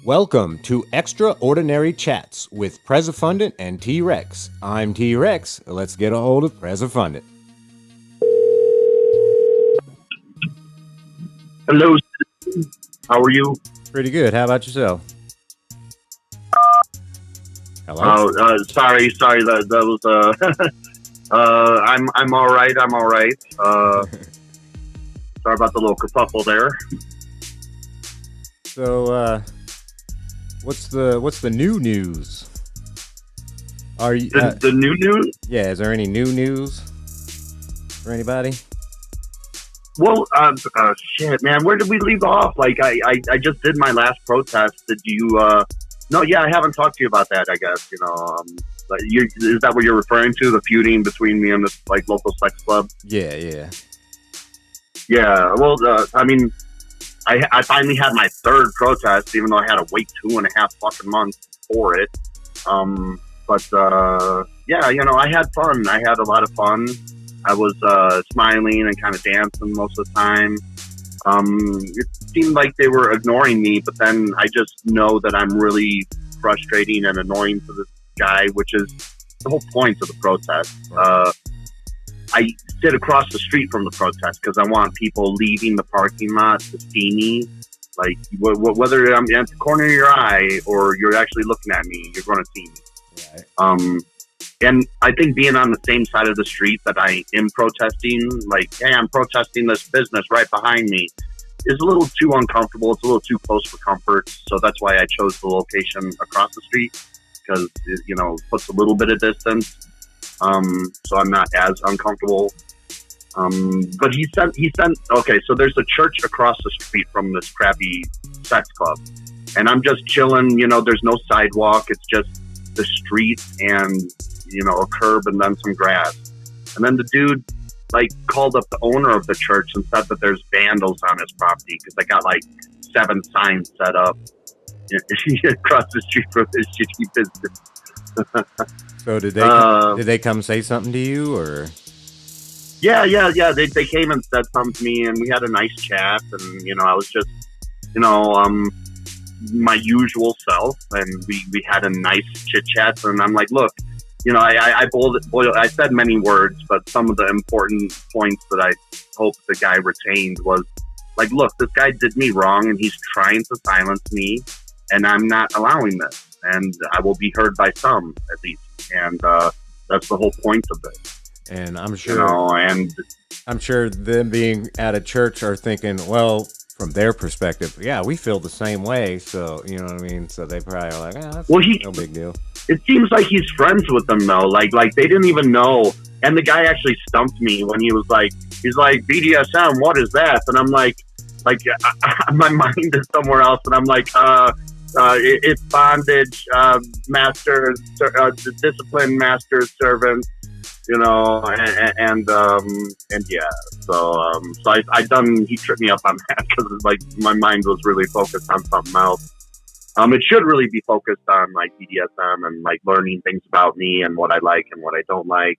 Welcome to Extraordinary Chats with Presifundent and T-Rex. I'm T-Rex. Let's get a hold of Presifundent. Hello, how are you? Pretty good. How about yourself? Hello? Oh, sorry. That was I'm all right. Sorry about the little kerfuffle there. So, what's the new news? Are you the new news? Yeah, is there any new news for anybody? Well, shit, man. Where did we leave off? Like, I just did my last protest. Did you? No, yeah, I haven't talked to you about that. I guess is that what you're referring to? The feuding between me and this like local sex club? Yeah. Well, I mean, I finally had my third protest, even though I had to wait 2.5 fucking months for it. Yeah, I had fun. I had a lot of fun. I was smiling and kind of dancing most of the time. It seemed like they were ignoring me, but then I just know that I'm really frustrating and annoying to this guy, which is the whole point of the protest. I sit across the street from the protest because I want people leaving the parking lot to see me. Like, whether I'm at the corner of your eye or you're actually looking at me, you're going to see me. Right. And I think being on the same side of the street that I am protesting, like, hey, I'm protesting this business right behind me, is a little too uncomfortable. It's a little too close for comfort. So that's why I chose the location across the street, because it puts a little bit of distance. So I'm not as uncomfortable. But he sent, okay, so there's a church across the street from this crappy sex club. And I'm just chilling, there's no sidewalk. It's just the street and, a curb and then some grass. And then the dude, called up the owner of the church and said that there's vandals on his property because they got, 7 signs set up across the street from his shitty business. So did they come say something to you, or? Yeah. They came and said something to me, and we had a nice chat. And I was just, my usual self, and we had a nice chit chat. And I'm like, look, I said many words, but some of the important points that I hope the guy retained was like, look, this guy did me wrong, and he's trying to silence me, and I'm not allowing this, and I will be heard by some at least. And that's the whole point of this. And I'm sure, I'm sure them being at a church are thinking, well, from their perspective, yeah, we feel the same way. So, you know what I mean? So they probably are like, that's no big deal. It seems like he's friends with them though. Like they didn't even know. And the guy actually stumped me when he was like, BDSM, what is that? And I'm like, my mind is somewhere else. And I'm like, it's bondage, master, discipline, master, servant, and yeah. So he tripped me up on that because my mind was really focused on something else. It should really be focused on BDSM and learning things about me and what I like and what I don't like,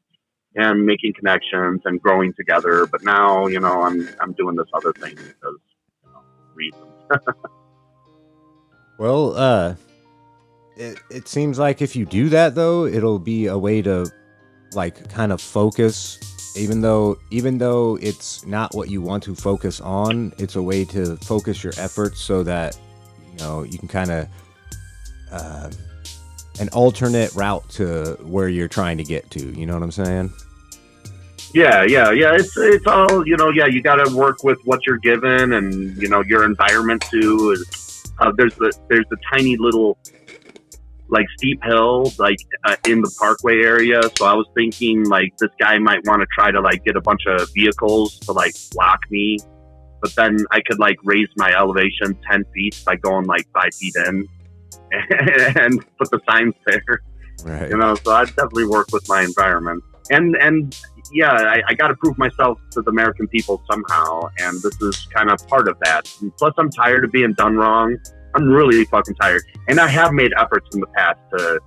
and making connections and growing together. But now, I'm doing this other thing because reasons. Well, it seems like if you do that though, it'll be a way to kind of focus, even though it's not what you want to focus on. It's a way to focus your efforts so that you can kind of an alternate route to where you're trying to get to. You know what I'm saying? Yeah. It's all, you got to work with what you're given and, your environment too. There's the tiny little, steep hill, in the Parkway area. So I was thinking, this guy might want to try to, get a bunch of vehicles to, block me. But then I could, raise my elevation 10 feet by going, 5 feet in and put the signs there. Right. So I'd definitely work with my environment. And yeah, I got to prove myself to the American people somehow, and this is kind of part of that. And plus, I'm tired of being done wrong. I'm really fucking tired. And I have made efforts in the past to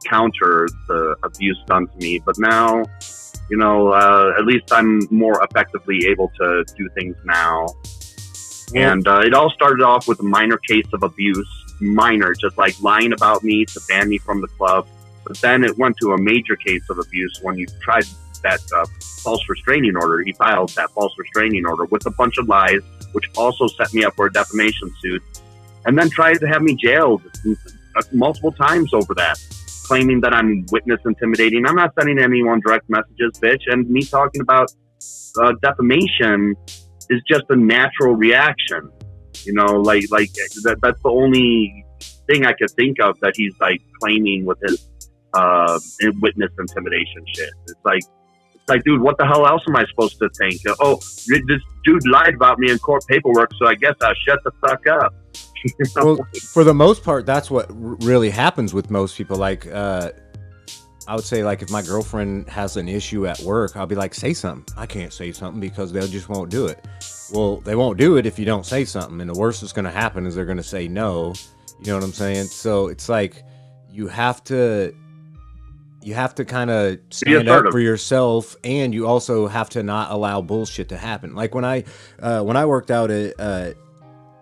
counter the abuse done to me, but now, at least I'm more effectively able to do things now. And it all started off with a minor case of abuse, minor, just like lying about me to ban me from the club. But then it went to a major case of abuse when you tried that false restraining order. He filed that false restraining order with a bunch of lies, which also set me up for a defamation suit, and then tried to have me jailed multiple times over that, claiming that I'm witness intimidating. I'm not sending anyone direct messages, bitch. And me talking about defamation is just a natural reaction. You know, like that's the only thing I could think of that he's like claiming with his witness intimidation shit. It's like, dude, what the hell else am I supposed to think? Oh, this dude lied about me in court paperwork, so I guess I'll shut the fuck up. You know? Well, for the most part, that's what really happens with most people. Like, I would say, like, if my girlfriend has an issue at work, I'll be like, say something. I can't say something because they just won't do it. Well, they won't do it if you don't say something, and the worst that's going to happen is they're going to say no. You know what I'm saying? So it's like you have to kind of stand up for yourself, and you also have to not allow bullshit to happen. Like when I worked out at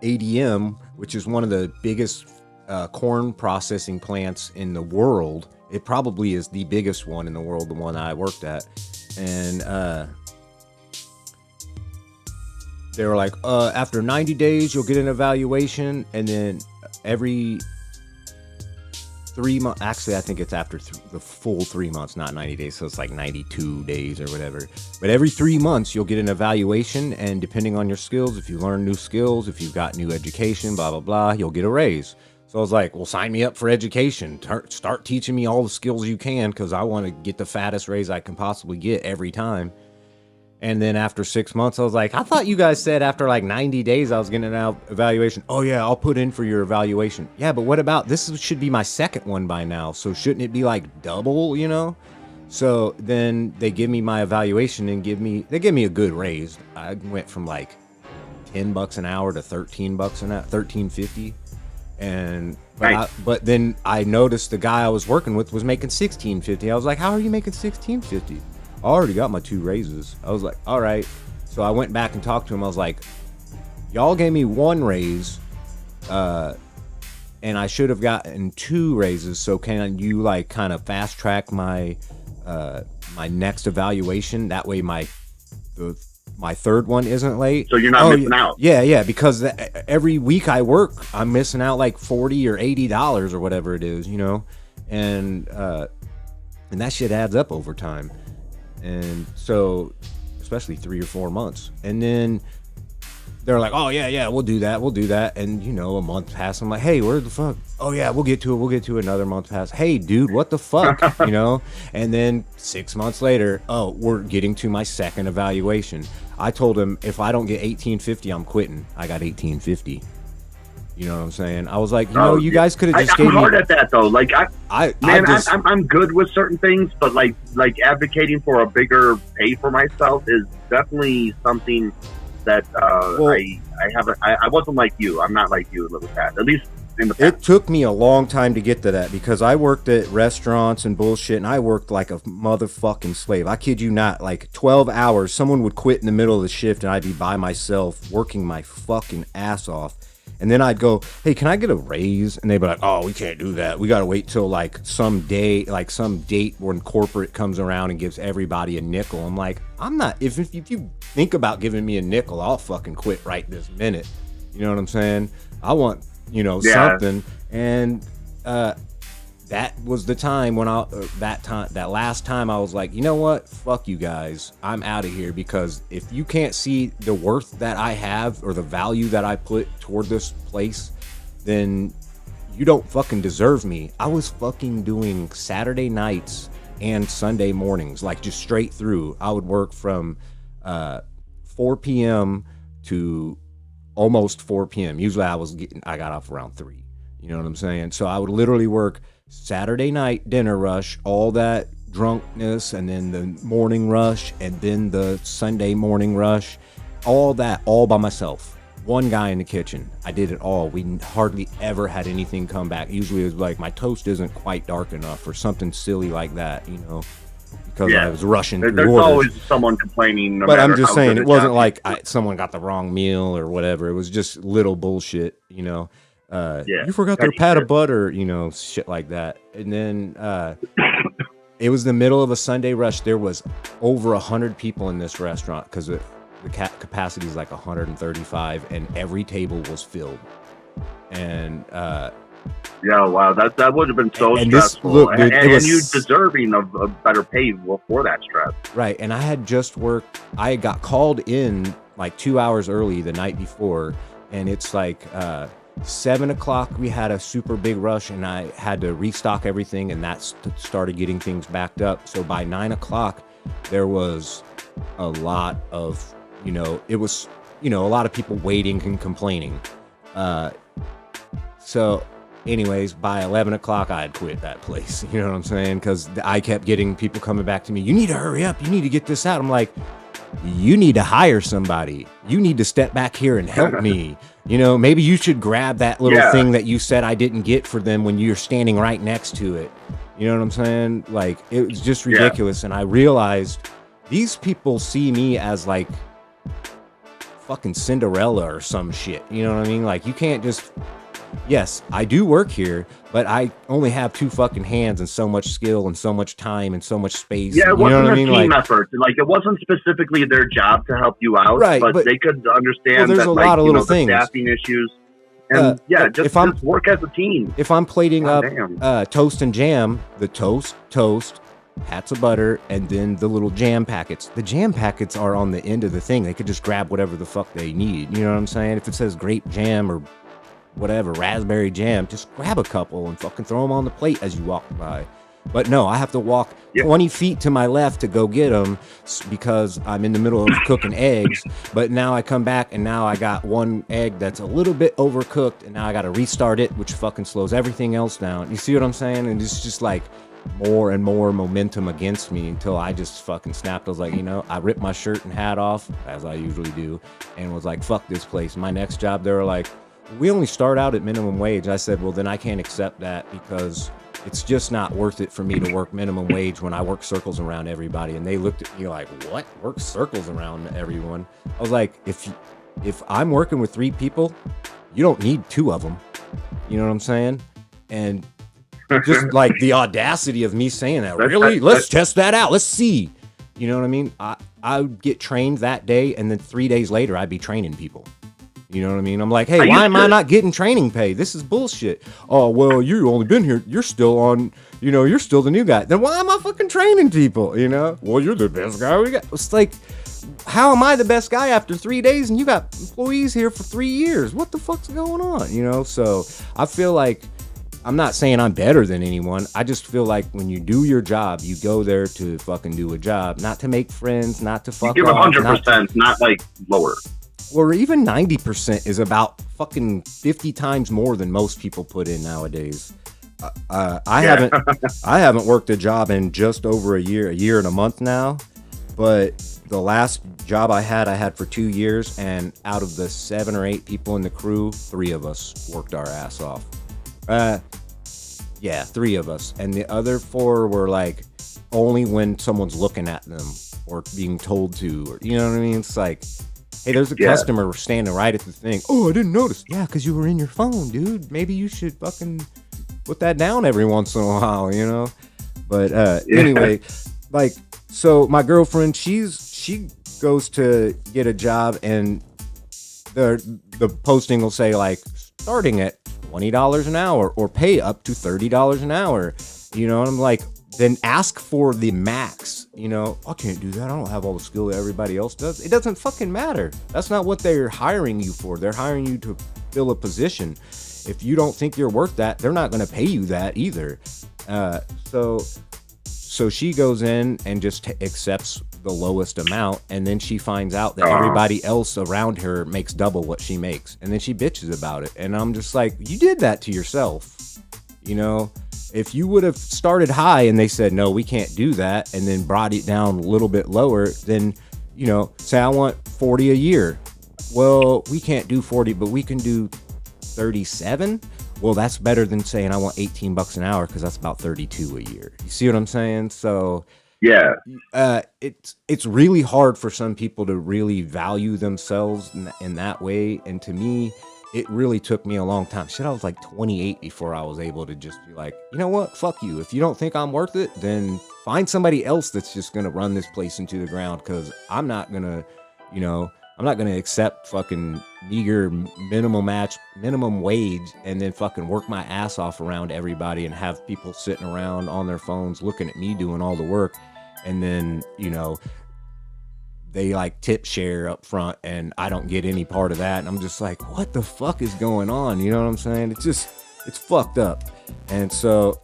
ADM, which is one of the biggest corn processing plants in the world. It probably is the biggest one in the world, the one I worked at. And they were like, after 90 days, you'll get an evaluation, and then every 3 months, actually, I think it's after the full 3 months, not 90 days, so it's like 92 days or whatever. But every 3 months, you'll get an evaluation, and depending on your skills, if you learn new skills, if you've got new education, blah, blah, blah, you'll get a raise. So I was like, well, sign me up for education. Start teaching me all the skills you can, because I want to get the fattest raise I can possibly get every time. And then after 6 months, I was like, I thought you guys said after like 90 days I was getting an evaluation. Oh, yeah, I'll put in for your evaluation. Yeah, but what about this? Should be my second one by now. So shouldn't it be like double, you know? So then they give me my evaluation and they give me a good raise. I went from like $10 an hour to $13 an hour, $13.50. And but then I noticed the guy I was working with was making $16.50. I was like, how are you making $16.50? I already got my 2 raises. I was like, all right. So I went back and talked to him. I was like, y'all gave me 1 raise, and I should have gotten 2 raises. So can you like kind of fast track my my next evaluation? That way my third one isn't late. So you're not missing out. Yeah, because every week I work, I'm missing out like $40 or $80 or whatever it is, you know, and that shit adds up over time. And so, especially 3 or 4 months. And then they're like, oh, yeah, we'll do that. And, you know, a month passed. I'm like, hey, where the fuck? Oh, yeah, we'll get to it. Another month passed. Hey, dude, what the fuck? You know? And then 6 months later, oh, we're getting to my second evaluation. I told him, if I don't get $18.50, I'm quitting. I got $18.50. You know what I'm saying? I was like, you guys could have just gave me... I'm hard at that, though. Like, I'm good with certain things, but like advocating for a bigger pay for myself is definitely something that I wasn't like you. I'm not like you with that. At least in the past. It took me a long time to get to that, because I worked at restaurants and bullshit, and I worked like a motherfucking slave. I kid you not, like 12 hours. Someone would quit in the middle of the shift, and I'd be by myself working my fucking ass off. And then I'd go, hey, can I get a raise? And they'd be like, oh, we can't do that. We got to wait till like some date when corporate comes around and gives everybody a nickel. I'm like, I'm not, if you think about giving me a nickel, I'll fucking quit right this minute. You know what I'm saying? I want, something. And that was the time when that last time I was like, you know what? Fuck you guys. I'm out of here, because if you can't see the worth that I have or the value that I put toward this place, then you don't fucking deserve me. I was fucking doing Saturday nights and Sunday mornings, like just straight through. I would work from 4 p.m. to almost 4 p.m. Usually I got off around 3. You know what I'm saying? So I would literally work Saturday night dinner rush, all that drunkenness, and then the morning rush, and then the Sunday morning rush, all that, all by myself. One guy in the kitchen. I did it all. We hardly ever had anything come back. Usually it was like, my toast isn't quite dark enough or something silly like that, because I was rushing through There's orders. always someone complaining. No but matter I'm just how saying, good it a wasn't job like you do. someone got the wrong meal or whatever. It was just little bullshit, you know. You forgot their petty pat of shit. butter, you know, shit like that. And then it was the middle of a Sunday rush. There was over 100 people in this restaurant because the capacity is like 135, and every table was filled. And yeah, wow, that would have been so and this- stressful. look, dude, it and was- you deserving of better pay for that stress. right, and I had just worked. I got called in like 2 hours early the night before, and it's like 7 o'clock. We had a super big rush, and I had to restock everything, and that started getting things backed up. So by 9 o'clock, there was a lot of, you know, it was, you know, a lot of people waiting and complaining. So anyways, by 11 o'clock, I had quit that place. You know what I'm saying? Because I kept getting people coming back to me. You need to hurry up. You need to get this out. I'm like, you need to hire somebody. You need to step back here and help me. You know, maybe you should grab that little thing that you said I didn't get for them when you're standing right next to it. You know what I'm saying? Like, it was just ridiculous. And I realized these people see me as like fucking Cinderella or some shit. You know what I mean? Like, you can't just... Yes, I do work here, but I only have 2 fucking hands and so much skill and so much time and so much space. Yeah, it you know wasn't what I a mean? team Like, effort. Like, it wasn't specifically their job to help you out, Right, but but- they could understand there's that, a like, lot of you little know, the things. staffing issues. And if I'm- just work as a team. if I'm plating God up damn. toast and jam, the toast, pats of butter, and then the little jam packets. The jam packets are on the end of the thing. They could just grab whatever the fuck they need. You know what I'm saying? If it says grape jam or whatever, raspberry jam, just grab a couple and fucking throw them on the plate as you walk by. But no, I have to walk 20 feet to my left to go get them because I'm in the middle of cooking eggs. But now I come back and now I got one egg that's a little bit overcooked, and now I got to restart it, which fucking slows everything else down. You see what I'm saying? And it's just like more and more momentum against me until I just fucking snapped. I was like, you know, I ripped my shirt and hat off, as I usually do, and was like, fuck this place. My next job, they were like, we only start out at minimum wage. I said, well, then I can't accept that because it's just not worth it for me to work minimum wage when I work circles around everybody. And they looked at me like, what? Work circles around everyone? I was like, if I'm working with 3 people, you don't need 2 of them. You know what I'm saying? And just like the audacity of me saying that, really? Let's test that out. Let's see. You know what I mean? I would get trained that day, and then 3 days later, I'd be training people. You know what I mean? I'm like, hey, why am I not getting training pay? This is bullshit. Oh, well, you've only been here. You're still on, you know, you're still the new guy. Then why am I fucking training people? You know? Well, you're the best guy we got. It's like, how am I the best guy after 3 days and you got employees here for 3 years? What the fuck's going on? You know? So I feel like, I'm not saying I'm better than anyone. I just feel like when you do your job, you go there to fucking do a job, not to make friends, not to fuck Give off. 100%, not like lower. Or even 90% is about fucking 50 times more than most people put in nowadays. I haven't worked a job in just over a year and a month now, but the last job I had for 2 years, and out of the 7 or 8 people in the crew, 3 of us worked our ass off. 3 of us, and the other 4 were like only when someone's looking at them or being told to, or you know what I mean? It's like, hey, there's a customer standing right at the thing. Oh, I didn't notice. Yeah, because you were in your phone, dude. Maybe you should fucking put that down every once in a while, you know? But anyway, like, so my girlfriend, she goes to get a job, and the posting will say, like, starting at $20 an hour or pay up to $30 an hour. You know, and I'm like, then ask for the max. You know, I can't do that. I don't have all the skill that everybody else does. It doesn't fucking matter. That's not what they're hiring you for. They're hiring you to fill a position. If you don't think you're worth that, they're not going to pay you that either. So she goes in and just accepts the lowest amount, and then she finds out that everybody else around her makes double what she makes, and then she bitches about it. And I'm just like, you did that to yourself. You know, if you would have started high and they said, no, we can't do that, and then brought it down a little bit lower, then, you know, say I want 40 a year. Well, we can't do 40, but we can do 37. Well, that's better than saying I want $18 an hour, because that's about 32 a year. You see what I'm saying? So Yeah. It's really hard for some people to really value themselves in that way, and to me, it really took me a long time. Shit, I was like 28 before I was able to just be like, you know what, fuck you. If you don't think I'm worth it, then find somebody else that's just gonna run this place into the ground, because I'm not gonna, you know, I'm not gonna accept fucking meager minimum wage and then fucking work my ass off around everybody and have people sitting around on their phones looking at me doing all the work, and then, you know, they like tip share up front and I don't get any part of that, and I'm just like, what the fuck is going on? You know what I'm saying? It's fucked up. And so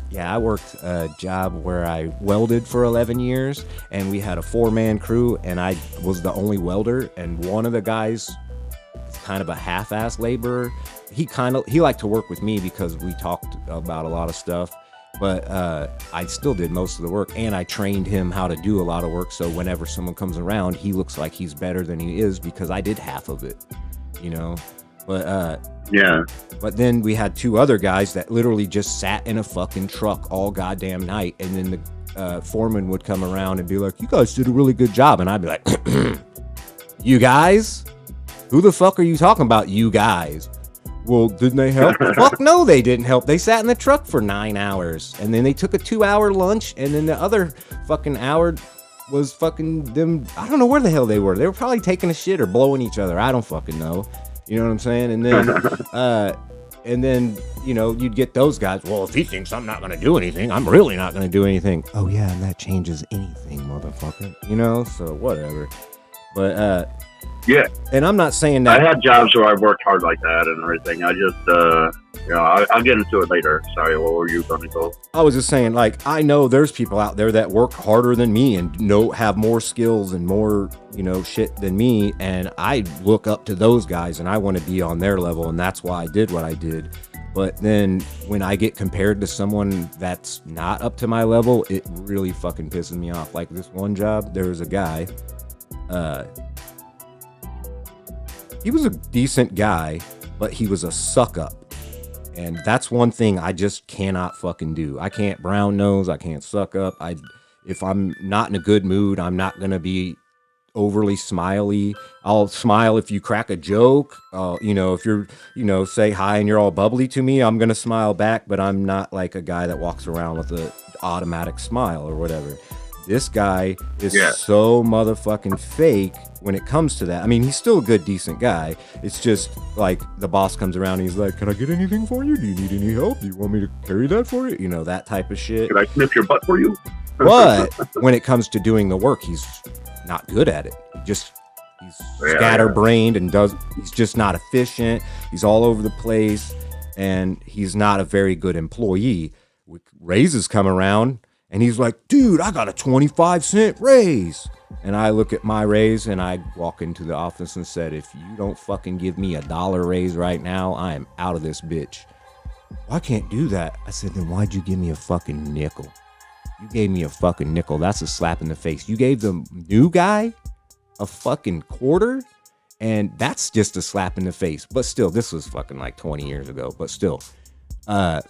yeah, I worked a job where I welded for 11 years, and we had a 4-man crew, and I was the only welder, and one of the guys is kind of a half-ass laborer. He liked to work with me because we talked about a lot of stuff, but I still did most of the work, and I trained him how to do a lot of work, so whenever someone comes around, he looks like he's better than he is because I did half of it, you know. But yeah. But then we had 2 other guys that literally just sat in a fucking truck all goddamn night, and then the foreman would come around and be like, you guys did a really good job, and I'd be like, you guys? Who the fuck are you talking about, you guys? Well, didn't they help? Fuck no, they didn't help. They sat in the truck for 9 hours, and then they took a 2-hour lunch, and then the other fucking hour was fucking them. I don't know where the hell they were. They were probably taking a shit or blowing each other. I don't fucking know. You know what I'm saying? And then, you know, you'd get those guys. Well, if he thinks I'm not going to do anything, I'm really not going to do anything. Oh, yeah, and that changes anything, motherfucker. You know, so whatever. But, yeah. And I'm not saying that. I had jobs where I worked hard like that and everything. I just, you know, I'll get into it later. Sorry, what were you going to go? I was just saying, like, I know there's people out there that work harder than me and have more skills and more, you know, shit than me. And I look up to those guys and I want to be on their level. And that's why I did what I did. But then when I get compared to someone that's not up to my level, it really fucking pisses me off. Like this one job, there was a guy, he was a decent guy, but he was a suck-up. And that's one thing I just cannot fucking do. I can't brown nose. I can't suck up. If I'm not in a good mood, I'm not going to be overly smiley. I'll smile if you crack a joke. You know, if you're, you know, say hi and you're all bubbly to me, I'm going to smile back, but I'm not like a guy that walks around with an automatic smile or whatever. This guy is so motherfucking fake when it comes to that. I mean, he's still a good, decent guy. It's just like the boss comes around and he's like, can I get anything for you? Do you need any help? Do you want me to carry that for you? You know, that type of shit. Can I snip your butt for you? But when it comes to doing the work, he's not good at it. He's scatterbrained and he's just not efficient. He's all over the place and he's not a very good employee. Raises come around and he's like, dude, I got a 25-cent raise. And I look at my raise and I walk into the office and said, if you don't fucking give me $1 raise right now, I am out of this bitch. Well, I can't do that. I said, then why'd you give me a fucking nickel? You gave me a fucking nickel. That's a slap in the face. You gave the new guy a fucking quarter, and that's just a slap in the face. But still, this was fucking like 20 years ago. But still, I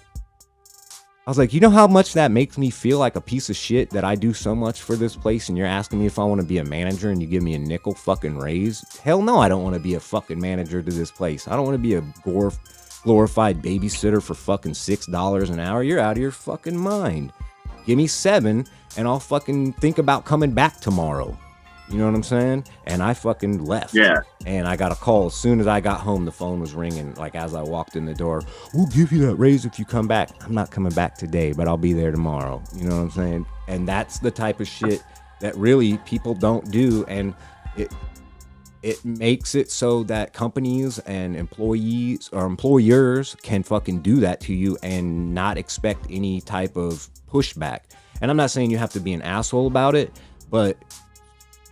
was like, you know how much that makes me feel like a piece of shit that I do so much for this place, and you're asking me if I want to be a manager and you give me a nickel fucking raise? Hell no, I don't want to be a fucking manager to this place. I don't want to be a glorified babysitter for fucking $6 an hour. You're out of your fucking mind. Give me $7 and I'll fucking think about coming back tomorrow. You know what I'm saying? And I fucking left. Yeah. And I got a call as soon as I got home. The phone was ringing like as I walked in the door. We'll give you that raise if you come back. I'm not coming back today, but I'll be there tomorrow. You know what I'm saying? And that's the type of shit that really people don't do. And it makes it so that companies and employees or employers can fucking do that to you and not expect any type of pushback. And I'm not saying you have to be an asshole about it, but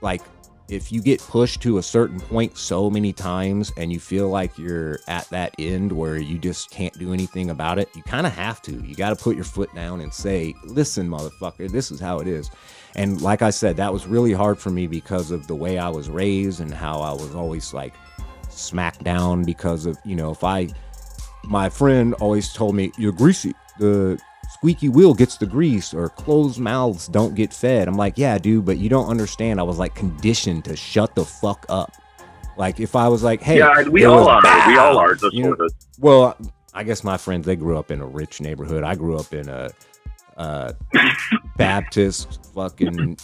like if you get pushed to a certain point so many times and you feel like you're at that end where you just can't do anything about it, you kind of have to. You got to put your foot down and say, listen, motherfucker, this is how it is. And like I said, that was really hard for me because of the way I was raised and how I was always like smacked down because of, you know, my friend always told me, you're greasy. The squeaky wheel gets the grease, or closed mouths don't get fed. I'm like, yeah, dude, but you don't understand. I was like conditioned to shut the fuck up. Like if I was like, hey, yeah, we all are. We all are. Just you know, well, I guess my friends, they grew up in a rich neighborhood. I grew up in a Baptist, fucking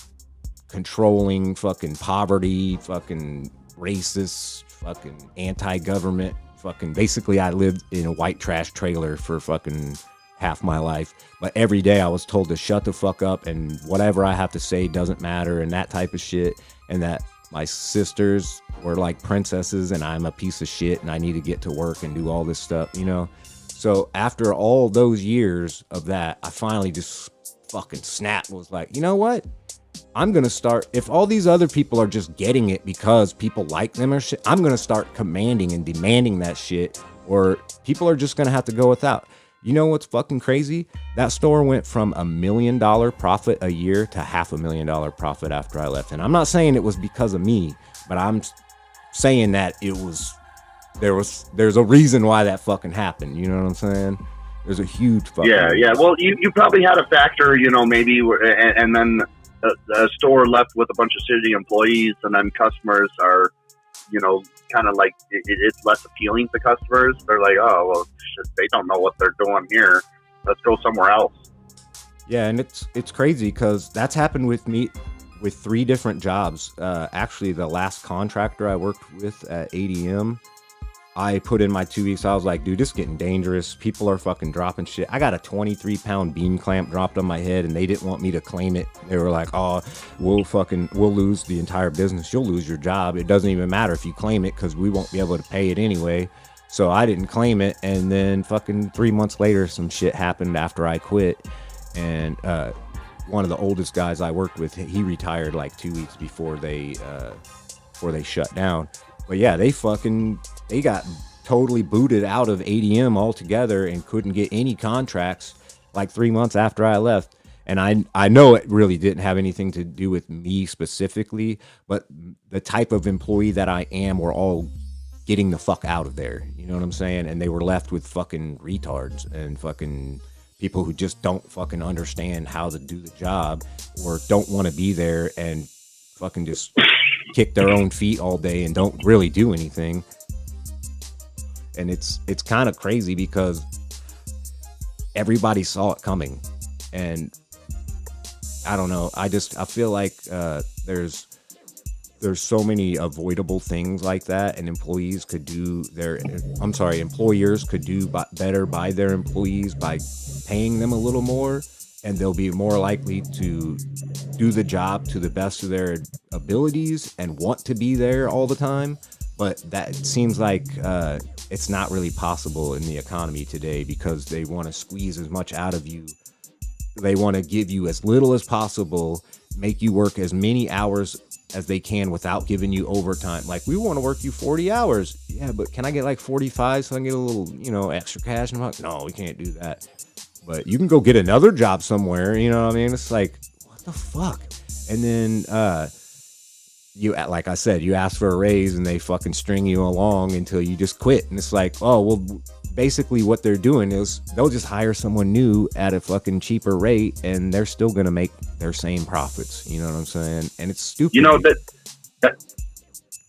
controlling, fucking poverty, fucking racist, fucking anti-government, fucking basically I lived in a white trash trailer for fucking half my life. But every day I was told to shut the fuck up and whatever I have to say doesn't matter and that type of shit. And that my sisters were like princesses and I'm a piece of shit and I need to get to work and do all this stuff, you know? So after all those years of that, I finally just fucking snapped, was like, you know what? I'm going to start, if all these other people are just getting it because people like them or shit, I'm going to start commanding and demanding that shit, or people are just going to have to go without. You know what's fucking crazy? That store went from $1 million profit a year to $500,000 profit after I left. And I'm not saying it was because of me, but I'm saying that it was, there's a reason why that fucking happened. You know what I'm saying? There's a huge fucking yeah. Well, you probably had a factor, you know, maybe, and then a store left with a bunch of city employees, and then customers are, you know, kind of like it's less appealing to customers. They're like, oh well, shit, they don't know what they're doing here. Let's go somewhere else. Yeah, and it's crazy because that's happened with me with 3 different jobs. Actually, the last contractor I worked with at ADM, I put in my 2 weeks. I was like, dude, this is getting dangerous. People are fucking dropping shit. I got a 23-pound beam clamp dropped on my head and they didn't want me to claim it. They were like, oh, we'll lose the entire business. You'll lose your job. It doesn't even matter if you claim it because we won't be able to pay it anyway. So I didn't claim it. And then fucking 3 months later, some shit happened after I quit. And one of the oldest guys I worked with, he retired like 2 weeks before they shut down. But yeah, they got totally booted out of ADM altogether and couldn't get any contracts like 3 months after I left. And I know it really didn't have anything to do with me specifically, but the type of employee that I am, were all getting the fuck out of there. You know what I'm saying? And they were left with fucking retards and fucking people who just don't fucking understand how to do the job, or don't want to be there and fucking just kick their own feet all day and don't really do anything. And it's kind of crazy because everybody saw it coming. And I don't know, I feel like there's so many avoidable things like that, and employers could do better by their employees by paying them a little more, and they'll be more likely to do the job to the best of their abilities and want to be there all the time. But that seems like it's not really possible in the economy today, because they want to squeeze as much out of you. They want to give you as little as possible, make you work as many hours as they can without giving you overtime. Like, we want to work you 40 hours. Yeah, but can I get like 45 so I can get a little, extra cash? And I'm like, no, we can't do that. But you can go get another job somewhere, you know what I mean? It's like, what the fuck? And then, like I said, you ask for a raise and they fucking string you along until you just quit. And it's like, oh, well, basically what they're doing is they'll just hire someone new at a fucking cheaper rate and they're still going to make their same profits. You know what I'm saying? And it's stupid. You know, that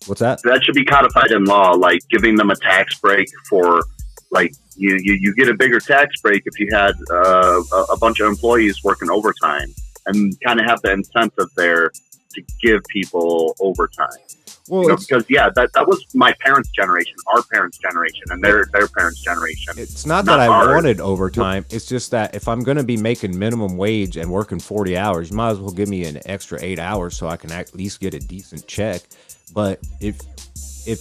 what's that? That should be codified in law, like giving them a tax break for, like, you get a bigger tax break if you had a bunch of employees working overtime, and kind of have the incentive there to give people overtime. Well, because that was my parents' generation, our parents' generation, and their parents' generation. It's not that I wanted overtime. It's just that if I'm going to be making minimum wage and working 40 hours, you might as well give me an extra 8 hours so I can at least get a decent check. But if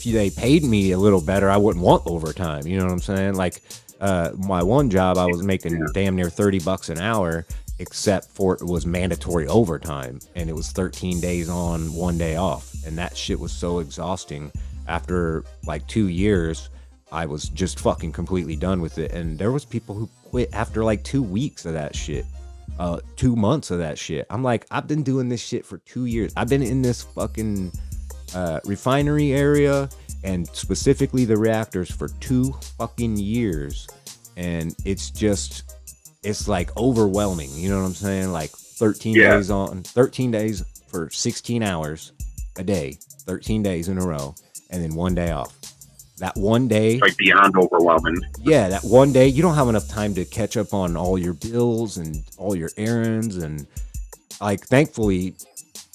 they paid me a little better, I wouldn't want overtime. You know what I'm saying? Like my one job, I was making damn near $30 an hour, except for it was mandatory overtime, and it was 13 days on, 1 day off. And that shit was so exhausting. After like 2 years, I was just fucking completely done with it. And there was people who quit after like 2 weeks of that shit. 2 months of that shit. I'm like, I've been doing this shit for 2 years. I've been in this fucking refinery area, and specifically the reactors, for 2 fucking years. And it's just, it's like overwhelming. You know what I'm saying? Like 13 Yeah. days on, 13 days for 16 hours a day, 13 days in a row, and then 1 day off. That 1 day, It's like beyond overwhelming. yeah, that 1 day, you don't have enough time to catch up on all your bills and all your errands. And like, thankfully,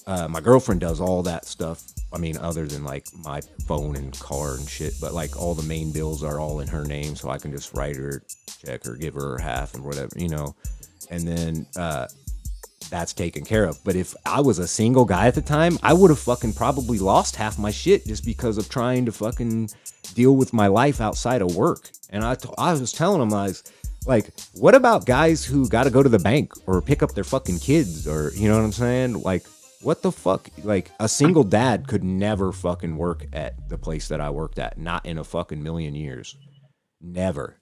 my girlfriend does all that stuff. I mean, other than like my phone and car and shit, but like all the main bills are all in her name, so I can just write her a check or give her half and whatever, you know. And then that's taken care of. But if I was a single guy at the time, I would have fucking probably lost half my shit just because of trying to fucking deal with my life outside of work. And I was telling him, I was like, what about guys who got to go to the bank or pick up their fucking kids, or, you know what I'm saying? Like, what the fuck? Like, a single dad could never fucking work at the place that I worked at. Not in a fucking million years. Never.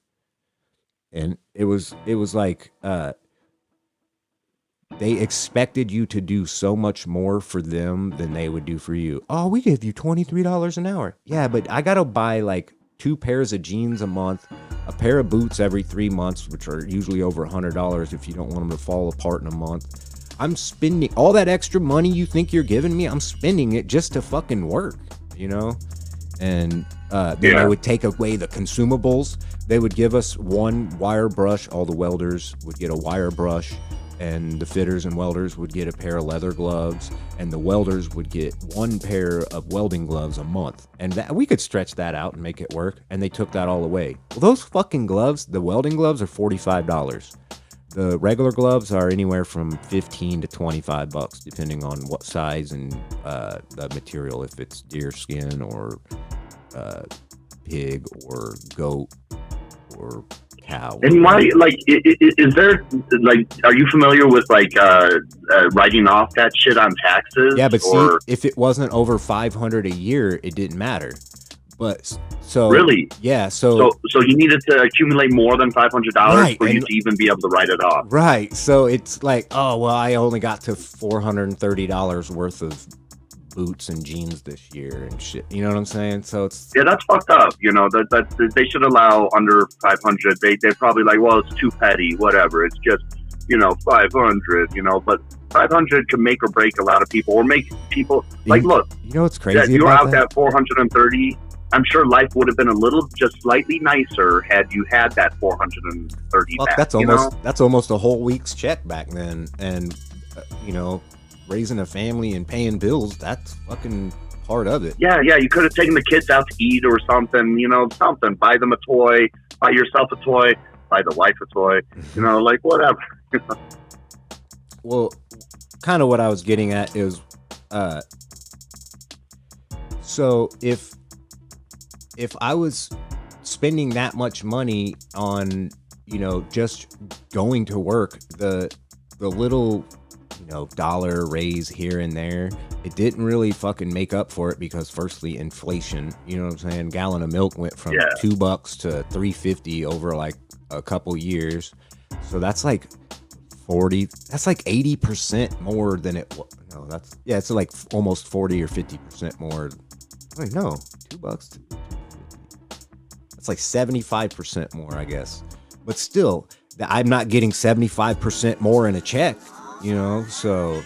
And it was like, they expected you to do so much more for them than they would do for you. Oh, we give you $23 an hour. Yeah, but I got to buy like 2 pairs of jeans a month, a pair of boots every 3 months, which are usually over $100 if you don't want them to fall apart in a month. I'm spending all that extra money you think you're giving me. I'm spending it just to fucking work, you know? And then they would take away the consumables. They would give us 1 wire brush. All the welders would get a wire brush, and the fitters and welders would get a pair of leather gloves, and the welders would get 1 pair of welding gloves a month. And that, we could stretch that out and make it work, and they took that all away. Well, those fucking gloves, the welding gloves, are $45. The regular gloves are anywhere from $15 to $25, depending on what size and the material, if it's deer skin or pig or goat or cow. And why, like, is there, like, are you familiar with, like, writing off that shit on taxes? Yeah, but see, if it wasn't over $500 a year, it didn't matter. But so really, yeah, so you needed to accumulate more than $500 right, for you to even be able to write it off. Right. So it's like, oh well, I only got to $430 worth of boots and jeans this year and shit. You know what I'm saying? So it's, yeah, that's fucked up. You know, that they should allow under 500. They're probably like, well, it's too petty, whatever. It's just, you know, 500. You know, but 500 can make or break a lot of people, or make people like, look. You know what's crazy? If you're about out that? at 430. I'm sure life would have been a little, just slightly nicer had you had that 430 Fuck, back. that's almost a whole week's check back then. And you know, raising a family and paying bills, that's fucking part of it. Yeah, you could have taken the kids out to eat or something, you know, something. Buy them a toy, buy yourself a toy, buy the wife a toy, you know, like whatever. Well, kind of what I was getting at is, so if I was spending that much money on, you know, just going to work, the little, you know, dollar raise here and there, it didn't really fucking make up for it, because firstly, inflation, you know what I'm saying? Gallon of milk went from $2 to $3.50 over like a couple years. So that's like 80% more than it was. No, it's like almost 40 or 50% more. Wait, no, $2. It's like 75% more, I guess. But still, I'm not getting 75% more in a check, you know? So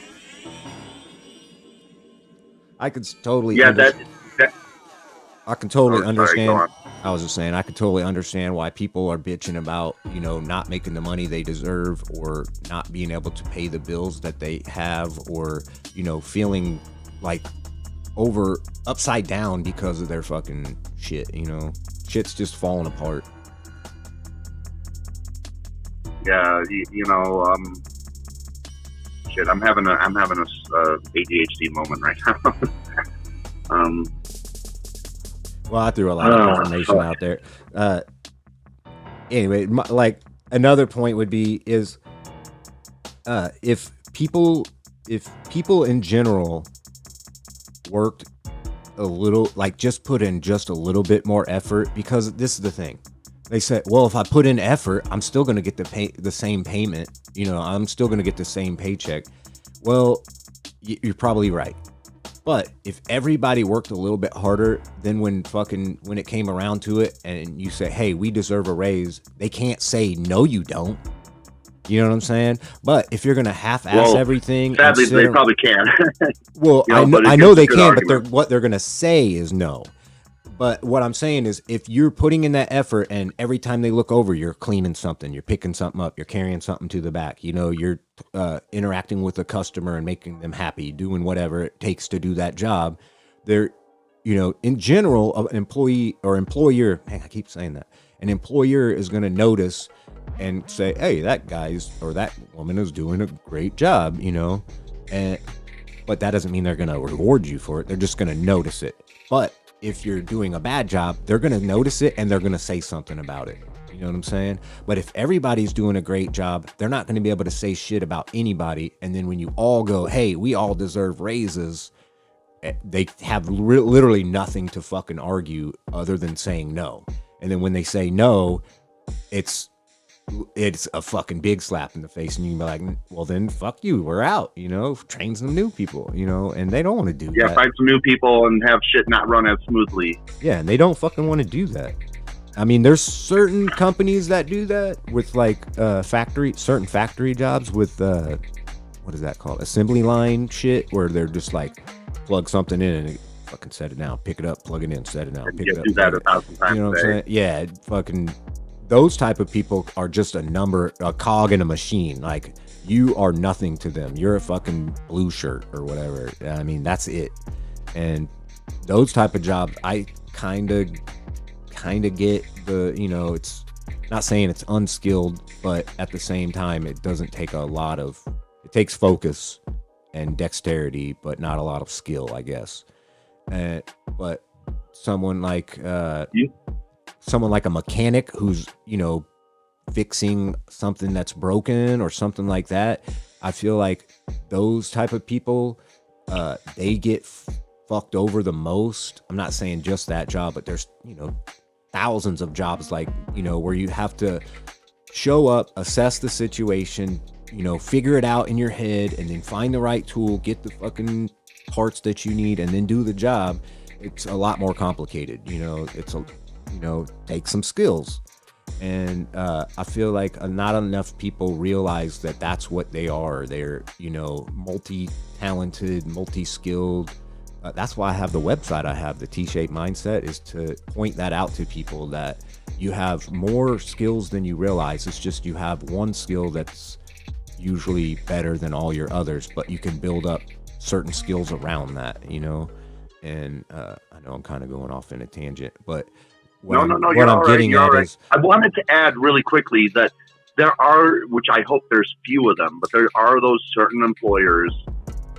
I could totally I can totally understand. Sorry, I was just saying, I could totally understand why people are bitching about, you know, not making the money they deserve, or not being able to pay the bills that they have, or, you know, feeling like upside down because of their fucking shit, you know? Shit's just falling apart. Yeah, you know, shit. I'm having a ADHD moment right now. Well, I threw a lot of information out there. Anyway, like, another point would be is, if people in general worked a little, like, just put in just a little bit more effort, because this is the thing. They said, well, if I put in effort, I'm still going to get the same payment. You know, I'm still going to get the same paycheck. Well, you're probably right. But if everybody worked a little bit harder, then when it came around to it, and you say, hey, we deserve a raise, they can't say, no, you don't. You know what I'm saying? But if you're gonna half-ass everything, sadly they probably can. Well, you know, I know they can, argument. but what they're gonna say is no. But what I'm saying is, if you're putting in that effort, and every time they look over, you're cleaning something, you're picking something up, you're carrying something to the back, you know, you're interacting with a customer and making them happy, doing whatever it takes to do that job. They're, you know, in general, an employee or employer, man, I keep saying that, an employer is going to notice and say, hey, that guy's or that woman is doing a great job, you know, but that doesn't mean they're going to reward you for it. They're just going to notice it. But if you're doing a bad job, they're going to notice it and they're going to say something about it. You know what I'm saying? But if everybody's doing a great job, they're not going to be able to say shit about anybody. And then when you all go, hey, we all deserve raises, they have literally nothing to fucking argue other than saying no. And then when they say no, it's a fucking big slap in the face, and you can be like, well, then fuck you, we're out, you know, train some new people, you know, and they don't want to do that. Yeah, find some new people and have shit not run as smoothly. Yeah, and they don't fucking want to do that. I mean, there's certain companies that do that with like certain factory jobs with what is that called? Assembly line shit, where they're just like plug something in and fucking set it down, pick it up, plug it in, set it down, pick it up. Do that 1,000 times. You know what I'm saying? Yeah, fucking. Those type of people are just a cog in a machine. Like, you are nothing to them. You're a fucking blue shirt or whatever. I mean, that's it. And those type of jobs, I kind of get the, you know, it's not saying it's unskilled, but at the same time, it doesn't take it takes focus and dexterity, but not a lot of skill, I guess. But someone like, someone like a mechanic who's, you know, fixing something that's broken or something like that, I feel like those type of people, they get fucked over the most. I'm not saying just that job, but there's, you know, thousands of jobs like, you know, where you have to show up, assess the situation, you know, figure it out in your head, and then find the right tool, get the fucking parts that you need, and then do the job. It's a lot more complicated, you know. Take some skills. And I feel like not enough people realize that that's what they are. They're, you know, multi-talented, multi-skilled. That's why I have the website I have, the Tshape Mindset, is to point that out to people, that you have more skills than you realize. It's just you have one skill that's usually better than all your others, but you can build up certain skills around that, you know. And I know I'm kind of going off in a tangent, but what I'm getting at is, I wanted to add really quickly that there are, which I hope there's few of them, but there are those certain employers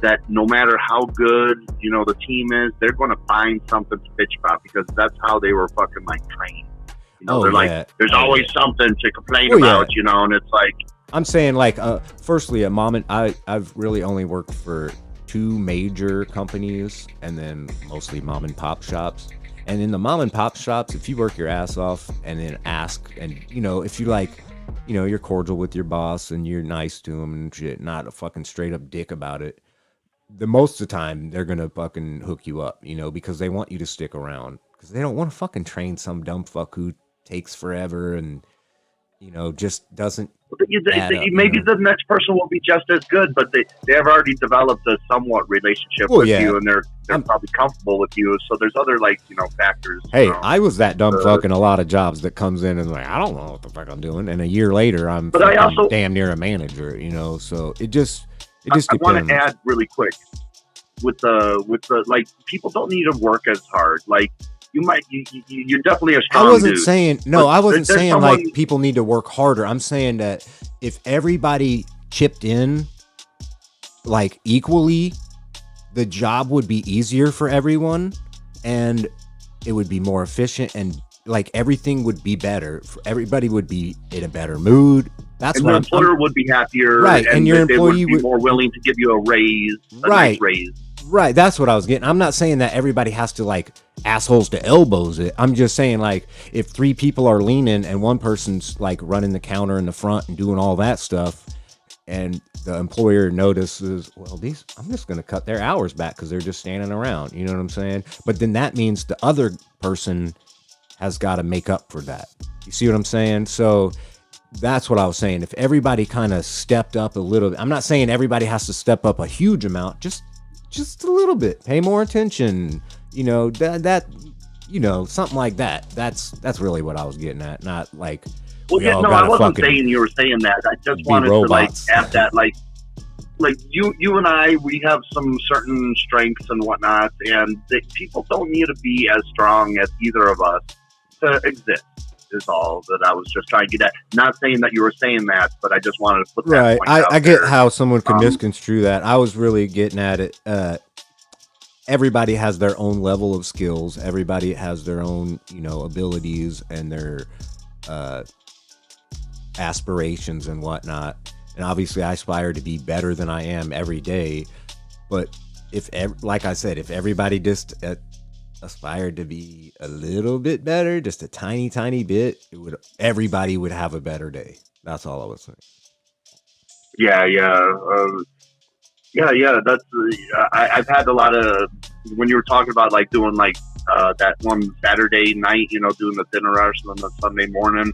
that no matter how good, you know, the team is, they're going to find something to bitch about, because that's how they were fucking like trained. You know, they're like, there's always something to complain about, you know, and it's like, I'm saying, like, firstly, I've really only worked for 2 major companies, and then mostly mom and pop shops. And in the mom and pop shops, if you work your ass off and then ask, and, you know, if you like, you know, you're cordial with your boss and you're nice to him and shit, not a fucking straight up dick about it, the most of the time they're gonna fucking hook you up, you know, because they want you to stick around, because they don't want to fucking train some dumb fuck who takes forever and, you know, just doesn't. Maybe the next person will be just as good, but they have already developed a somewhat relationship with you, and they're probably comfortable with you. So there's other, like, you know, factors. Hey, you know, I was that dumb fuck in a lot of jobs that comes in and like, I don't know what the fuck I'm doing, and a year later I'm damn near a manager, you know. So it just depends. I want to add really quick with the like, people don't need to work as hard. Like, you're definitely a strong I wasn't dude. saying, no, I wasn't saying like people need to work harder. I'm saying that if everybody chipped in like equally, the job would be easier for everyone, and it would be more efficient, and like everything would be better. Everybody would be in a better mood. That's what the employer would be happier, right? And your employee would be more willing to give you a raise, nice raise. Right, that's what I was getting. I'm not saying that everybody has to like assholes to elbows it. I'm just saying, like, if 3 people are leaning and one person's like running the counter in the front and doing all that stuff, and the employer notices, well, I'm just going to cut their hours back because they're just standing around. You know what I'm saying? But then that means the other person has got to make up for that. You see what I'm saying? So that's what I was saying. If everybody kind of stepped up a little bit, I'm not saying everybody has to step up a huge amount, just a little bit. Pay more attention. That something like that. That's really what I was getting at. Not like, well, yeah, no, I wasn't saying you were saying that. I just wanted robots. To add that, like you and I, we have some certain strengths and whatnot, and people don't need to be as strong as either of us to exist. Is all that I was just trying to get at. Not saying that you were saying that, but I just wanted to put that right. point out I get there. how someone could misconstrue that. I was really getting at it. Everybody has their own level of skills. Everybody has their own, abilities and their aspirations and whatnot. And obviously, I aspire to be better than I am every day. But like I said, if everybody just aspired to be a little bit better, just a tiny, tiny bit, everybody would have a better day. That's all I was saying. Yeah. That's I've had a lot of, when you were talking about like doing like that one Saturday night, doing the dinner rush and then the Sunday morning.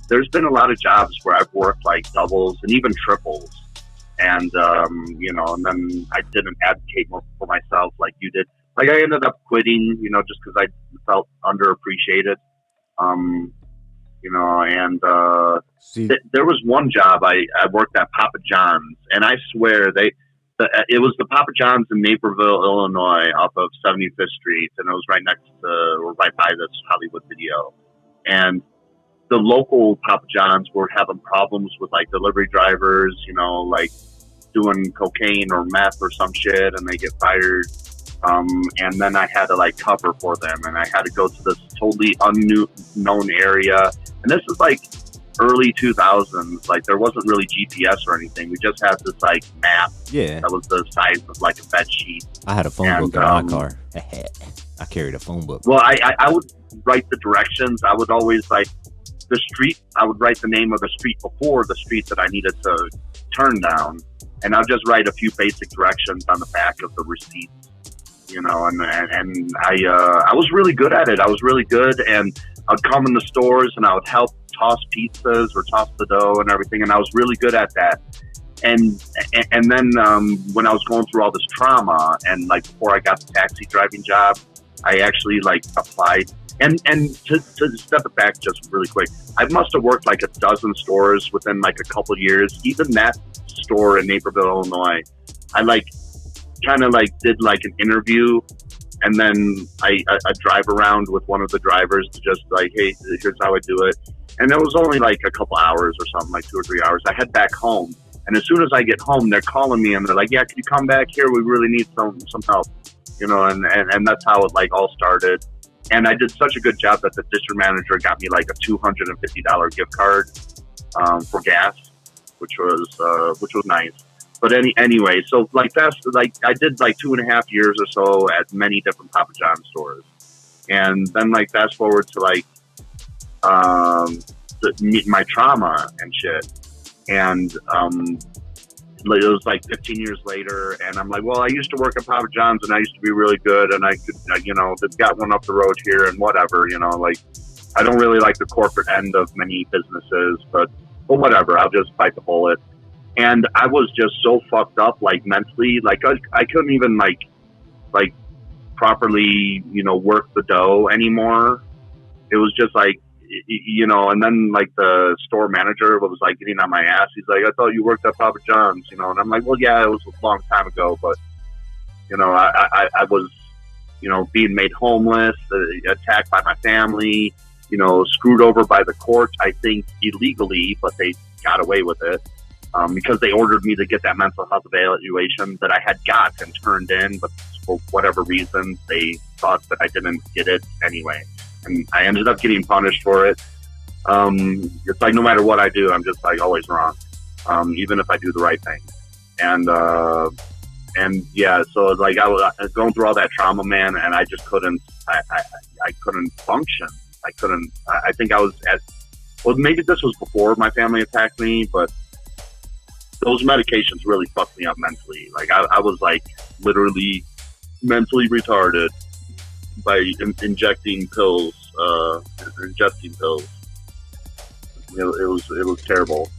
There's been a lot of jobs where I've worked like doubles and even triples, and and then I didn't advocate more for myself like you did. Like I ended up quitting, just because I felt underappreciated. There was one job I worked at Papa John's, and I swear it was the Papa John's in Naperville, Illinois, off of 75th Street, and it was right right by this Hollywood Video. And the local Papa John's were having problems with like delivery drivers, like doing cocaine or meth or some shit, and they get fired. And then I had to like cover for them, and I had to go to this totally unknown area. And this is like early 2000s. Like there wasn't really GPS or anything. We just had this like map. Yeah. That was the size of like a bed sheet. I had a phone book in my car. I carried a phone book. Well, I would write the directions. I would always like the street. I would write the name of the street before the street that I needed to turn down. And I'll just write a few basic directions on the back of the receipt. And I was really good at it. I was really good, and I'd come in the stores and I would help toss pizzas or toss the dough and everything, and I was really good at that. And then when I was going through all this trauma, and like before I got the taxi driving job, I actually like applied. And to step it back just really quick, I must have worked like a dozen stores within like a couple of years. Even that store in Naperville, Illinois, I like kind of like did like an interview, and then I drive around with one of the drivers to just like, hey, here's how I do it. And it was only like a couple hours or something, like 2 or 3 hours. I head back home, and as soon as I get home, they're calling me and they're like, yeah, can you come back here? We really need some help, and that's how it like all started. And I did such a good job that the district manager got me like a $250 gift card for gas, which was nice. But anyway, so like that's like I did like 2.5 years or so at many different Papa John stores, and then like fast forward to like my trauma and shit, and it was like 15 years later, and I'm like, well, I used to work at Papa John's, and I used to be really good, and I could, they've got one up the road here, and whatever, like I don't really like the corporate end of many businesses, but whatever, I'll just bite the bullet. And I was just so fucked up, like mentally, like I couldn't even like properly, work the dough anymore. It was just like, and then like the store manager was like getting on my ass. He's like, I thought you worked at Papa John's, and I'm like, well, yeah, it was a long time ago, but I was, being made homeless, attacked by my family, screwed over by the court, I think illegally, but they got away with it. Because they ordered me to get that mental health evaluation that I had got and turned in, but for whatever reason, they thought that I didn't get it anyway. And I ended up getting punished for it. It's like no matter what I do, I'm just like always wrong, even if I do the right thing. And yeah, so like I was going through all that trauma, man, and I just couldn't, I couldn't function. I think I was well, maybe this was before my family attacked me, but those medications really fucked me up mentally. Like I was like literally mentally retarded by ingesting pills. it was terrible.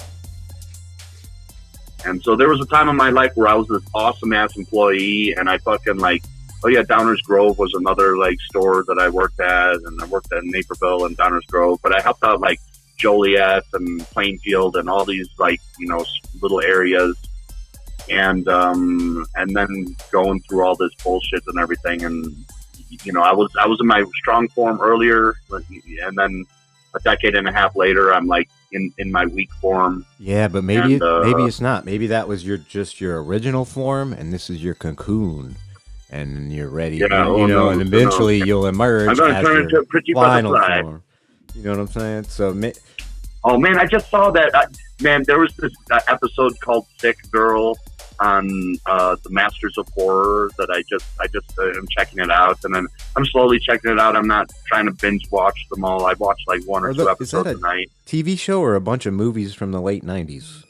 And so there was a time in my life where I was this awesome ass employee, and I fucking like, oh yeah, Downers Grove was another like store that I worked at, and I worked at Naperville and Downers Grove, but I helped out like Joliet and Plainfield and all these like, you know, little areas, and then going through all this bullshit and everything, and you know, I was in my strong form earlier, and then a decade and a half later, I'm like in my weak form. Yeah, but maybe maybe it's not. Maybe that was just your original form, and this is your cocoon, and you're ready. Yeah, you know, and eventually you'll emerge. I'm gonna turn into a pretty final butterfly. form. You know what I'm saying? So, oh man, I just saw that. Man, there was this episode called "Sick Girl" on the Masters of Horror that I just am checking it out, and then I'm slowly checking it out. I'm not trying to binge watch them all. I watched like one or two episodes a night. TV show or a bunch of movies from the late 90s?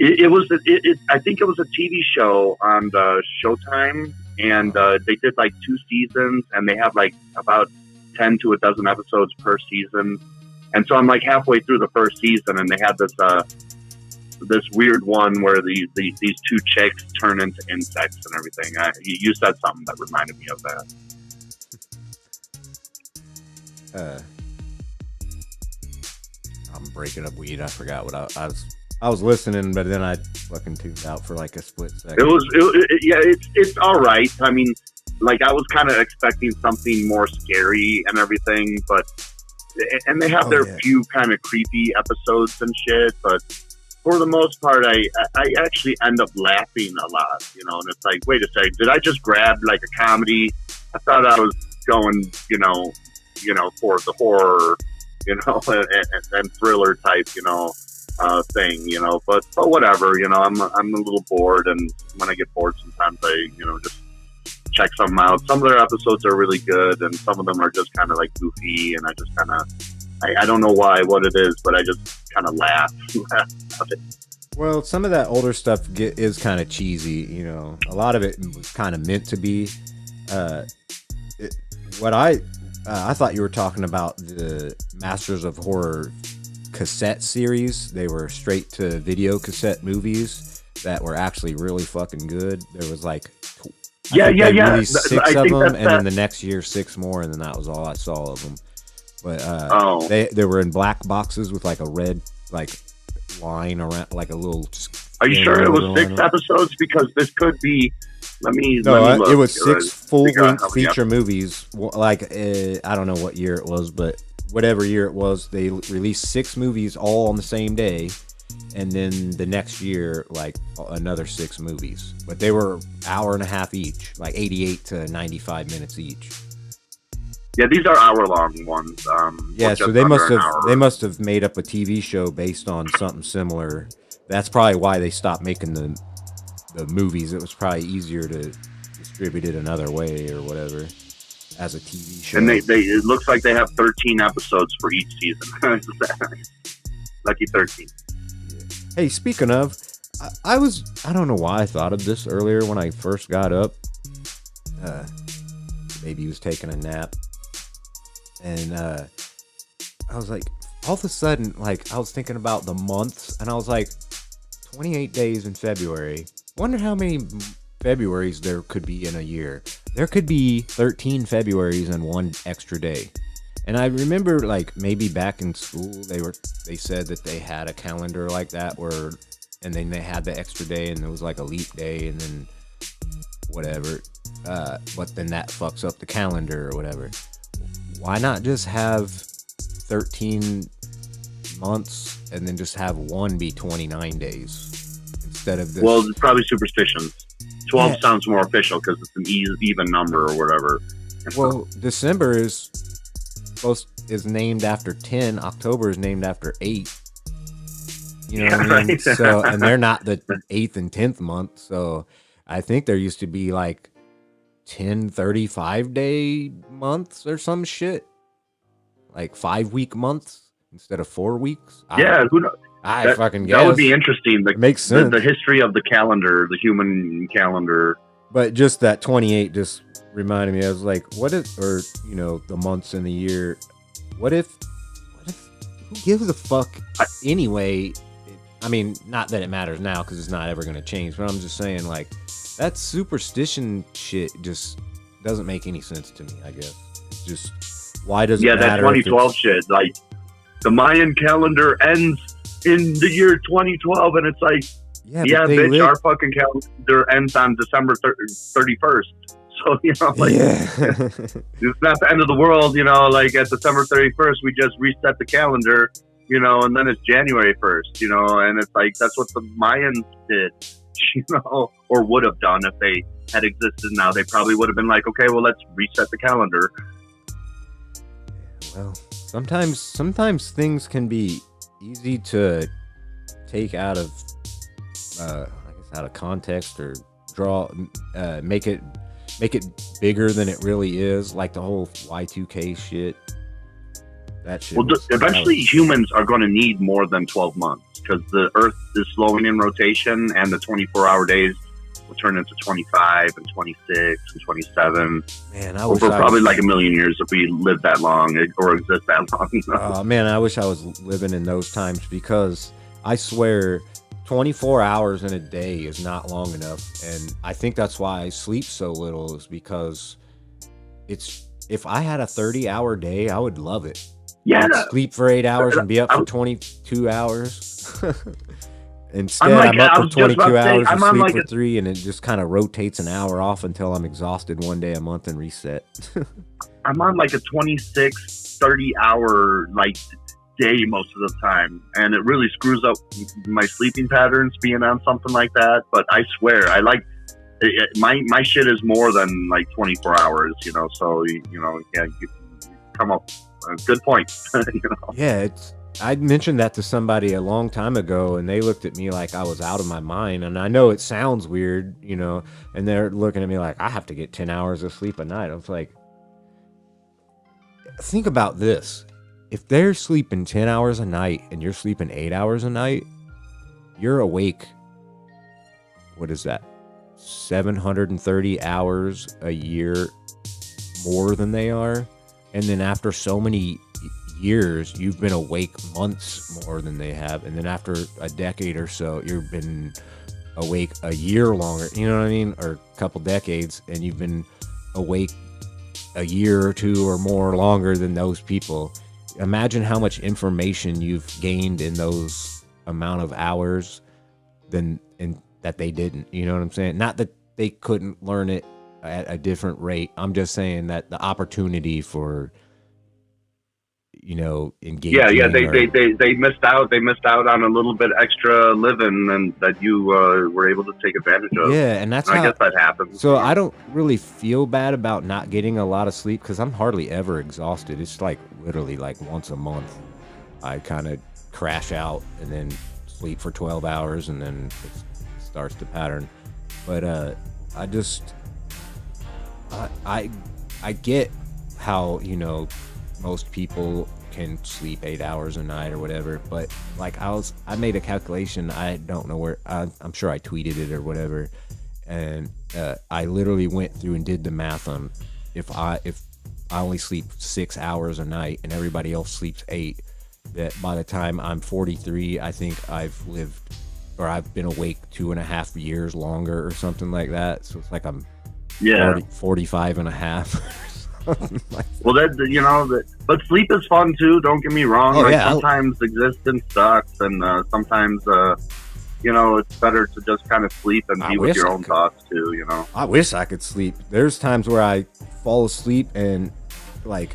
I think it was a TV show on Showtime, and they did like 2 seasons, and they have like about 10 to a dozen episodes per season. And so I'm like halfway through the first season, and they had this weird one where these 2 chicks turn into insects and everything. You said something that reminded me of that. I'm breaking up weed. I forgot what I was listening, but then I fucking tuned out for like a split second. It's all right. I mean, like I was kind of expecting something more scary and everything, and they have their few kind of creepy episodes and shit, but for the most part, I actually end up laughing a lot, you know, and it's like, wait a second, did I just grab like a comedy? I thought I was going, you know, for the horror, you know, and thriller type, you know, thing, you know, but whatever, you know, I'm a little bored, and when I get bored, sometimes I, you know, just check something out. Some of their episodes are really good, and some of them are just kind of like goofy, and I just kind of, I don't know what it is, but I just kind of laugh at it. Well, some of that older stuff is kind of cheesy, you know. A lot of it was kind of meant to be. I thought you were talking about the Masters of Horror cassette series. They were straight to video cassette movies that were actually really fucking good. There was like released 6 of them, and then the next year 6 more, and then that was all I saw of them. But they were in black boxes with like a red like line around, like a little. Are you sure it was 6 episodes? Because this could be. Let me look. It was 6 full-length feature movies. Like I don't know what year it was, but whatever year it was, they released 6 movies all on the same day, and then the next year, like another 6 movies. But they were hour and a half each, like 88 to 95 minutes each. Yeah, these are hour-long ones. So they must have made up a TV show based on something similar. That's probably why they stopped making the movies. It was probably easier to distribute it another way or whatever as a TV show. And it looks like they have 13 episodes for each season. Lucky 13. Yeah. Hey, speaking of, I don't know why I thought of this earlier when I first got up. Maybe he was taking a nap. And I was like, all of a sudden, like, I was thinking about the months, and I was like, 28 days in February. Wonder how many Februarys there could be in a year. There could be 13 Februarys and 1 extra day. And I remember, like, maybe back in school, they said that they had a calendar like that and then they had the extra day, and there was like a leap day, and then whatever. But then that fucks up the calendar or whatever. Why not just have 13 months and then just have 1 be 29 days instead of this? Well, it's probably superstitions. 12 sounds more official because it's an even number or whatever. Well, December is named after 10. October is named after 8. You know what I mean? Right. So, and they're not the 8th and 10th month. So I think there used to be like 10 35-day months or some shit, like 5-week months instead of 4 weeks. Who knows? I fucking guess that would be interesting. It makes sense. The history of the calendar, the human calendar. But just that 28 just reminded me. I was like, what if, or you know, the months in the year. What if who gives a fuck anyway? I mean, not that it matters now because it's not ever going to change, but I'm just saying, like, that superstition shit just doesn't make any sense to me, I guess. It's just, why does it matter? Yeah, that 2012 shit. Like, the Mayan calendar ends in the year 2012, and it's like, yeah bitch, our fucking calendar ends on December 31st. So, you know, like, it's not the end of the world, you know, like, at December 31st, we just reset the calendar, you know, and then it's January 1st, you know, and it's like, that's what the Mayans did, you know, or would have done if they had existed now. They probably would have been like, okay, well, let's reset the calendar. Well, sometimes things can be easy to take out of, I guess, out of context, or make it bigger than it really is, like the whole Y2K shit. That shit. Well, eventually humans are going to need more than 12 months because the Earth is slowing in rotation, and the 24-hour days will turn into 25 and 26 and 27. Man, over probably like a million years if we live that long or exist that long. You know? Oh man, I wish I was living in those times, because I swear 24 hours in a day is not long enough, and I think that's why I sleep so little, is because if I had a 30-hour day, I would love it. Yeah, I'd sleep for 8 hours and be up for 22 hours. Instead, I'm up for 22 hours and sleep for 3, and it just kind of rotates an hour off until I'm exhausted one day a month and reset. I'm on like a 26, 30-hour like day most of the time, and it really screws up my sleeping patterns being on something like that. But I swear, I like my shit is more than like 24 hours, you know. So you know, yeah, you come up. Good point. You know? Yeah, I mentioned that to somebody a long time ago, and they looked at me like I was out of my mind. And I know it sounds weird, you know, and they're looking at me like I have to get 10 hours of sleep a night. I was like, think about this. If they're sleeping 10 hours a night and you're sleeping 8 hours a night, you're awake. What is that? 730 hours a year more than they are. And then after so many years, you've been awake months more than they have. And then after a decade or so, you've been awake a year longer, you know what I mean? Or a couple decades, and you've been awake a year or two or more longer than those people. Imagine how much information you've gained in those amount of hours that they didn't, you know what I'm saying? Not that they couldn't learn it at a different rate. I'm just saying that the opportunity for, you know, engaging. Yeah. They missed out. They missed out on a little bit extra living, and that you were able to take advantage of. Yeah, and that's I guess that happens. So I don't really feel bad about not getting a lot of sleep, because I'm hardly ever exhausted. It's like literally like once a month, I kind of crash out and then sleep for 12 hours, and then it starts to pattern. But I get how, you know, most people can sleep 8 hours a night or whatever, but like I made a calculation. I don't know where, I'm sure I tweeted it or whatever, and I literally went through and did the math on if I only sleep 6 hours a night and everybody else sleeps 8, that by the time I'm 43, I think I've been awake 2.5 years longer or something like that. So it's like I'm 45 and a half. Well, that, you know, but sleep is fun too. Don't get me wrong. Sometimes existence sucks, and sometimes you know, it's better to just kind of sleep and be with your own thoughts too. You know, I wish I could sleep. There's times where I fall asleep and like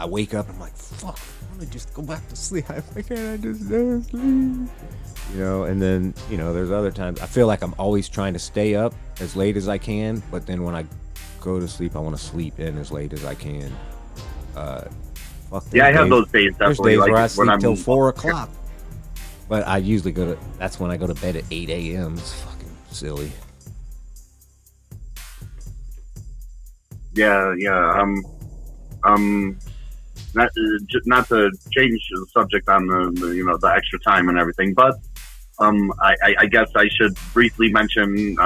I wake up and I'm like, fuck, I want to just go back to sleep. Why can't I just go to sleep? You know, and then, you know, there's other times I feel like I'm always trying to stay up as late as I can, but then when I go to sleep, I want to sleep in as late as I can. I have those days. There's days where I sleep till 4 o'clock, but I usually that's when I go to bed at 8 a.m. It's fucking silly. Yeah. Not to change the subject on the you know, the extra time and everything, but I guess I should briefly mention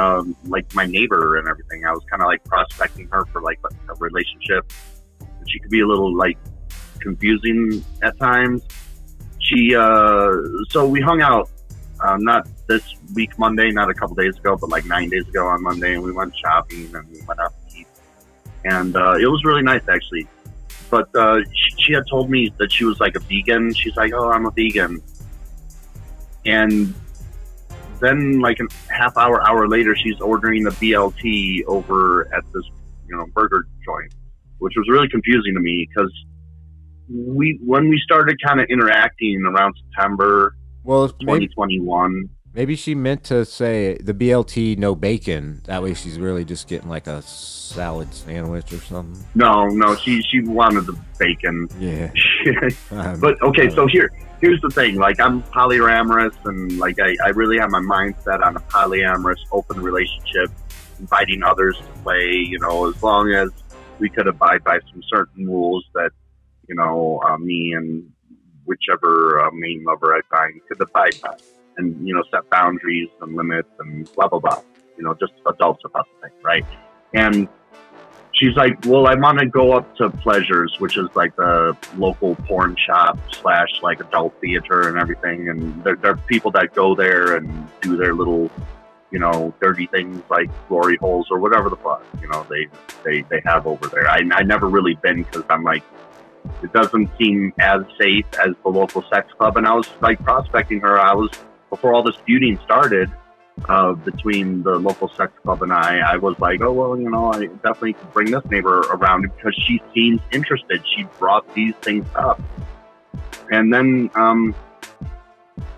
like my neighbor and everything. I was kind of like prospecting her for like a relationship. She could be a little like confusing at times. She, so we hung out, not this week Monday, not a couple days ago, but like 9 days ago on Monday, and we went shopping and we went out to eat, and it was really nice actually. But she had told me that she was like a vegan. She's like, "Oh, I'm a vegan," and then like a hour later, she's ordering a BLT over at this, burger joint, which was really confusing to me because when we started kind of interacting around September, Well, 2021. Maybe she meant to say the BLT no bacon. That way she's really just getting like a salad sandwich or something. No, she wanted the bacon. Yeah. But okay, so here's the thing. Like, I'm polyamorous, and like I really have my mindset on a polyamorous open relationship, inviting others to play, as long as we could abide by some certain rules that, me and whichever main lover I find could abide by, and, set boundaries and limits and blah, blah, blah, just adults about the thing, right? And she's like, well, I want to go up to Pleasures, which is like the local porn shop / like adult theater and everything. And there are people that go there and do their little, dirty things like glory holes or whatever the fuck, they have over there. I never really been because I'm like, it doesn't seem as safe as the local sex club. And I was like prospecting her. Before all this feuding started, between the local sex club and I was like, oh, well, I definitely could bring this neighbor around because she seems interested. She brought these things up. And then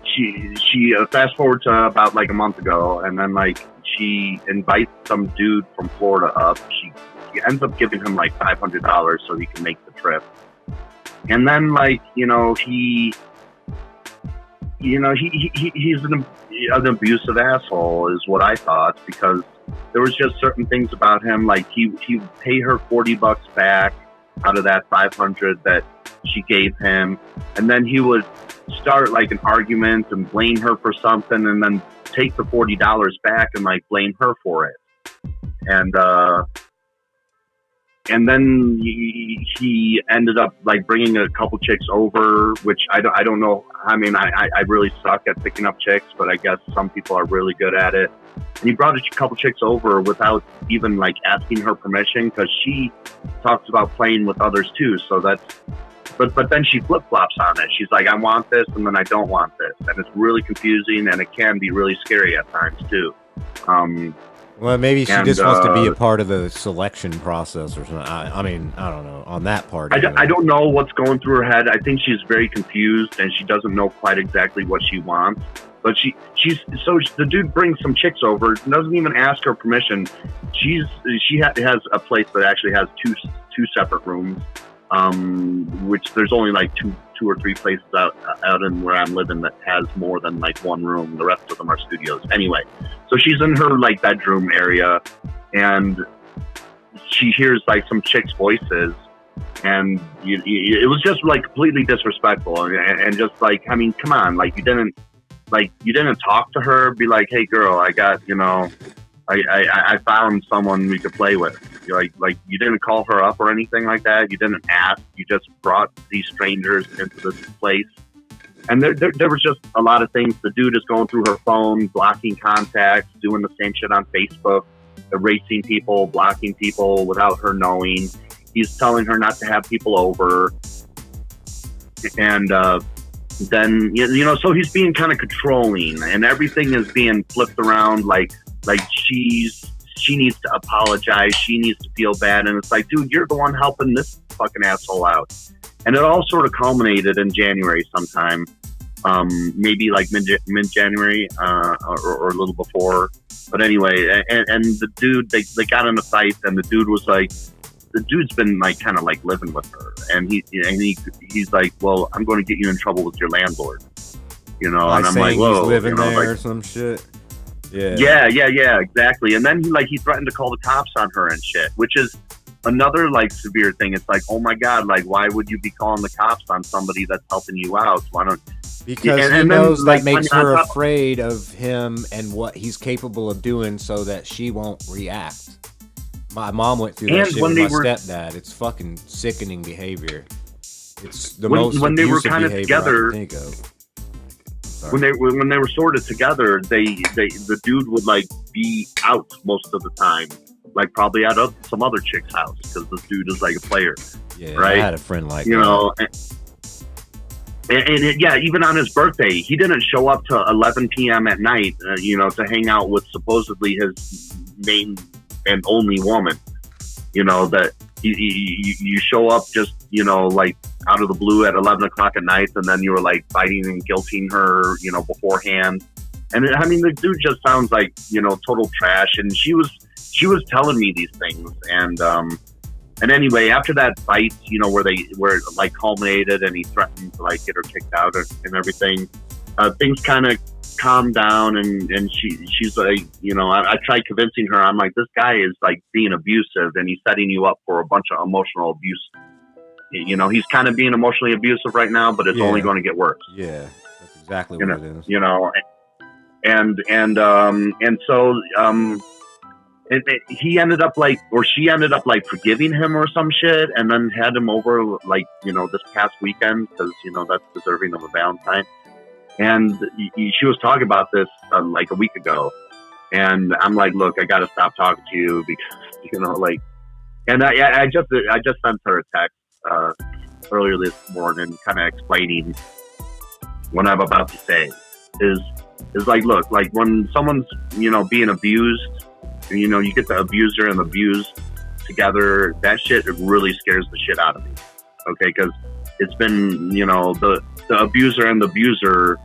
she fast forward to about like a month ago, and then like she invites some dude from Florida up. She ends up giving him like $500 so he can make the trip. And then like, he's an abusive asshole is what I thought, because there was just certain things about him. Like he pay her $40 back out of that $500 that she gave him. And then he would start like an argument and blame her for something, and then take the $40 back and like blame her for it. And then he ended up like bringing a couple chicks over, which I don't know. I mean, I really suck at picking up chicks, but I guess some people are really good at it. And he brought a couple chicks over without even like asking her permission, because she talks about playing with others too. So but then she flip flops on it. She's like, I want this, and then I don't want this, and it's really confusing, and it can be really scary at times too. Well, maybe she just wants to be a part of the selection process or something. I mean, I don't know on that part. I don't know what's going through her head. I think she's very confused, and she doesn't know quite exactly what she wants. But the dude brings some chicks over, doesn't even ask her permission. She has a place that actually has two separate rooms, which there's only like two or three places out in where I'm living that has more than like one room. The rest of them are studios. Anyway, so she's in her like bedroom area, and she hears like some chicks' voices, and it was just like completely disrespectful, and just like, I mean, come on, like you didn't talk to her, be like, hey girl, I got, I found someone we could play with. Like you didn't call her up or anything like that. You didn't ask. You just brought these strangers into this place. And there was just a lot of things. The dude is going through her phone, blocking contacts, doing the same shit on Facebook, erasing people, blocking people without her knowing. He's telling her not to have people over. And then, so he's being kind of controlling, and everything is being flipped around like she needs to apologize, she needs to feel bad, and it's like, dude, you're the one helping this fucking asshole out. And it all sort of culminated in January sometime, maybe like mid-January or a little before. But anyway, and the dude, they got in a fight, and the dude's been like kind of like living with her, and he's like, well, I'm going to get you in trouble with your landlord, and I'm like, whoa, he's living there or some shit. Yeah, exactly. And then he threatened to call the cops on her and shit, which is another like severe thing. It's like, oh my god, like why would you be calling the cops on somebody that's helping you out? Why don't? Because he knows that makes her afraid of him and what he's capable of doing, so that she won't react. My mom went through that shit with my stepdad. It's fucking sickening behavior. It's the most when they were abusive kind of behavior I together. can think of. Sorry. When they were sort of together, the dude would like be out most of the time, like probably at some other chick's house because this dude is like a player. Yeah, right? I had a friend like you that. know, yeah, even on his birthday, he didn't show up to 11 p.m. at night, to hang out with supposedly his main and only woman. That you show up just like out of the blue at 11 o'clock at night, and then you were like fighting and guilting her, beforehand. And the dude just sounds like total trash. And she was telling me these things, and anyway, after that fight, where it like culminated, and he threatened to like get her kicked out and everything, things kind of calmed down, and she's like, I tried convincing her. I'm like, this guy is like being abusive, and he's setting you up for a bunch of emotional abuse. He's kind of being emotionally abusive right now, but it's only going to get worse. Yeah, that's exactly what it is. And so he ended up like, or she ended up like forgiving him or some shit, and then had him over like this past weekend because that's deserving of a Valentine. And she was talking about this like a week ago, and I'm like, look, I got to stop talking to you because like, and I just sent her a text earlier this morning, kind of explaining what I'm about to say. Is like, look, like when someone's being abused, you get the abuser and the abused together, that shit really scares the shit out of me. Okay, because it's been the abuser and the abuser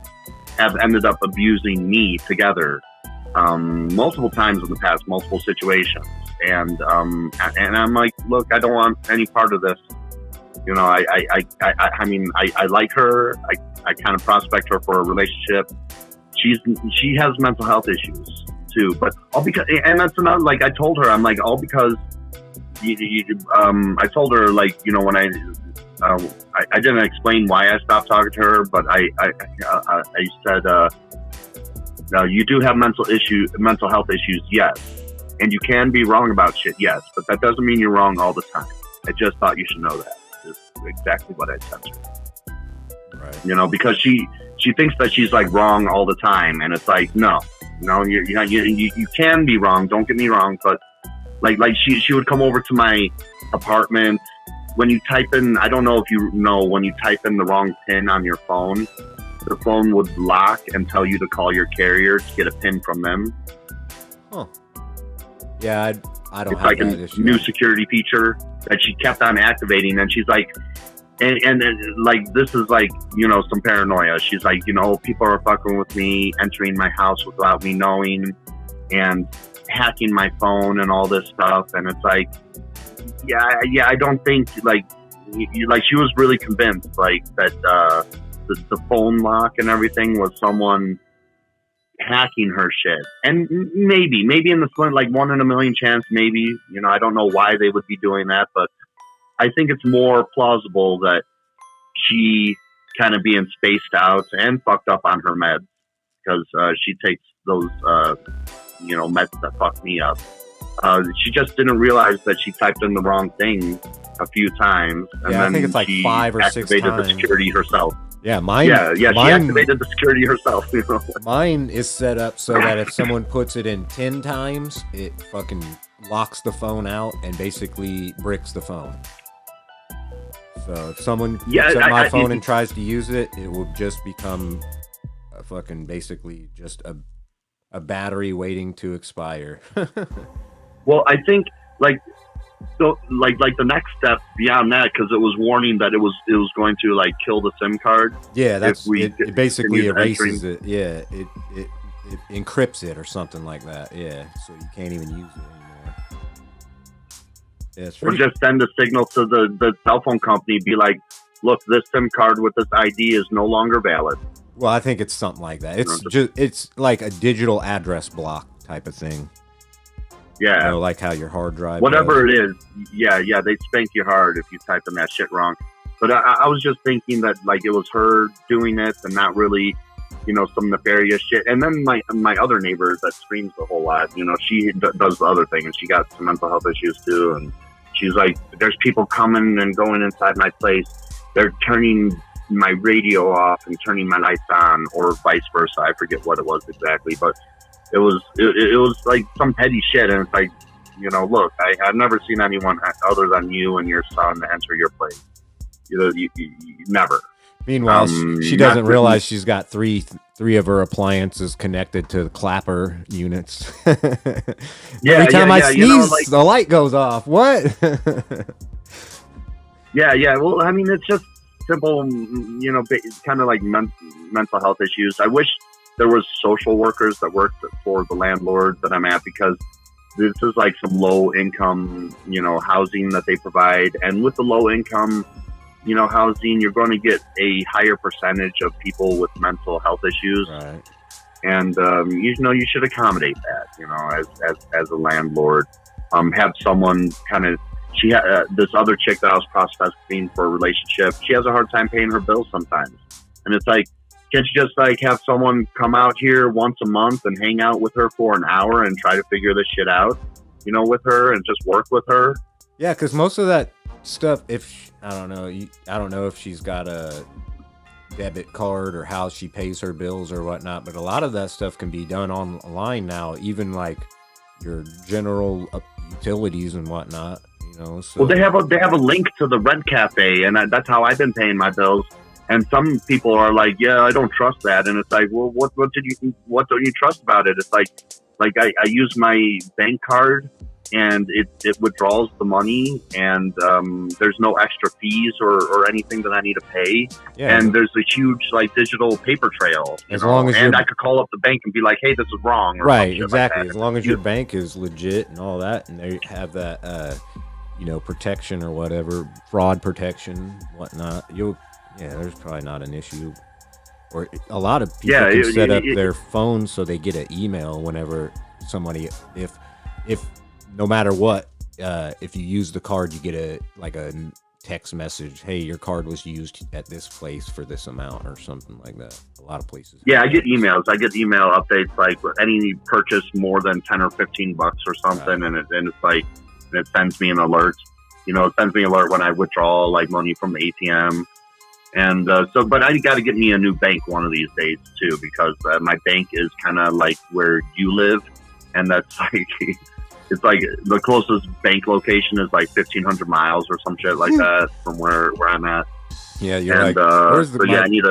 have ended up abusing me together multiple times in the past, multiple situations, and I'm like, look, I don't want any part of this. I like her. I kind of prospect her for a relationship. She has mental health issues too, but all because, and that's another, like I told her, I'm like, all because I told her, like, when I didn't explain why I stopped talking to her, but I said, you do have mental health issues, yes, and you can be wrong about shit, yes, but that doesn't mean you're wrong all the time. I just thought you should know that. Is exactly what I said to her. Right. Because she thinks that she's like wrong all the time, and it's like, no, you can be wrong. Don't get me wrong, but like she would come over to my apartment. When you type in, I don't know if you know, when you type in the wrong PIN on your phone, the phone would lock and tell you to call your carrier to get a PIN from them. Huh. Yeah, I don't it's have like that a issue. new security feature that she kept on activating, and she's like, and like, this is like, some paranoia. She's like, people are fucking with me, entering my house without me knowing, and hacking my phone and all this stuff. And it's like, yeah, I don't think like she was really convinced like that the phone lock and everything was someone hacking her shit. And maybe in the slim, like 1 in a million chance, maybe, I don't know why they would be doing that, but I think it's more plausible that she kind of being spaced out and fucked up on her meds, because she takes those meds that fuck me up. She just didn't realize that she typed in the wrong thing a few times, and then I think it's like 5 or 6 activated times. the security herself. Yeah, mine. She activated the security herself. Mine is set up so that if someone puts it in 10 times, it fucking locks the phone out and basically bricks the phone. So if someone picks up my phone and tries to use it, it will just become a fucking basically just a battery waiting to expire. Well, I think like the next step beyond that, because it was warning that it was going to like kill the SIM card. Yeah, it basically erases it. Yeah, it encrypts it or something like that. Yeah, so you can't even use it anymore. Yeah, or just send a signal to the cell phone company, be like, look, this SIM card with this ID is no longer valid. Well, I think it's something like that. It's like a digital address block type of thing. Yeah, like how your hard drive. Whatever it is, yeah, they spank you hard if you type in that shit wrong. But I was just thinking that like it was her doing it and not really, some nefarious shit. And then my other neighbor that screams a whole lot, she does the other thing, and she got some mental health issues too. And she's like, there's people coming and going inside my place. they're turning my radio off and turning my lights on, or vice versa. I forget what it was exactly, but it was like some petty shit. And it's like, look, I've never seen anyone other than you and your son enter your place. You never. Meanwhile, she doesn't realize she's got three of her appliances connected to the clapper units. Every time I sneeze, the light goes off. What? Yeah. Well, I mean, it's just simple, kind of like mental health issues. I wish there was social workers that worked for the landlord that I'm at, because this is like some low income, housing that they provide. And with the low income, housing, you're going to get a higher percentage of people with mental health issues. Right. And, you should accommodate that, as a landlord, have someone kind of, this other chick that I was prospecting for a relationship, she has a hard time paying her bills sometimes. And it's like, can't you just like have someone come out here once a month and hang out with her for an hour and try to figure this shit out, with her, and just work with her? Yeah, because most of that stuff, I don't know if she's got a debit card or how she pays her bills or whatnot, but a lot of that stuff can be done online now, even like your general utilities and whatnot. So. Well, they have a link to the Rent Cafe, and that's how I've been paying my bills. And some people are like, "Yeah, I don't trust that," and it's like, "Well, what don't you trust about it?" It's like I use my bank card, and it withdraws the money, and there's no extra fees or anything that I need to pay. Yeah, and there's a huge like digital paper trail. Long as I could call up the bank and be like, "Hey, this is wrong." Or right, exactly. Like as long as your bank is legit and all that, and they have that, protection or whatever, fraud protection, whatnot. There's probably not an issue. Or a lot of people can set up their phones so they get an email whenever somebody, if no matter what, if you use the card, you get a text message. Hey, your card was used at this place for this amount or something like that. A lot of places. Yeah, I get emails. I get email updates like any purchase more than $10 or $15 or something, right. and it's like, it sends me an alert. It sends me an alert when I withdraw like money from the ATM. And but I got to get me a new bank one of these days too, because my bank is kind of like where you live, and that's like it's like the closest bank location is like 1,500 miles or some shit like that from where I'm at. Yeah, you're I need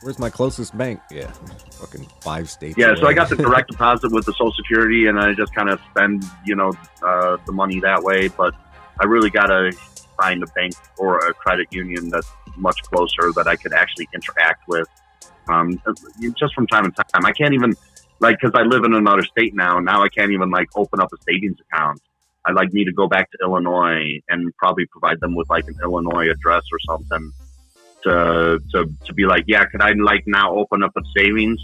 where's my closest bank? Yeah, fucking 5 states. Yeah, away. So I got the direct deposit with the Social Security, and I just kind of spend the money that way. But I really got to find a bank or a credit union that's much closer that I could actually interact with, just from time to time. I can't even because I live in another state now I can't even open up a savings account. I need to go back to Illinois and probably provide them with an Illinois address or something to be like, yeah, could I now open up a savings,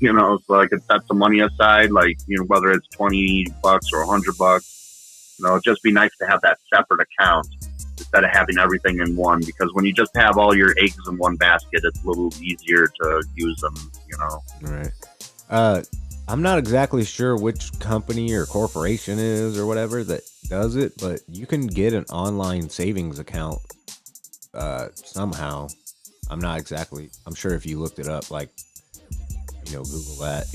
so I could set some money aside, whether it's $20 or $100, it'd just be nice to have that separate account instead of having everything in one, because when you just have all your eggs in one basket, it's a little easier to use them, Right. I'm not exactly sure which company or corporation is or whatever that does it, but you can get an online savings account somehow. I'm sure if you looked it up, Google that.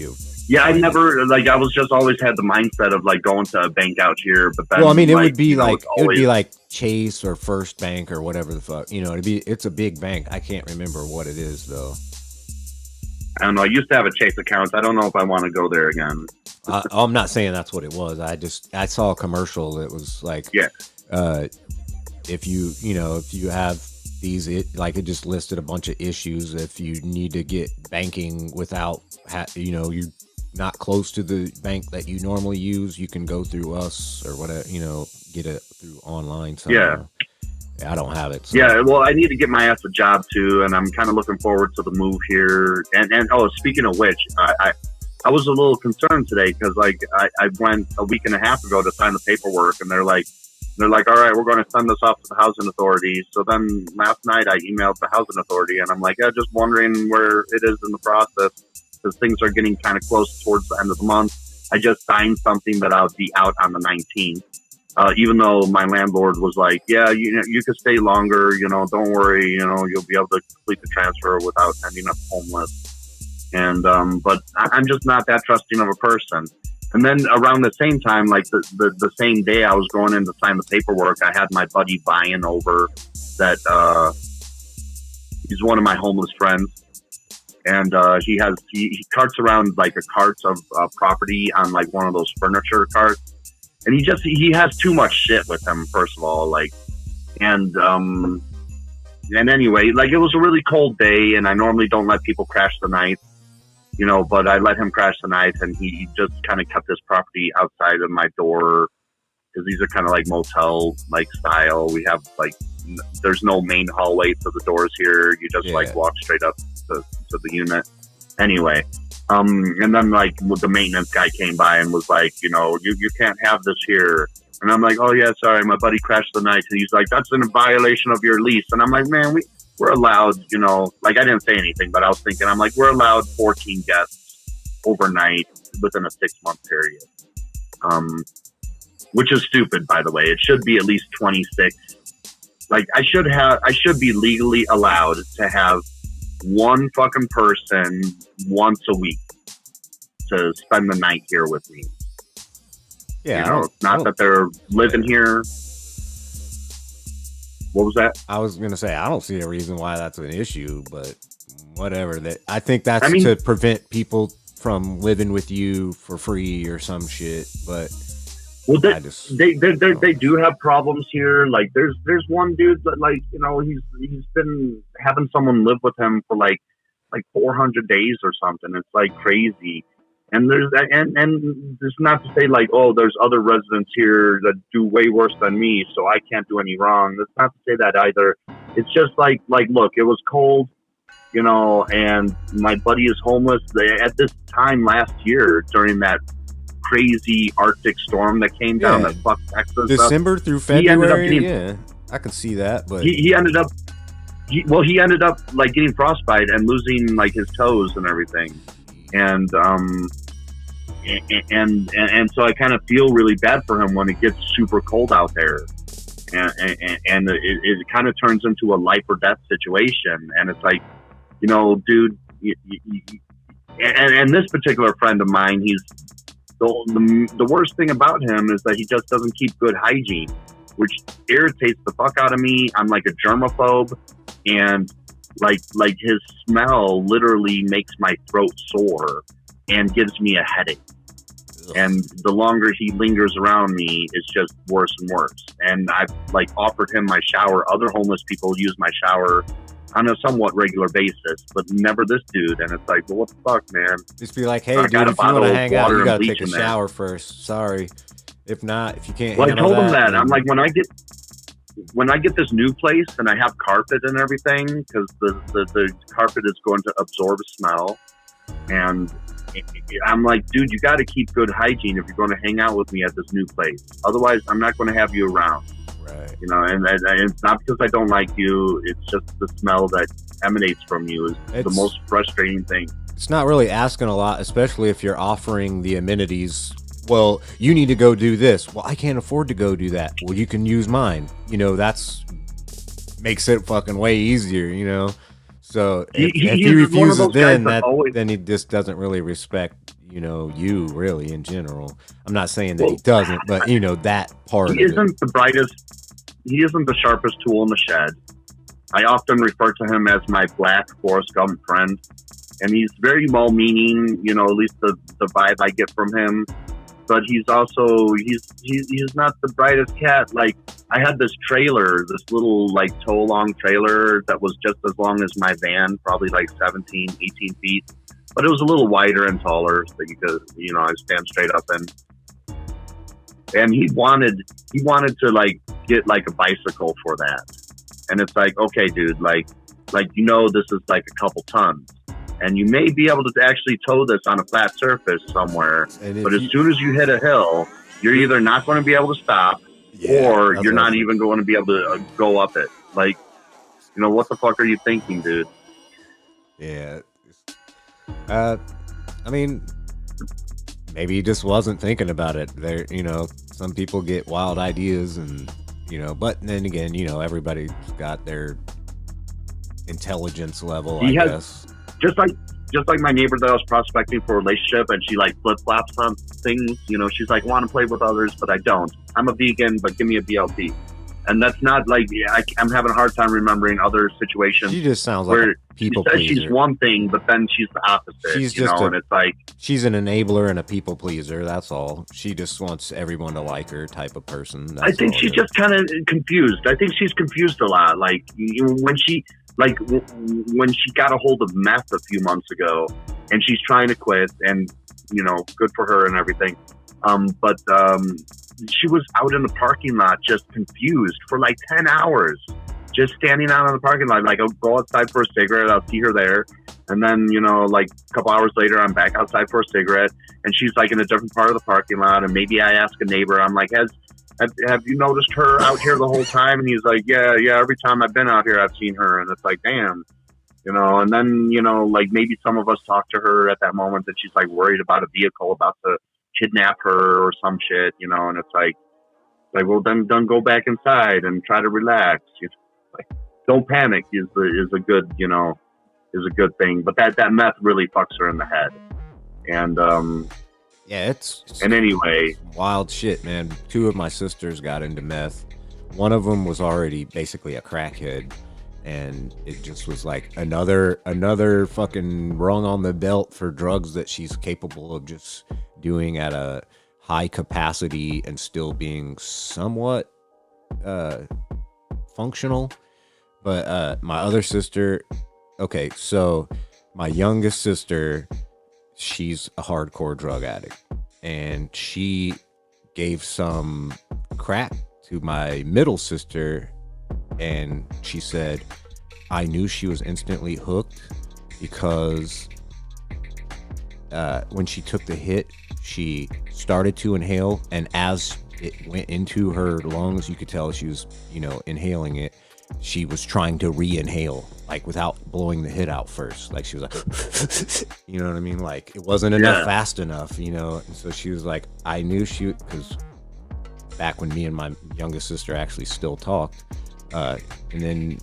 Yeah, I never I was just always had the mindset of going to a bank out here, but then, well, I mean, it would be it would be like Chase or First Bank or whatever the fuck. It's a big bank. I can't remember what it is though. I don't know. I used to have a Chase account. I don't know if I want to go there again. I'm not saying that's what it was. I saw a commercial that was if you have these, it just listed a bunch of issues. If you need to get banking without, you're not close to the bank that you normally use, you can go through us or whatever, get it through online somehow. Yeah, I don't have it. So. Yeah, well, I need to get my ass a job too, and I'm kind of looking forward to the move here. And speaking of which, I was a little concerned today because I went a week and a half ago to sign the paperwork, and they're like, all right, we're going to send this off to the housing authority. So then last night I emailed the housing authority, and I'm like, yeah, just wondering where it is in the process, because things are getting kind of close towards the end of the month. I just signed something that I'll be out on the 19th. Even though my landlord was like, yeah, you can stay longer, don't worry, you'll be able to complete the transfer without ending up homeless. And, but I'm just not that trusting of a person. And then around the same time, like the same day I was going in to sign the paperwork, I had my buddy Brian over that, he's one of my homeless friends. And, he carts around like a cart of property on like one of those furniture carts. And he has too much shit with him, first of all, like, and anyway, like, it was a really cold day, and I normally don't let people crash the night, but I let him crash the night, and he just kind of kept his property outside of my door, because these are kind of like motel, like, style. We have, like, there's no main hallway to the doors here. You just, like, walk straight up to the unit. Anyway. And then like the maintenance guy came by and was like, you can't have this here. And I'm like, oh yeah, sorry, my buddy crashed the night. And he's like, that's in a violation of your lease. And I'm like, man, we're allowed, like I didn't say anything, but I was thinking, I'm like, we're allowed 14 guests overnight within a 6-month period. Which is stupid, by the way. It should be at least 26. Like I should be legally allowed to have one fucking person once a week to spend the night here with me. Yeah, not that they're living here. What was that? I was gonna say I don't see a reason why that's an issue, but whatever. I think that's to prevent people from living with you for free or some shit. But well, they do have problems here. Like there's one dude that like he's been having someone live with him for like 400 days or something. It's like crazy. And there's not to say like, oh, there's other residents here that do way worse than me, so I can't do any wrong. That's not to say that either. It's just like look, it was cold, and my buddy is homeless. At this time last year during that crazy Arctic storm that came down that fucked Texas December up, through February. I can see that, but he ended up like getting frostbite and losing like his toes and everything, and so I kind of feel really bad for him when it gets super cold out there, and it kind of turns into a life or death situation, and it's like, dude, and this particular friend of mine, he's the worst thing about him is that he just doesn't keep good hygiene, which irritates the fuck out of me. I'm like a germaphobe, and like his smell literally makes my throat sore and gives me a headache. And the longer he lingers around me, it's just worse and worse. And I've like offered him my shower. Other homeless people use my shower on a somewhat regular basis, but never this dude. And it's like, well, what the fuck, man? Just be like, hey, dude, if you want to hang out, you gotta take a shower first. Sorry. If not, if you can't handle that. Well, I told him that. I'm like, when I get this new place and I have carpet and everything, because the carpet is going to absorb smell, and I'm like, dude, you got to keep good hygiene if you're going to hang out with me at this new place. Otherwise, I'm not going to have you around. Right. And it's not because I don't like you. It's just the smell that emanates from you is the most frustrating thing. It's not really asking a lot, especially if you're offering the amenities. Well, you need to go do this. Well, I can't afford to go do that. Well, you can use mine. That's makes it fucking way easier, So if he refuses, then he just doesn't really respect, you really in general. I'm not saying that he doesn't, but that part. He isn't the brightest. He isn't the sharpest tool in the shed. I often refer to him as my black Forrest Gump friend, and he's very well-meaning. At least the vibe I get from him. But he's also he's not the brightest cat. Like I had this trailer, this little like tow-long trailer that was just as long as my van, probably like 17, 18 feet. But it was a little wider and taller, so you could, I stand straight up and he wanted to like get like a bicycle for that. And it's like, okay, dude, like this is like a couple tons. And you may be able to actually tow this on a flat surface somewhere, but as soon as you hit a hill, you're either not going to be able to stop, or you're not even going to be able to go up it. Like, what the fuck are you thinking, dude? Yeah. I mean, maybe he just wasn't thinking about it. There, some people get wild ideas, and but then again, everybody's got their intelligence level. I guess just like my neighbor that I was prospecting for a relationship, and she like flip flops on things. She's like, want to play with others, but I don't. I'm a vegan, but give me a BLT. And that's not like, I'm having a hard time remembering other situations. She just sounds like a people pleaser. She's one thing, but then she's the opposite. And it's like, she's an enabler and a people pleaser. That's all. She just wants everyone to like her, type of person. I think she's just kind of confused. I think she's confused a lot. Like when she got a hold of meth a few months ago, and she's trying to quit, and good for her and everything. But she was out in the parking lot just confused for like 10 hours, just standing out in the parking lot. Like, I'll go outside for a cigarette, I'll see her there. And then, like a couple hours later, I'm back outside for a cigarette, and she's like in a different part of the parking lot. And maybe I ask a neighbor, I'm like, have you noticed her out here the whole time? And he's like, yeah, every time I've been out here, I've seen her. And it's like, damn, and then, like maybe some of us talk to her at that moment that she's like worried about a vehicle about to kidnap her or some shit, and it's like, well, then go back inside and try to relax. Like, don't panic is a good, is a good thing. But that meth really fucks her in the head. And yeah, it's and anyway, wild shit, man. 2 of my sisters got into meth. One of them was already basically a crackhead, and it just was like another fucking rung on the belt for drugs that she's capable of just doing at a high capacity and still being somewhat functional. But my other sister, okay, so my youngest sister, she's a hardcore drug addict, and she gave some crack to my middle sister, and she said, I knew she was instantly hooked because when she took the hit, she started to inhale, and as it went into her lungs, you could tell she was, inhaling it. She was trying to re-inhale, like without blowing the hit out first. Like she was like, you know what I mean? Like it wasn't enough fast enough, And so she was like, I knew because back when me and my youngest sister actually still talked, and then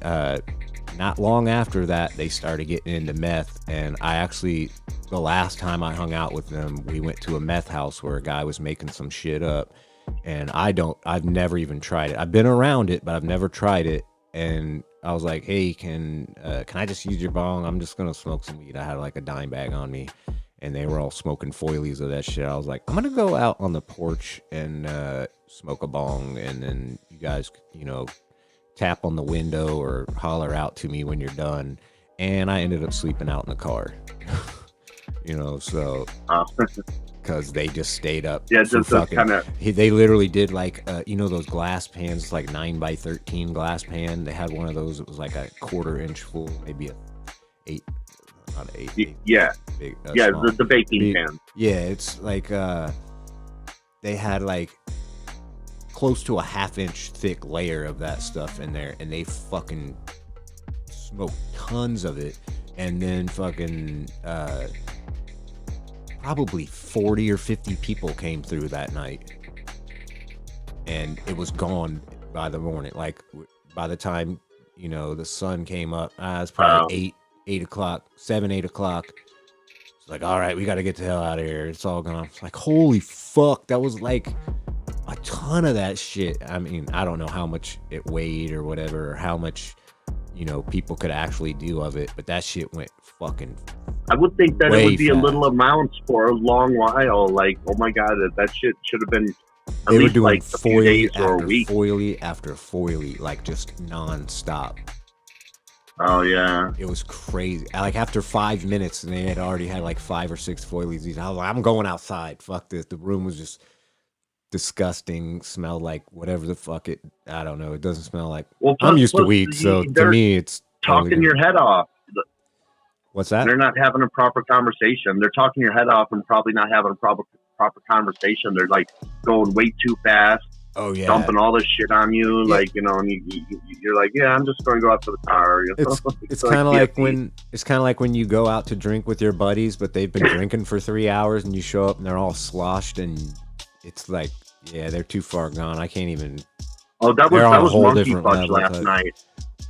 not long after that, they started getting into meth. And I actually, the last time I hung out with them, we went to a meth house where a guy was making some shit up. And I've never even tried it. I've been around it, but I've never tried it. And I was like, hey, can I just use your bong? I'm just going to smoke some weed. I had like a dime bag on me, and they were all smoking foilies of that shit. I was like, I'm going to go out on the porch and smoke a bong, and then you guys, tap on the window or holler out to me when you're done. And I ended up sleeping out in the car, so because they just stayed up. Yeah, just kind of. They literally did like, those glass pans, like 9x13 glass pan. They had one of those. It was like a 1/4 inch full, maybe a 8, not an 8. Yeah, big, the baking pan. Yeah, it's like they had like close to a 1/2 inch thick layer of that stuff in there, and they fucking smoked tons of it. And then fucking probably 40 or 50 people came through that night, and it was gone by the morning. Like by the time the sun came up, it's probably 8 o'clock, 8 o'clock. It's like, all right, we got to get the hell out of here. It's all gone. It's like, holy fuck, that was like a ton of that shit. I mean, I don't know how much it weighed or whatever, or how much people could actually do of it, but that shit went fucking. I would think that it would be fast. A little amounts for a long while. Like, oh my god, that shit should have been at They were least doing like a few days or a after week. foily after foily, like just non-stop. Oh yeah, It was crazy. Like after 5 minutes, and they had already had like 5 or 6 foilies. I was like, I'm going outside. Fuck this. The room was just disgusting. Smelled like whatever the fuck it. I don't know. It doesn't smell like. well, I'm used to plus, weed, so to they're me, it's totally talking your different. head off. What's that? They're not having a proper conversation. They're talking your head off and probably not having a proper conversation. They're like going way too fast. Oh yeah, dumping all this shit on you, yeah. like, you know, and you're like, yeah, I'm just going to go out to the car. You know? It's like kind of like PFD. when you go out to drink with your buddies, but they've been drinking for 3 hours, and you show up and they're all sloshed, and it's like, yeah, they're too far gone. I can't even. Oh, that They're on a was whole Monkey different Punch level. last night.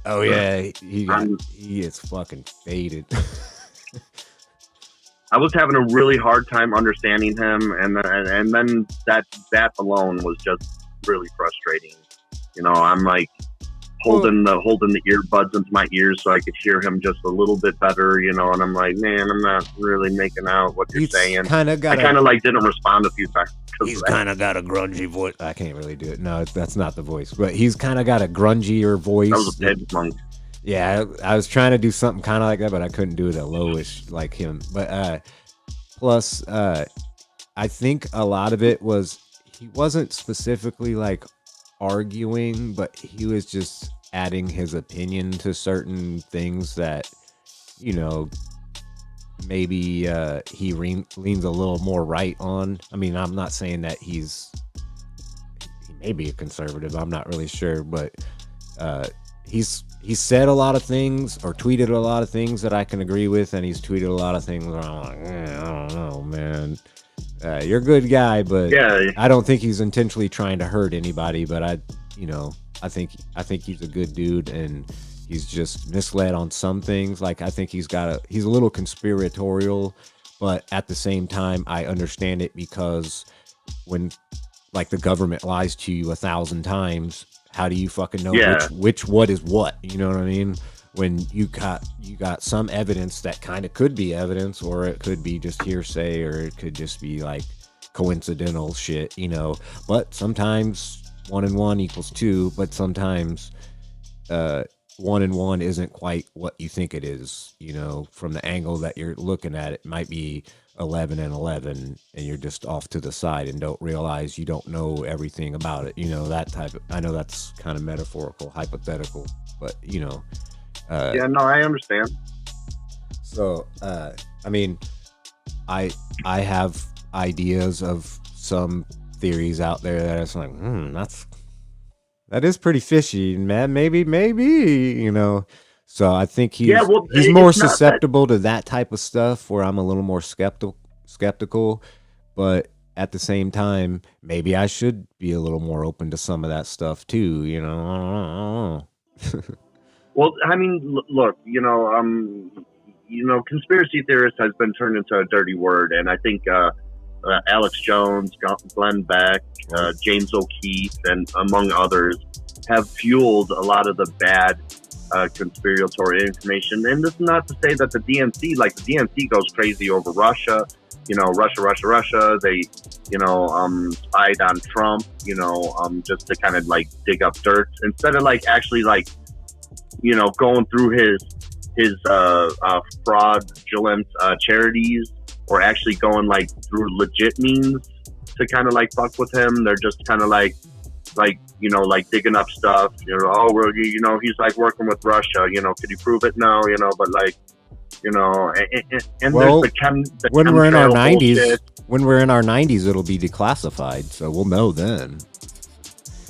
Oh yeah, I'm- he is fucking faded. I was having a really hard time understanding him, and then that alone was just really frustrating. You know, I'm like holding the earbuds into my ears so I could hear him just a little bit better. You know, and I'm like, man, I'm not really making out what you're saying. I kind of like didn't respond a few times. He's kind of got a grungy voice. I can't really do it. No, that's not the voice, but he's kind of got a grungier voice. That was a dead monk. Yeah, I was trying to do something kind of like that, but I couldn't do it at lowish like him. But plus, I think a lot of it was he wasn't specifically like arguing, but he was just adding his opinion to certain thing that, you know, maybe he leans a little more right on. I mean, I'm not saying that he may be a conservative. I'm not really sure, but he's said a lot of things or tweeted a lot of things that I can agree with, and he's tweeted a lot of things where I'm like, I don't know, man. You're a good guy, but yeah. I don't think he's intentionally trying to hurt anybody. But I think he's a good dude, and he's just misled on some things. Like I think he's a little conspiratorial, but at the same time, I understand it because when like the government lies to you 1,000 times. How do you fucking know which what is what? You know what I mean? When you got some evidence that kind of could be evidence, or it could be just hearsay, or it could just be like coincidental shit, you know. But sometimes 1 and 1 equals 2, but sometimes 1 and 1 isn't quite what you think it is, you know, from the angle that you're looking at it. It might be 11 and 11, and you're just off to the side and don't realize you don't know everything about it, you know, that type of. I know that's kind of metaphorical, hypothetical, but you know. Yeah, no, I understand. So I mean, I have ideas of some theories out there that it's like, that is pretty fishy, man. Maybe, you know. So I think he's more susceptible to that type of stuff, where I'm a little more skeptical. But at the same time, maybe I should be a little more open to some of that stuff too. You know, I don't know. Well, I mean, look, you know, conspiracy theorist has been turned into a dirty word, and I think Alex Jones, Glenn Beck, James O'Keefe, and among others have fueled a lot of the bad conspiratorial information. And this is not to say that the DNC goes crazy over Russia. You know, Russia. They, you know, spied on Trump, you know, just to kind of like dig up dirt instead of like actually like, you know, going through his fraudulent charities, or actually going like through legit means to kind of like fuck with him. They're just kind of like, you know, like digging up stuff, you know, oh, well, you know, he's like working with Russia, you know, could you prove it? No, you know, but like, you know, and well, there's the when we're in our 90s, bullshit. When we're in our 90s, it'll be declassified, so we'll know then.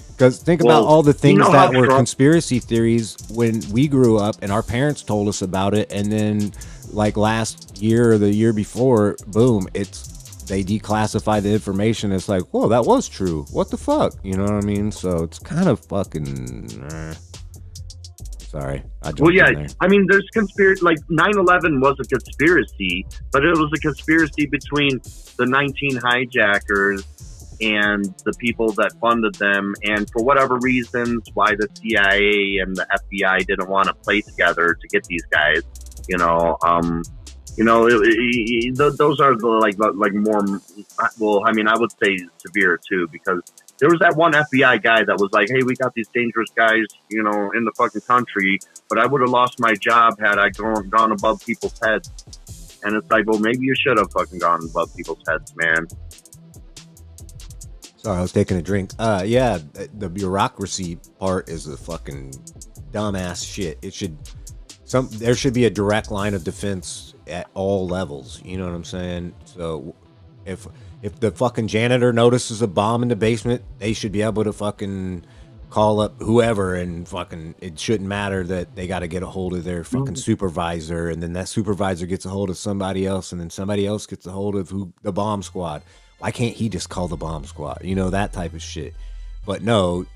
Because think about all the things that were conspiracy theories when we grew up, and our parents told us about it, and then like last year or the year before, boom, they declassify the information. It's like, whoa, that was true. What the fuck? You know what I mean? So it's kind of fucking. Sorry, I jumped in there. I mean, there's conspiracy. Like 9/11 was a conspiracy, but it was a conspiracy between the 19 hijackers and the people that funded them, and for whatever reasons, why the CIA and the FBI didn't want to play together to get these guys. You know, those are the like more. Well, I mean, I would say severe too, because there was that one FBI guy that was like, "Hey, we got these dangerous guys, you know, in the fucking country, but I would have lost my job had I gone above people's heads." And it's like, well, maybe you should have fucking gone above people's heads, man. Sorry, I was taking a drink. Yeah, the bureaucracy part is a fucking dumbass shit. There should be a direct line of defense at all levels. You know what I'm saying? So If the fucking janitor notices a bomb in the basement, they should be able to fucking call up whoever, and fucking it shouldn't matter that they got to get a hold of their fucking supervisor, and then that supervisor gets a hold of somebody else, and then somebody else gets a hold of the bomb squad. Why can't he just call the bomb squad? You know, that type of shit. But no,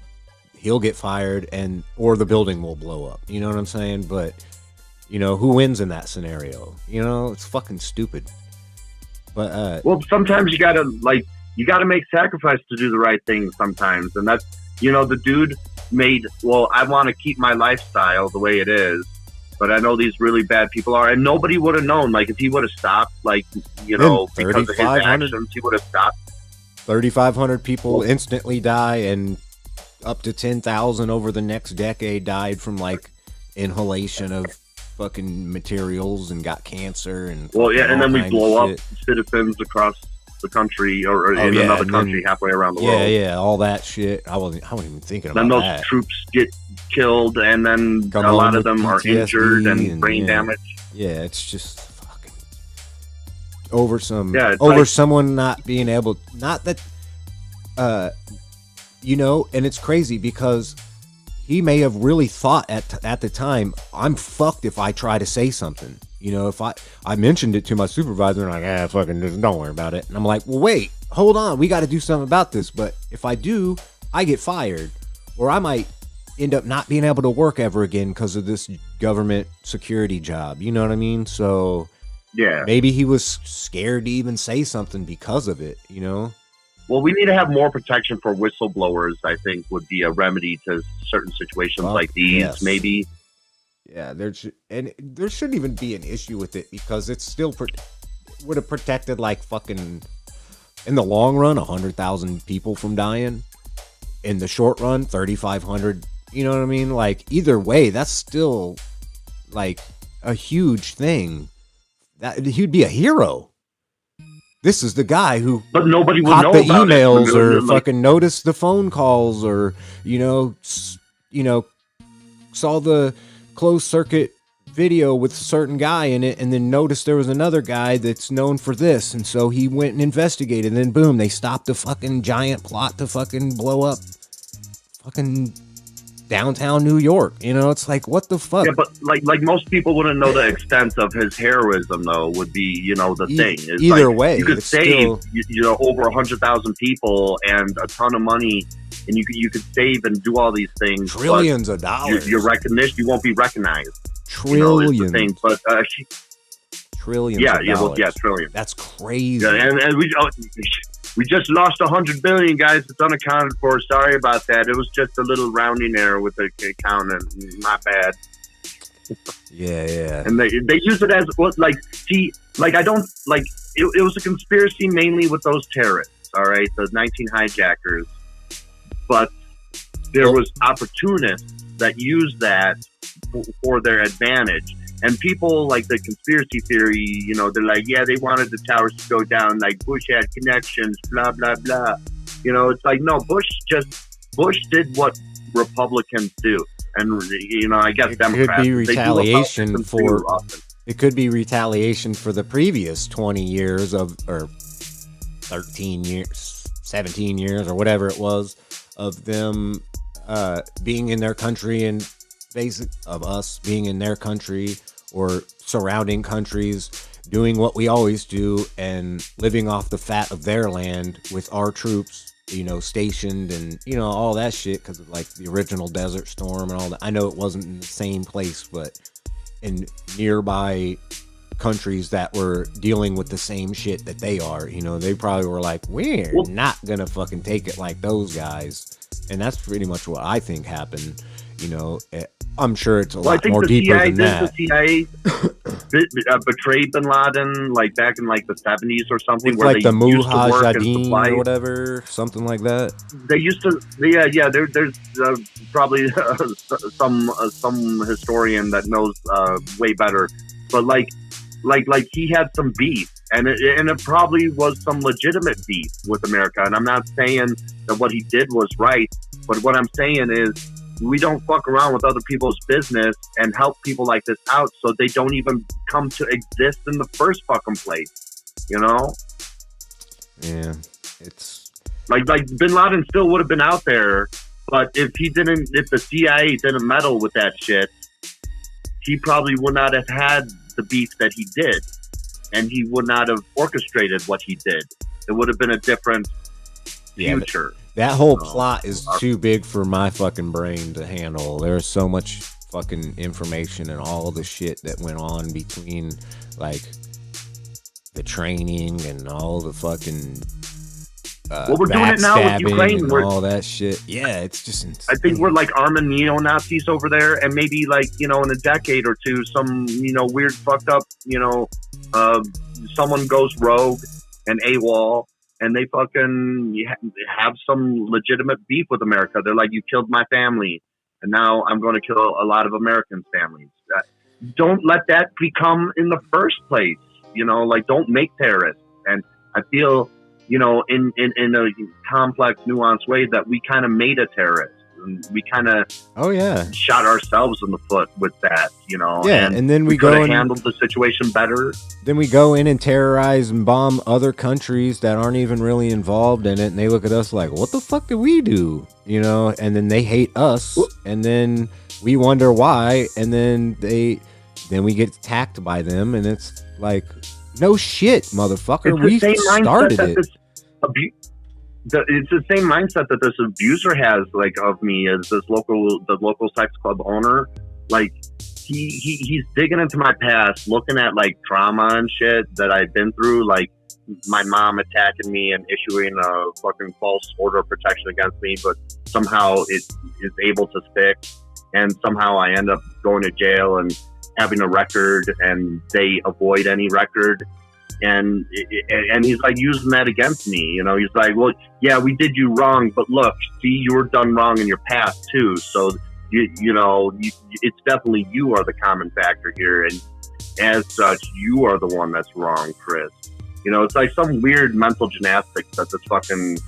he'll get fired, or the building will blow up. You know what I'm saying? But, you know, who wins in that scenario? You know, it's fucking stupid. But well, sometimes you gotta make sacrifice to do the right thing sometimes, and that's, you know, the dude made, well, I want to keep my lifestyle the way it is, but I know these really bad people are, and nobody would have known. Like, if he would have stopped, like, you know, because of his actions, he would have stopped. 3,500 people instantly die, and up to 10,000 over the next decade died from, like, inhalation of fucking materials and got cancer. And well, yeah, and then we blow up citizens across the country, or in another country halfway around the world. Yeah, all that shit. I wasn't even thinking about that. Then those troops get killed, and then a lot of them are injured and brain damage. Yeah, it's just fucking over someone not being able, not that, you know, and it's crazy because he may have really thought at the time, I'm fucked if I try to say something. You know, if I mentioned it to my supervisor, and like, fucking just don't worry about it. And I'm like, well, wait, hold on, we got to do something about this. But if I do, I get fired, or I might end up not being able to work ever again because of this government security job. You know what I mean? So yeah, maybe he was scared to even say something because of it, you know? Well, we need to have more protection for whistleblowers, I think, would be a remedy to certain situations like these, maybe. Yeah, there shouldn't even be an issue with it, because it's still would have protected, like, fucking, in the long run, 100,000 people from dying. In the short run, 3,500. You know what I mean? Like, either way, that's still, like, a huge thing. That he'd be a hero. This is the guy who but nobody would know the about emails it. Or fucking noticed the phone calls, or, you know, saw the closed circuit video with a certain guy in it, and then noticed there was another guy that's known for this, and so he went and investigated, and then boom, they stopped a fucking giant plot to fucking blow up fucking downtown New York. You know, it's like, what the fuck? Yeah, but like most people wouldn't know the extent of his heroism, though, would be, you know, the thing. It's either like, way, you could save, you know, over 100,000 people and a ton of money, and you could save and do all these things. Trillions of dollars. Your recognition, you won't be recognized. Trillions. You know, is the thing. But trillions. Yeah, trillions. That's crazy. Yeah, and we just lost 100 billion, guys. It's unaccounted for. Sorry about that. It was just a little rounding error with the accountant. My bad. Yeah. And they use it as, I don't, like, it was a conspiracy mainly with those terrorists, all right, the 19 hijackers. But there was opportunists that used that for their advantage. And people, like, the conspiracy theory, you know, they're like, yeah, they wanted the towers to go down, like, Bush had connections, blah, blah, blah. You know, it's like, no, Bush did what Republicans do. And, you know, I guess Democrats, could be retaliation it could be retaliation for the previous 20 years or 13 years, 17 years, or whatever it was, of them being in their country, and of us being in their country or surrounding countries, doing what we always do and living off the fat of their land with our troops, you know, stationed, and, you know, all that shit, because of, like, the original Desert Storm and all that. I know it wasn't in the same place, but in nearby countries that were dealing with the same shit that they are, you know, they probably were like, we're not gonna fucking take it like those guys. And that's pretty much what I think happened. You know, I'm sure it's a lot more deeper than that. The CIA betrayed Bin Laden, like, back in, like, the 70s or something, with, where like, they the used to work as Mujahideen or whatever, something like that. They used to, there's probably some historian that knows way better, but like he had some beef, and it probably was some legitimate beef with America. And I'm not saying that what he did was right, but what I'm saying is, we don't fuck around with other people's business and help people like this out, so they don't even come to exist in the first fucking place, you know? Yeah, it's like Bin Laden still would have been out there, but if the CIA didn't meddle with that shit, he probably would not have had the beef that he did, and he would not have orchestrated what he did. It would have been a different future. That whole plot is too big for my fucking brain to handle. There's so much fucking information and all the shit that went on between, like, the training and all the fucking we're doing it now with Ukraine and all that shit. Yeah, it's just insane. I think we're like arming neo-Nazis over there, and maybe like, in a decade or two, some weird fucked up someone goes rogue and AWOL, and they fucking have some legitimate beef with America. They're like, you killed my family, and now I'm going to kill a lot of Americans' families. Don't let that become in the first place. Like, don't make terrorists. And I feel, in a complex, nuanced way, that we kind of made a terrorist. And we kind of shot ourselves in the foot with that, Yeah, and then we could go have handled the situation better. Then we go in and terrorize and bomb other countries that aren't even really involved in it, and they look at us like, what the fuck did we do? And then they hate us, and then we wonder why, and then we get attacked by them, and it's like, no shit, motherfucker, we started it. It's the same mindset that this abuser has, like, of me as the local sex club owner. Like, he's digging into my past, looking at like trauma and shit that I've been through, like my mom attacking me and issuing a fucking false order of protection against me, but somehow it is able to stick, and somehow I end up going to jail and having a record, and they avoid any record. And he's like using that against me, he's like, well, yeah, we did you wrong, but look, see, you were done wrong in your past too. So it's definitely you are the common factor here. And as such, you are the one that's wrong, Chris. It's like some weird mental gymnastics that this fucking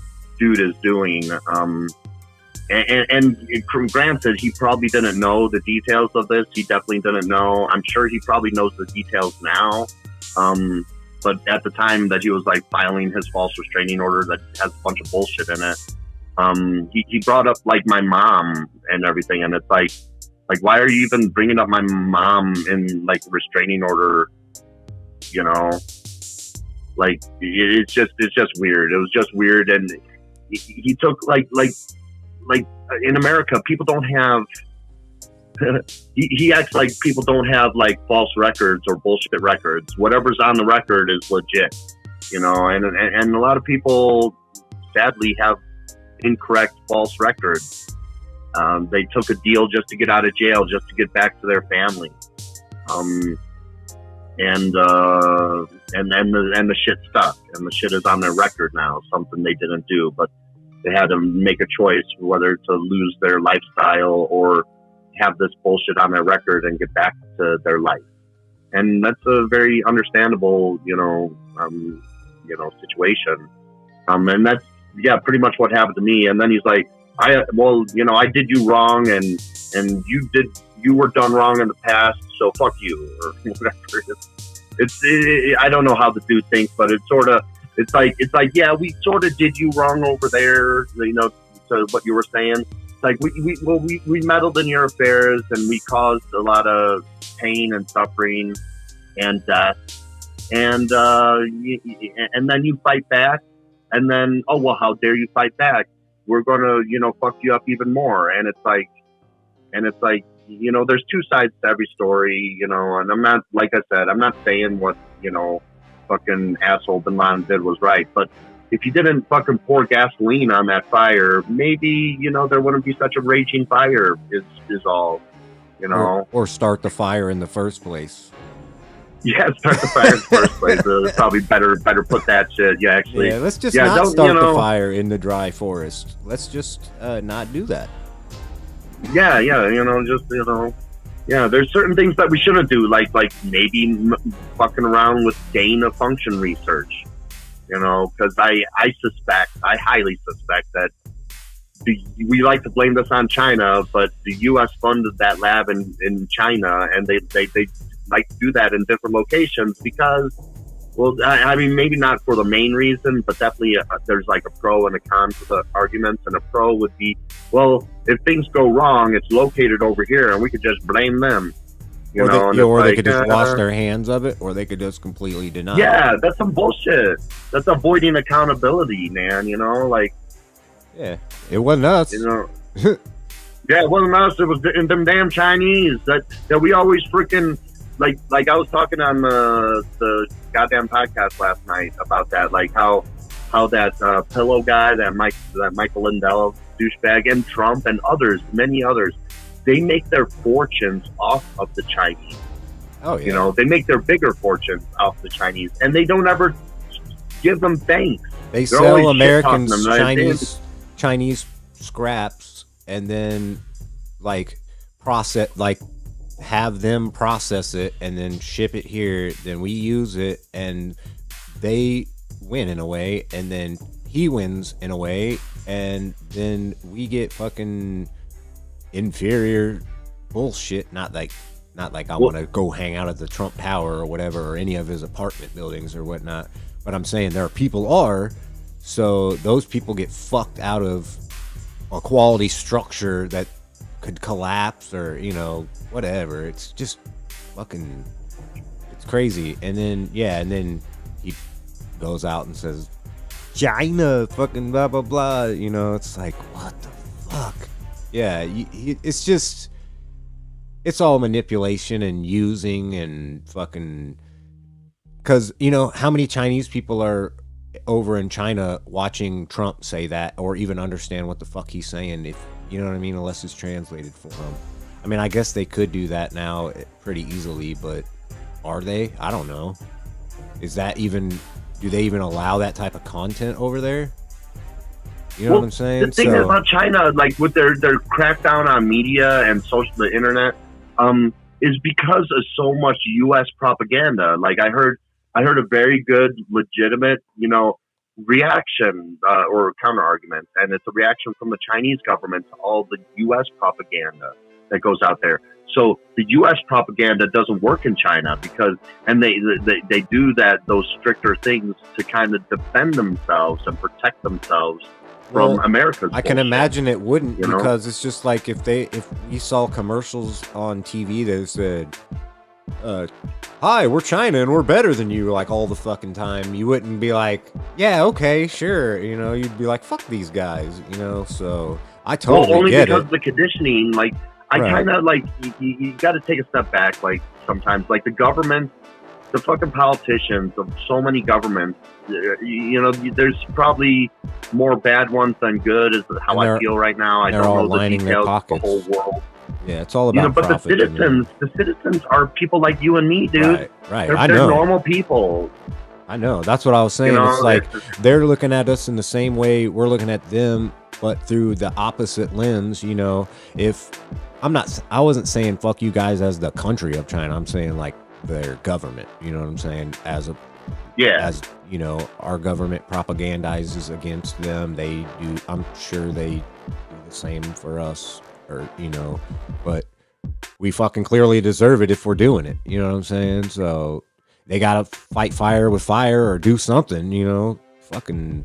dude is doing. And granted, he probably didn't know the details of this. He definitely didn't know. I'm sure he probably knows the details now. But at the time that he was like filing his false restraining order that has a bunch of bullshit in it, he brought up like my mom and everything, and it's like why are you even bringing up my mom in like restraining order? Like it's just weird. It was just weird, and he took like in America, people don't have. He acts like people don't have like false records or bullshit records. Whatever's on the record is legit, and a lot of people sadly have incorrect false records. They took a deal just to get out of jail, just to get back to their family, and the shit stuck, and the shit is on their record now. Something they didn't do, but they had to make a choice whether to lose their lifestyle or have this bullshit on their record and get back to their life. And that's a very understandable, situation. And that's, pretty much what happened to me. And then he's like, I did you wrong, and you were done wrong in the past, so fuck you, or whatever. I don't know how the dude thinks, but it's like, yeah, we sort of did you wrong over there, to what you were saying. Like we meddled in your affairs, and we caused a lot of pain and suffering and death, and then you fight back, and then, oh well, how dare you fight back? We're gonna fuck you up even more. And it's like there's two sides to every story, and I'm not, like I said, I'm not saying what fucking asshole Bin Laden did was right, but if you didn't fucking pour gasoline on that fire, maybe, there wouldn't be such a raging fire, is all, Or start the fire in the first place. Yeah, start the fire in the first place. Probably better put that shit. Yeah, actually. Yeah, let's just not start the fire in the dry forest. Let's just not do that. Yeah, there's certain things that we shouldn't do, like maybe fucking around with gain of function research. Because I highly suspect that we like to blame this on China, but the U.S. funded that lab in China, and they like to do that in different locations because Well, I mean, maybe not for the main reason, but definitely there's like a pro and a con to the arguments. And a pro would be, well, if things go wrong, it's located over here, and we could just blame them. You know, or they could just wash their hands of it, or they could just completely deny it. Yeah, that's some bullshit. That's avoiding accountability, man. You know, like. Yeah, it wasn't us. You know. Yeah, it wasn't us. It was them damn Chinese that we always freaking. Like I was talking on the goddamn podcast last night about that, like how that pillow guy, that Michael Lindell douchebag, and Trump and others, many others, they make their fortunes off of the Chinese. Oh yeah. You know, they make their bigger fortunes off the Chinese, and they don't ever give them thanks. They sell Americans Chinese scraps, and then like have them process it and then ship it here, then we use it and they win in a way, and then he wins in a way, and then we get fucking inferior bullshit. Not like I want to go hang out at the Trump Tower or whatever, or any of his apartment buildings or whatnot, but I'm saying there are people so those people get fucked out of a quality structure that could collapse, or you know, whatever. It's just fucking, it's crazy. And then he goes out and says China fucking blah blah blah, you know. It's like, what the fuck? Yeah, it's just, it's all manipulation and using and fucking, because you know how many Chinese people are over in China watching Trump say that, or even understand what the fuck he's saying, if you know what I mean, unless it's translated for them. I mean, I guess they could do that now pretty easily, but are they? I don't know. Is that even, do they even allow that type of content over there? You know what I'm saying? The thing about China, like with their crackdown on media and the internet, is because of so much U.S. propaganda. Like I heard a very good, legitimate, you know, reaction or counter argument, and it's a reaction from the Chinese government to all the U.S. propaganda that goes out there. So the U.S. propaganda doesn't work in China because, and they do those stricter things to kind of defend themselves and protect themselves from America's I can bullshit. Imagine it wouldn't, you know? Because it's just like if we saw commercials on TV that said, hi, we're China and we're better than you, like all the fucking time, you wouldn't be like, yeah, okay, sure, you know, you'd be like, fuck these guys, you know. So I totally only get because it. of the conditioning, like I kind of like you got to take a step back, like sometimes, like the government, the fucking politicians of so many governments, you know, there's probably more bad ones than good, is how I feel right now. I don't know the details of the whole world. Yeah, it's all about but profit, the citizens are people like you and me, dude. Right. They're normal people. I know. That's what I was saying. You know, it's like they're looking at us in the same way we're looking at them, but through the opposite lens. You know, I wasn't saying fuck you guys as the country of China. I'm saying like their government. You know what I'm saying? As you know, our government propagandizes against them. They do. I'm sure they do the same for us. Or, you know, but we fucking clearly deserve it if we're doing it. You know what I'm saying? So they gotta fight fire with fire or do something, you know. Fucking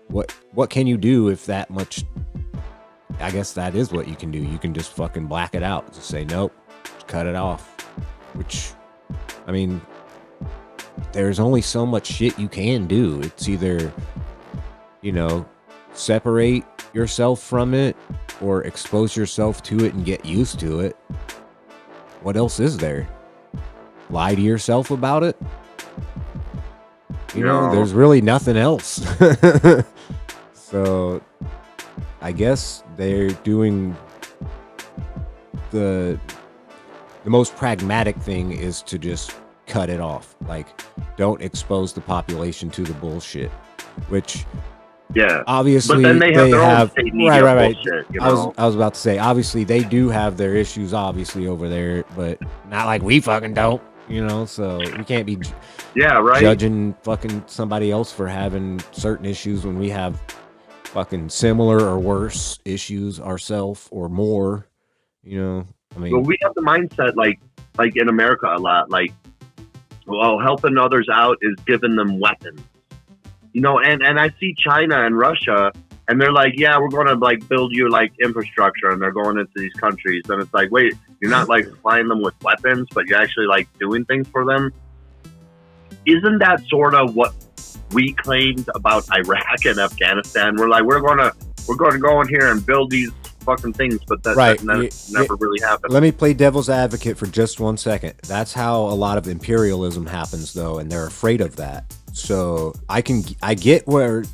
what can you do if that much? I guess that is what you can do. You can just fucking black it out. Just say nope, just cut it off. Which, I mean, there's only so much shit you can do. It's either, you know, separate yourself from it or expose yourself to it and get used to it. What else is there? Lie to yourself about it? You know, there's really nothing else. So I guess they're doing the most pragmatic thing is to just cut it off. Like, don't expose the population to the bullshit, which obviously but then they have their own media right. Bullshit, you know? I was about to say, obviously they do have their issues obviously over there, but not like we fucking don't, you know. So we can't be judging fucking somebody else for having certain issues when we have fucking similar or worse issues ourselves or more, you know. I mean, but we have the mindset like in America a lot, like Well, helping others out is giving them weapons. And I see China and Russia, and they're like, yeah, we're going to like build you like infrastructure, and they're going into these countries, and it's like, wait, you're not like supplying them with weapons, but you're actually like doing things for them. Isn't that sort of what we claimed about Iraq and Afghanistan? We're like, we're going to go in here and build these fucking things, but that never really happened. Let me play devil's advocate for just 1 second. That's how a lot of imperialism happens, though, and they're afraid of that. So I get where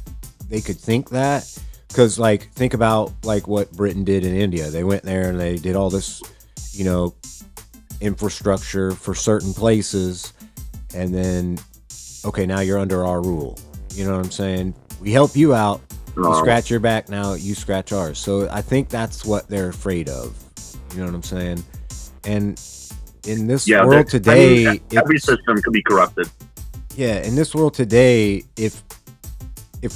they could think that, because like think about like what Britain did in India. They went there and they did all this, infrastructure for certain places, and then okay, now you're under our rule. You know what I'm saying? We help you out. You scratch your back, now you scratch ours. So I think that's what they're afraid of. You know what I'm saying? And in this world today, every system can be corrupted. Yeah, in this world today, if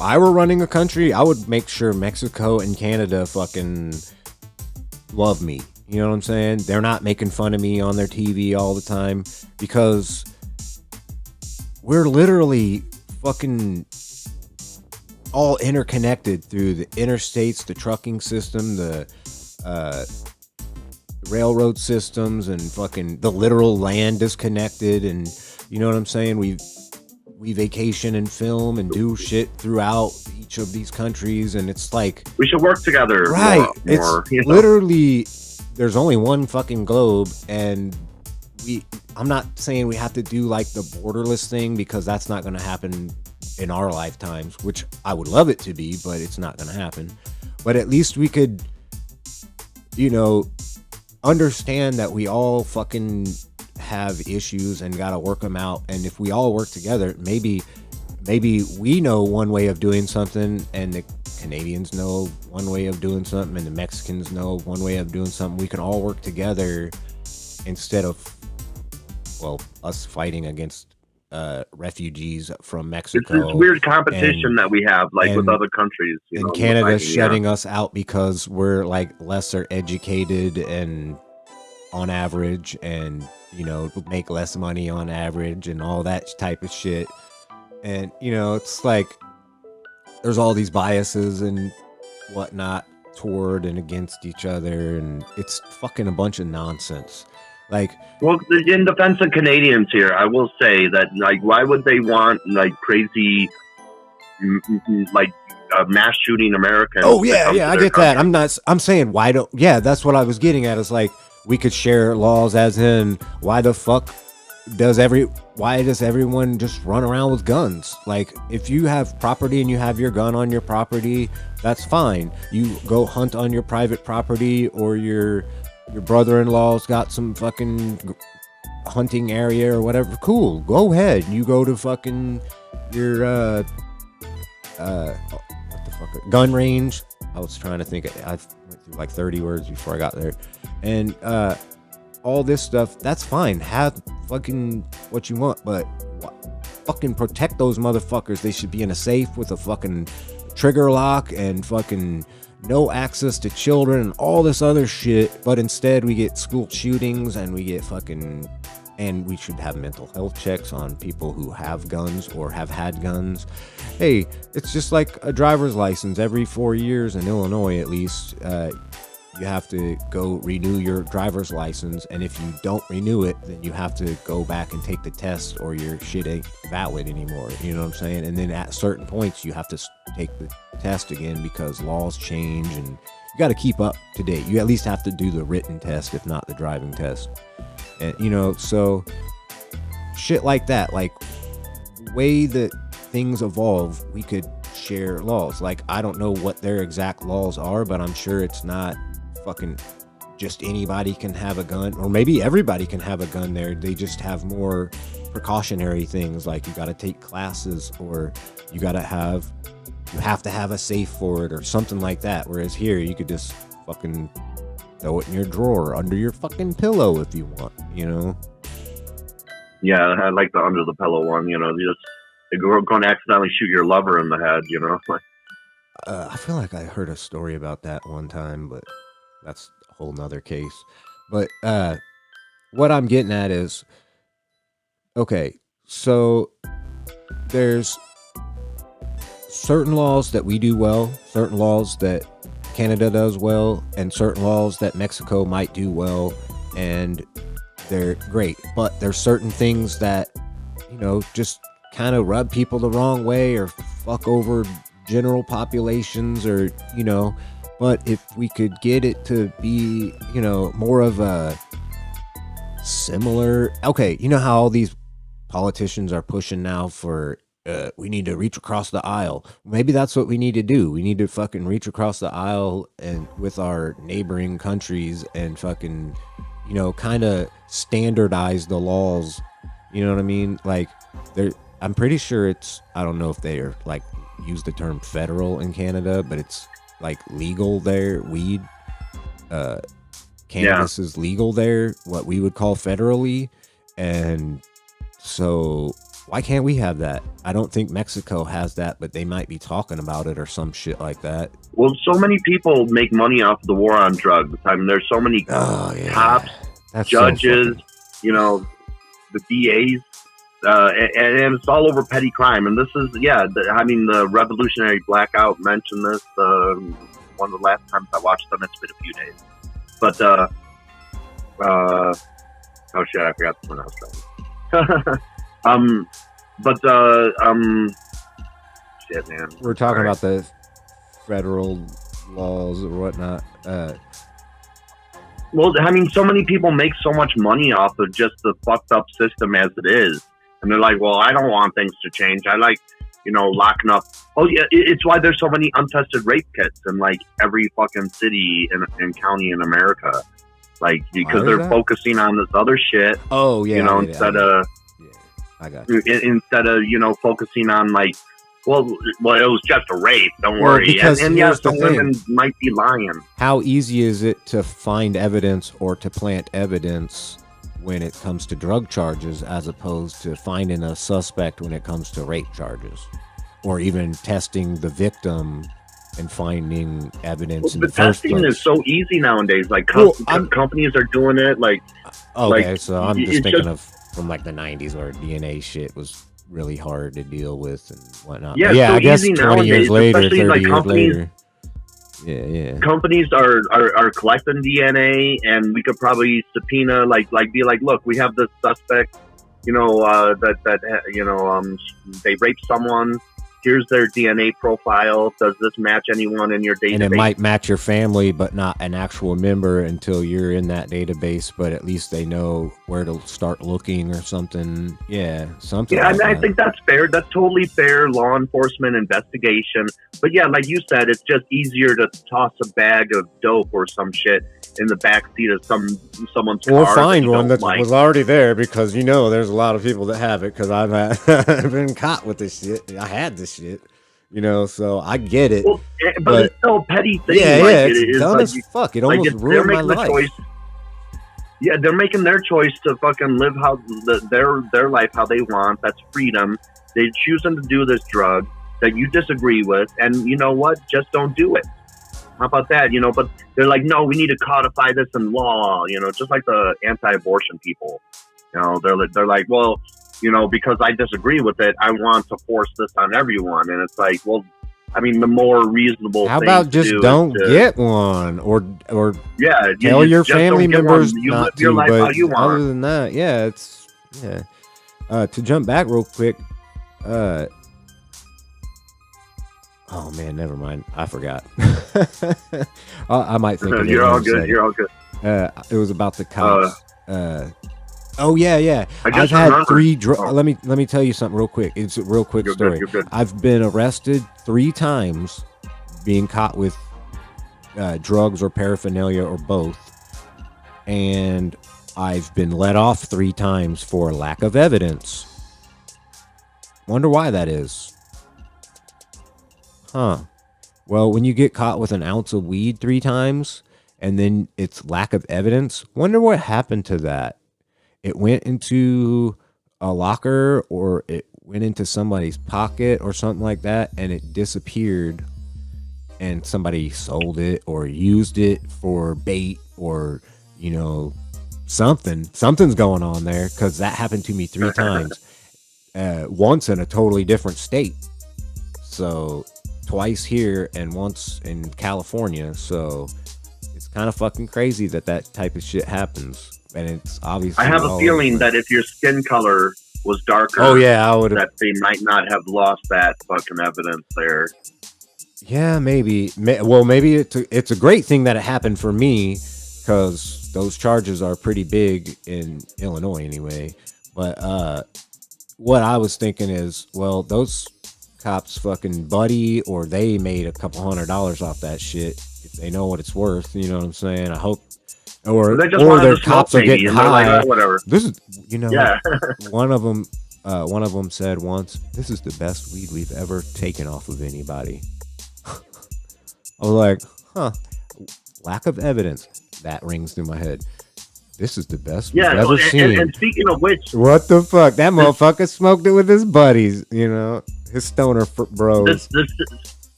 I were running a country, I would make sure Mexico and Canada fucking love me. You know what I'm saying? They're not making fun of me on their TV all the time, because we're literally fucking all interconnected through the interstates, the trucking system, the railroad systems, and fucking the literal land is connected. And you know what I'm saying? We vacation and film and do shit throughout each of these countries, and it's like we should work together. Right. It's literally, there's only one fucking globe, and I'm not saying we have to do like the borderless thing, because that's not going to happen in our lifetimes, which I would love it to be, but it's not going to happen. But at least we could, understand that we all fucking have issues and gotta work them out. And if we all work together, maybe we know one way of doing something, and the Canadians know one way of doing something, and the Mexicans know one way of doing something. We can all work together instead of, us fighting against refugees from Mexico. It's this weird competition that we have, with other countries. And Canada shutting us out because we're like lesser educated and on average, and make less money on average, and all that type of shit. And it's like there's all these biases and whatnot toward and against each other, and it's fucking a bunch of nonsense. In defense of Canadians here, I will say that why would they want crazy mass shooting Americans? Oh yeah, I get that. I'm saying why don't? Yeah, that's what I was getting at. Is like, we could share laws, as in, why the fuck does everyone just run around with guns? Like, if you have property and you have your gun on your property, that's fine. You go hunt on your private property, or your brother-in-law's got some fucking hunting area or whatever. Cool, go ahead. You go to fucking your what the fuck, gun range. I was trying to think. I went through like 30 words before I got there. And all this stuff, that's fine. Have fucking what you want, but fucking protect those motherfuckers. They should be in a safe with a fucking trigger lock and fucking no access to children and all this other shit. But instead we get school shootings, and we get fucking, and we should have mental health checks on people who have guns or have had guns. Hey, it's just like a driver's license. Every 4 years in Illinois, at least, you have to go renew your driver's license, and if you don't renew it, then you have to go back and take the test, or your shit ain't valid anymore. You know what I'm saying? And then at certain points, you have to take the test again, because laws change, and you got to keep up to date. You at least have to do the written test, if not the driving test. And so shit like that, like the way that things evolve, we could share laws. Like, I don't know what their exact laws are, but I'm sure it's not fucking just anybody can have a gun, or maybe everybody can have a gun there. They just have more precautionary things, like you got to take classes, or you have to have a safe for it, or something like that. Whereas here, you could just fucking throw it in your drawer under your fucking pillow if you want, Yeah, I like the under the pillow one. You're going to accidentally shoot your lover in the head. I feel like I heard a story about that one time, but that's a whole nother case. But what I'm getting at is, okay, So there's certain laws that we do well, certain laws that Canada does well, and certain laws that Mexico might do well, and they're great. But there's certain things that, just kind of rub people the wrong way or fuck over general populations, or but if we could get it to be more of a similar, okay, how all these politicians are pushing now for we need to reach across the aisle. Maybe that's what we need to do. We need to fucking reach across the aisle and with our neighboring countries and fucking kind of standardize the laws. You know what I mean? Like, I'm pretty sure it's, I don't know if they are like use the term federal in Canada, but it's like legal there. Weed, cannabis is legal there, what we would call federally. And so why can't we have that? I don't think Mexico has that, but they might be talking about it or some shit like that. Well, so many people make money off the war on drugs. I mean, there's so many cops, judges, the DAs, and it's all over petty crime. And this is, the Revolutionary Blackout mentioned this one of the last times I watched them. It's been a few days. But, oh shit, I forgot the one I was saying. Shit, man. We're talking about the federal laws or whatnot. Well, I mean, so many people make so much money off of just the fucked up system as it is. And they're like, well, I don't want things to change. I like, locking up. Oh, yeah, it's why there's so many untested rape kits in, like, every fucking city and county in America. Like, because they're focusing on this other shit. Oh, yeah. Instead of... I got you. Instead of, focusing on, like, well, it was just a rape. Don't worry. And yes, the women might be lying. How easy is it to find evidence or to plant evidence when it comes to drug charges, as opposed to finding a suspect when it comes to rape charges, or even testing the victim and finding evidence in the first place? Testing is so easy nowadays. Like, companies are doing it. Like, okay, so I'm just thinking of from like the 90s where DNA shit was really hard to deal with and whatnot. Yeah, so I guess 20 nowadays, years later, 30 like years later. Yeah. Companies are collecting DNA, and we could probably subpoena, be like, look, we have this suspect, they raped someone. Here's their DNA profile. Does this match anyone in your database? And it might match your family, but not an actual member until you're in that database. But at least they know where to start looking or something. Yeah, something. Yeah, like I think that's fair. That's totally fair law enforcement investigation. But yeah, like you said, it's just easier to toss a bag of dope or some shit in the backseat of someone's car. Or find one that was already there, because there's a lot of people that have it, because I've been caught with this shit. I had this shit, so I get it. Well, but it's still a petty thing. Yeah, it's dumb as fuck. It almost ruined my life. Yeah, they're making their choice to fucking live how their life how they want. That's freedom. They're choosing to do this drug that you disagree with, and you know what? Just don't do it. How about that? But they're like, no, we need to codify this in law. Just like the anti-abortion people. They're like, well, because I disagree with it, I want to force this on everyone. And it's like, well, I mean, the more reasonable. How about just don't get one, or tell your family members not to. But other than that, to jump back real quick. Oh man, never mind. I forgot. I might think of it. You're all good. You're all good. It was about the cops. Oh yeah. I've had 3 Let me tell you something real quick. It's a real quick story. Good. I've been arrested 3 times, being caught with drugs or paraphernalia or both, and I've been let off 3 times for lack of evidence. Wonder why that is. Huh. Well, when you get caught with an ounce of weed 3 times and then it's lack of evidence, wonder what happened to that. It went into a locker, or it went into somebody's pocket or something like that, and it disappeared, and somebody sold it or used it for bait, or something's going on there, because that happened to me 3 times. once in a totally different state. So twice here and once in California. So it's kind of fucking crazy that type of shit happens. And it's obviously. I have a feeling that if your skin color was darker, oh yeah, I would. That they might not have lost that fucking evidence there. Yeah, maybe. Well, maybe it's a great thing that it happened for me, because those charges are pretty big in Illinois anyway. But what I was thinking is, well, those cops fucking buddy, or they made a couple $100 off that shit if they know what it's worth. You know what I'm saying? I hope. Or their cops are getting high. Like, oh, whatever. This is, yeah. one of them said once, "This is the best weed we've ever taken off of anybody." I was like, huh, lack of evidence. That rings through my head. This is the best we've ever seen. And speaking of which, what the fuck? That motherfucker smoked it with his buddies, his stoner bros. This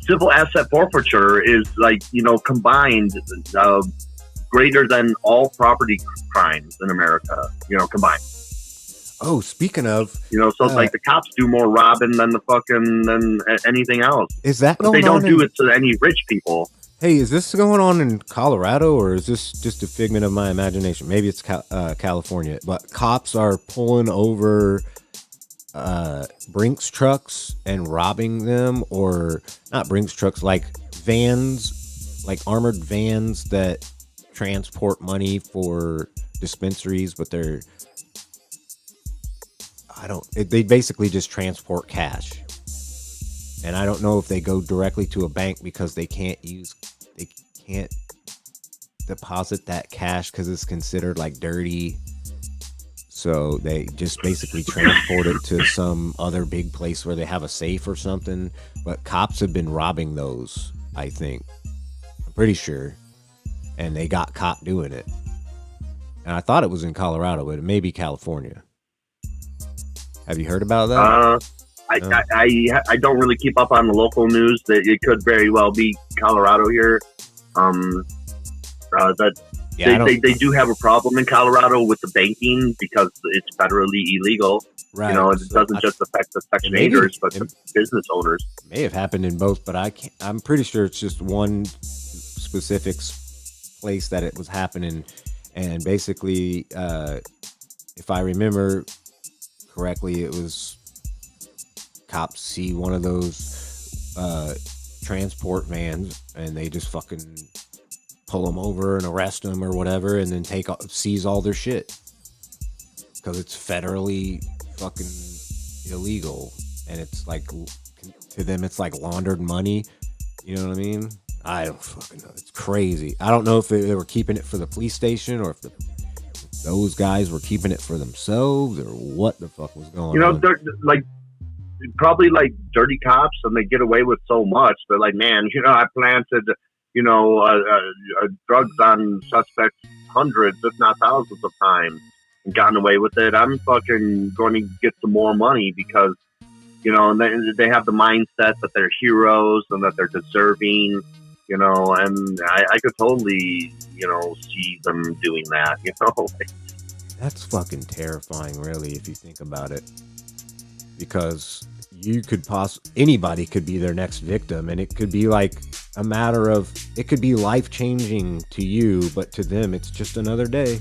civil asset forfeiture is like, combined greater than all property crimes in America, combined. Oh, speaking of, so it's like the cops do more robbing than anything else. Is that but they don't do it to any rich people. Hey, is this going on in Colorado, or is this just a figment of my imagination? Maybe it's California, but cops are pulling over Brinks trucks and robbing them, or not Brinks trucks, like vans, like armored vans that transport money for dispensaries, but they basically just transport cash. And I don't know if they go directly to a bank because they can't deposit that cash because it's considered like dirty. So they just basically transport it to some other big place where they have a safe or something. But cops have been robbing those, I think. I'm pretty sure. And they got caught doing it. And I thought it was in Colorado, but it may be California. Have you heard about that? I don't really keep up on the local news. That it could very well be Colorado here. They do have a problem in Colorado with the banking because it's federally illegal. Right. It doesn't just affect the Section 8ers, but the business owners. May have happened in both, but I'm pretty sure it's just one specific place that it was happening. And basically, if I remember correctly, it was cops see one of those transport vans and they just fucking pull them over and arrest them or whatever, and then seize all their shit because it's federally fucking illegal. And it's like, to them, it's like laundered money. You know what I mean? I don't fucking know. It's crazy. I don't know if they were keeping it for the police station or if those guys were keeping it for themselves or what the fuck was going on. They're like probably like dirty cops, and they get away with so much. They're like, man, I planted, drugs on suspects hundreds, if not thousands of times, and gotten away with it. I'm fucking going to get some more money because, and they have the mindset that they're heroes and that they're deserving, and I could totally, see them doing that, That's fucking terrifying, really, if you think about it. Because you could anybody could be their next victim, and it could be like a matter of, it could be life-changing to you, but to them, it's just another day.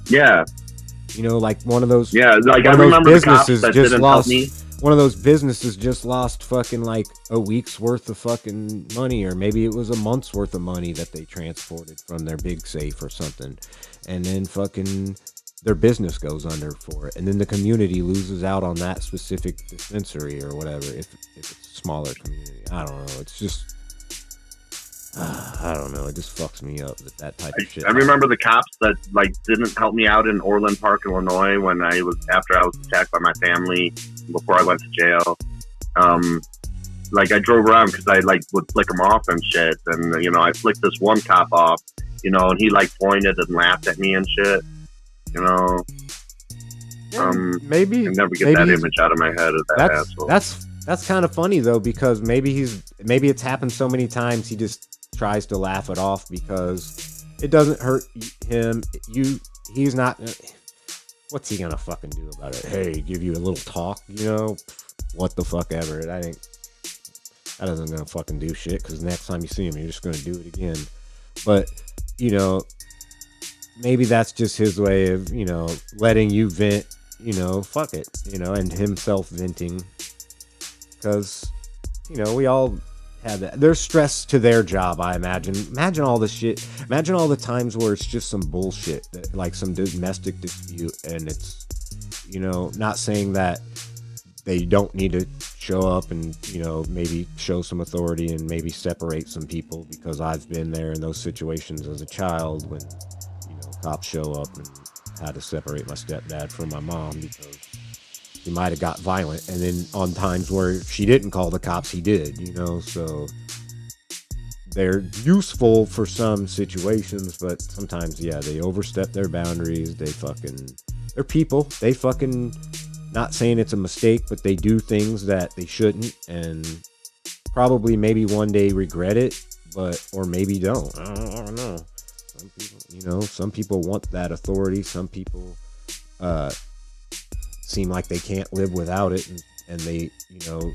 Yeah. Like one of those. Yeah, like I remember businesses the cops that just didn't lost. Help me. One of those businesses just lost fucking like a week's worth of fucking money, or maybe it was a month's worth of money that they transported from their big safe or something, and then fucking their business goes under for it, and then the community loses out on that specific dispensary or whatever if it's a smaller community. I don't know. It's just I don't know. It just fucks me up that type of shit. I remember the cops that like didn't help me out in Orland Park, Illinois, after I was attacked by my family before I went to jail. Like I drove around because I like would flick them off and shit, and I flicked this one cop off, and he like pointed and laughed at me and shit. Maybe I never get that image out of my head of that asshole. That's kind of funny though, because maybe it's happened so many times he just tries to laugh it off because it doesn't hurt him. He's not. What's he gonna fucking do about it? Hey, give you a little talk, you know? What the fuck ever. That isn't gonna fucking do shit, because next time you see him, you're just gonna do it again. But, you know, maybe that's just his way of, you know, letting you vent, you know, fuck it, you know, and himself venting. Because, you know, we all have that. There's stress to their job, I imagine. Imagine all the shit. Imagine all the times where it's just some bullshit, like some domestic dispute, and it's, you know, not saying that they don't need to show up and, you know, maybe show some authority and maybe separate some people, because I've been there in those situations as a child when, you know, cops show up and had to separate my stepdad from my mom because he might have got violent. And then on times where she didn't call the cops, he did, you know. So they're useful for some situations, but sometimes, yeah, they overstep their boundaries. They're people. They fucking, not saying it's a mistake, but they do things that they shouldn't, and probably maybe one day regret it, or maybe don't. I don't know. Some people, you know, some people want that authority. Some people seem like they can't live without it, and they, you know,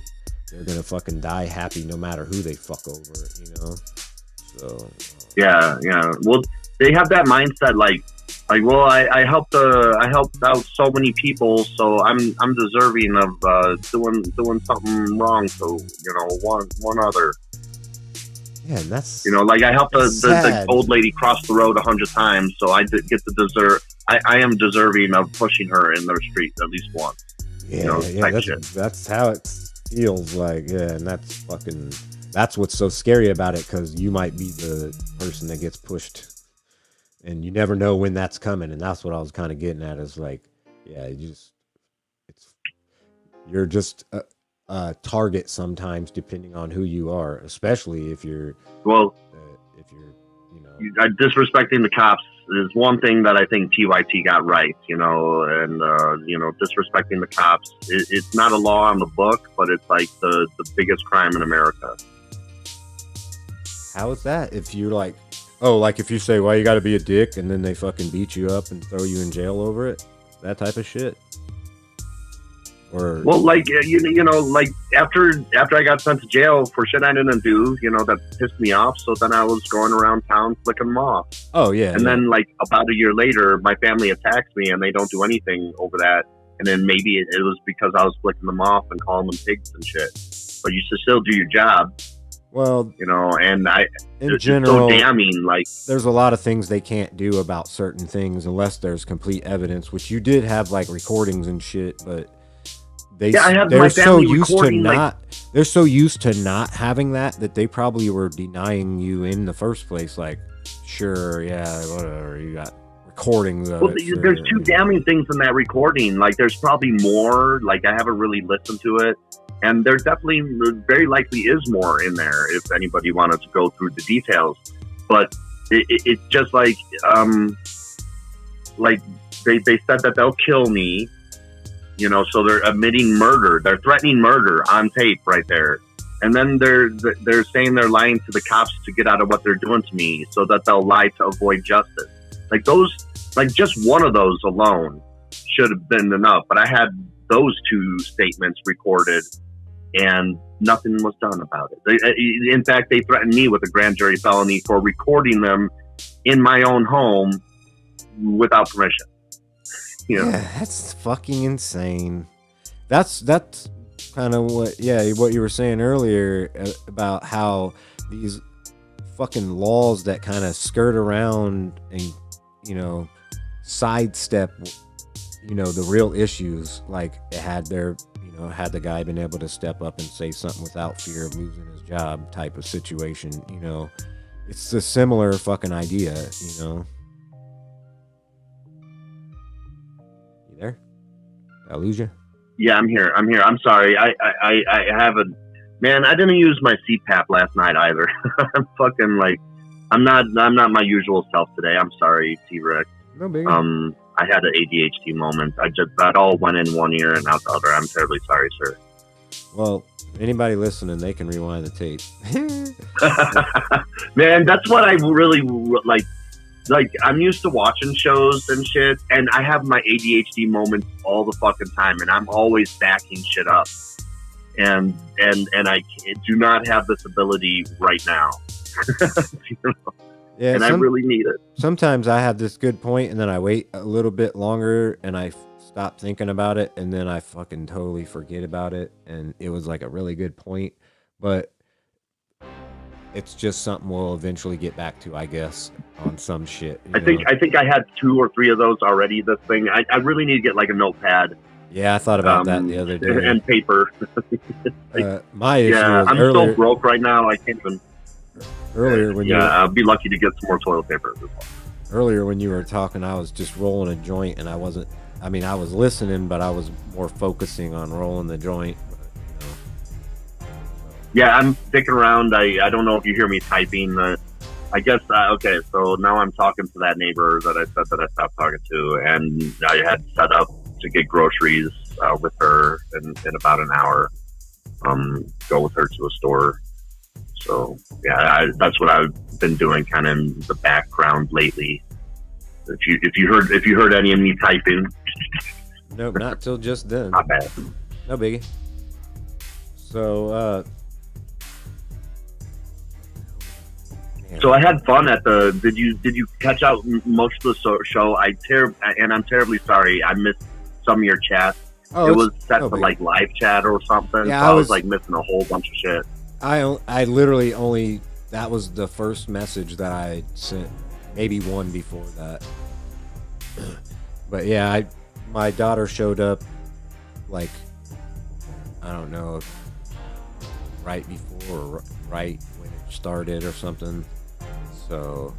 they're gonna fucking die happy no matter who they fuck over, you know. So yeah. Well, they have that mindset, like, well, I helped out so many people, so I'm deserving of doing something wrong. So, you know, one other. Yeah, and that's, you know, like, I helped the old lady cross the road 100 times, so I did get to deserve. I am deserving of pushing her in their street at least once. Yeah, you know, that's how it feels like. Yeah, and that's what's so scary about it, because you might be the person that gets pushed, and you never know when that's coming. And that's what I was kind of getting at, is like, yeah, you're just a target sometimes, depending on who you are, especially if you're, you know, disrespecting the cops is one thing that I think TYT got right, you know, and you know, disrespecting the cops, it's not a law on the book, but it's like the biggest crime in America. How is that? If you're like, oh, like if you say, well, you got to be a dick, and then they fucking beat you up and throw you in jail over it, that type of shit. Or, well, like, you know, like after I got sent to jail for shit I didn't do, you know, that pissed me off. So then I was going around town flicking them off. Oh yeah. And then, like, about a year later, my family attacks me, and they don't do anything over that. And then maybe it was because I was flicking them off and calling them pigs and shit. But you should still do your job. Well, you know, and in general, so damning, like, there's a lot of things they can't do about certain things unless there's complete evidence, which you did have, like, recordings and shit, but they're so used to they're so used to not having that they probably were denying you in the first place. Like, sure, yeah, whatever, you got recordings of it. There's two damning things in that recording. Like, there's probably more. Like, I haven't really listened to it. And there definitely, very likely is more in there if anybody wanted to go through the details. But it's just like they said that they'll kill me, you know, so they're admitting murder. They're threatening murder on tape right there. And then they're saying they're lying to the cops to get out of what they're doing to me, so that they'll lie to avoid justice. Like, those, like, just one of those alone should have been enough. But I had those two statements recorded, and nothing was done about it. In fact, they threatened me with a grand jury felony for recording them in my own home without permission. You know? Yeah, that's fucking insane. That's kind of what you were saying earlier about how these fucking laws that kind of skirt around and, you know, sidestep, you know, the real issues. Like, it had the guy been able to step up and say something without fear of losing his job type of situation, you know. It's a similar fucking idea, you know. You there? Did I lose you? Yeah, I'm here. I'm sorry. I haven't, man, I didn't use my CPAP last night either. I'm fucking, like, I'm not my usual self today. I'm sorry, T-Rex. No big. I had an ADHD moment. That all went in one ear and out the other. I'm terribly sorry, sir. Well, anybody listening, they can rewind the tape. Man, that's what I really, like, like I'm used to watching shows and shit, and I have my ADHD moments all the fucking time, and I'm always backing shit up, and I do not have this ability right now. You know? Yeah, and I really need it. Sometimes I have this good point, and then I wait a little bit longer, and I stop thinking about it, and then I fucking totally forget about it, and it was like a really good point, but it's just something we'll eventually get back to, I guess, on some shit. I think I had 2 or 3 of those already. This thing, I really need to get like a notepad. Yeah, I thought about that the other day. And paper. My issue was I'm so broke right now. I can't even. Earlier when I'll be lucky to get some more toilet paper. Earlier when you were talking, I was just rolling a joint, and I was listening, but I was more focusing on rolling the joint. But, Yeah, I'm sticking around. I don't know if you hear me typing. I guess, okay, so now I'm talking to that neighbor that I said that I stopped talking to, and I had set up to get groceries with her in about an hour, go with her to a store. So, yeah, that's what I've been doing kind of in the background lately. If you heard any of me typing. Nope, not till just then. Not bad. No biggie. So, So I had fun at the. Did you catch out most of the show? I'm terribly sorry. I missed some of your chat. Oh, it was set for like live chat or something. Yeah, so I was like missing a whole bunch of shit. I literally only, that was the first message that I sent, maybe one before that. But yeah, my daughter showed up like, I don't know, right before or right when it started or something. So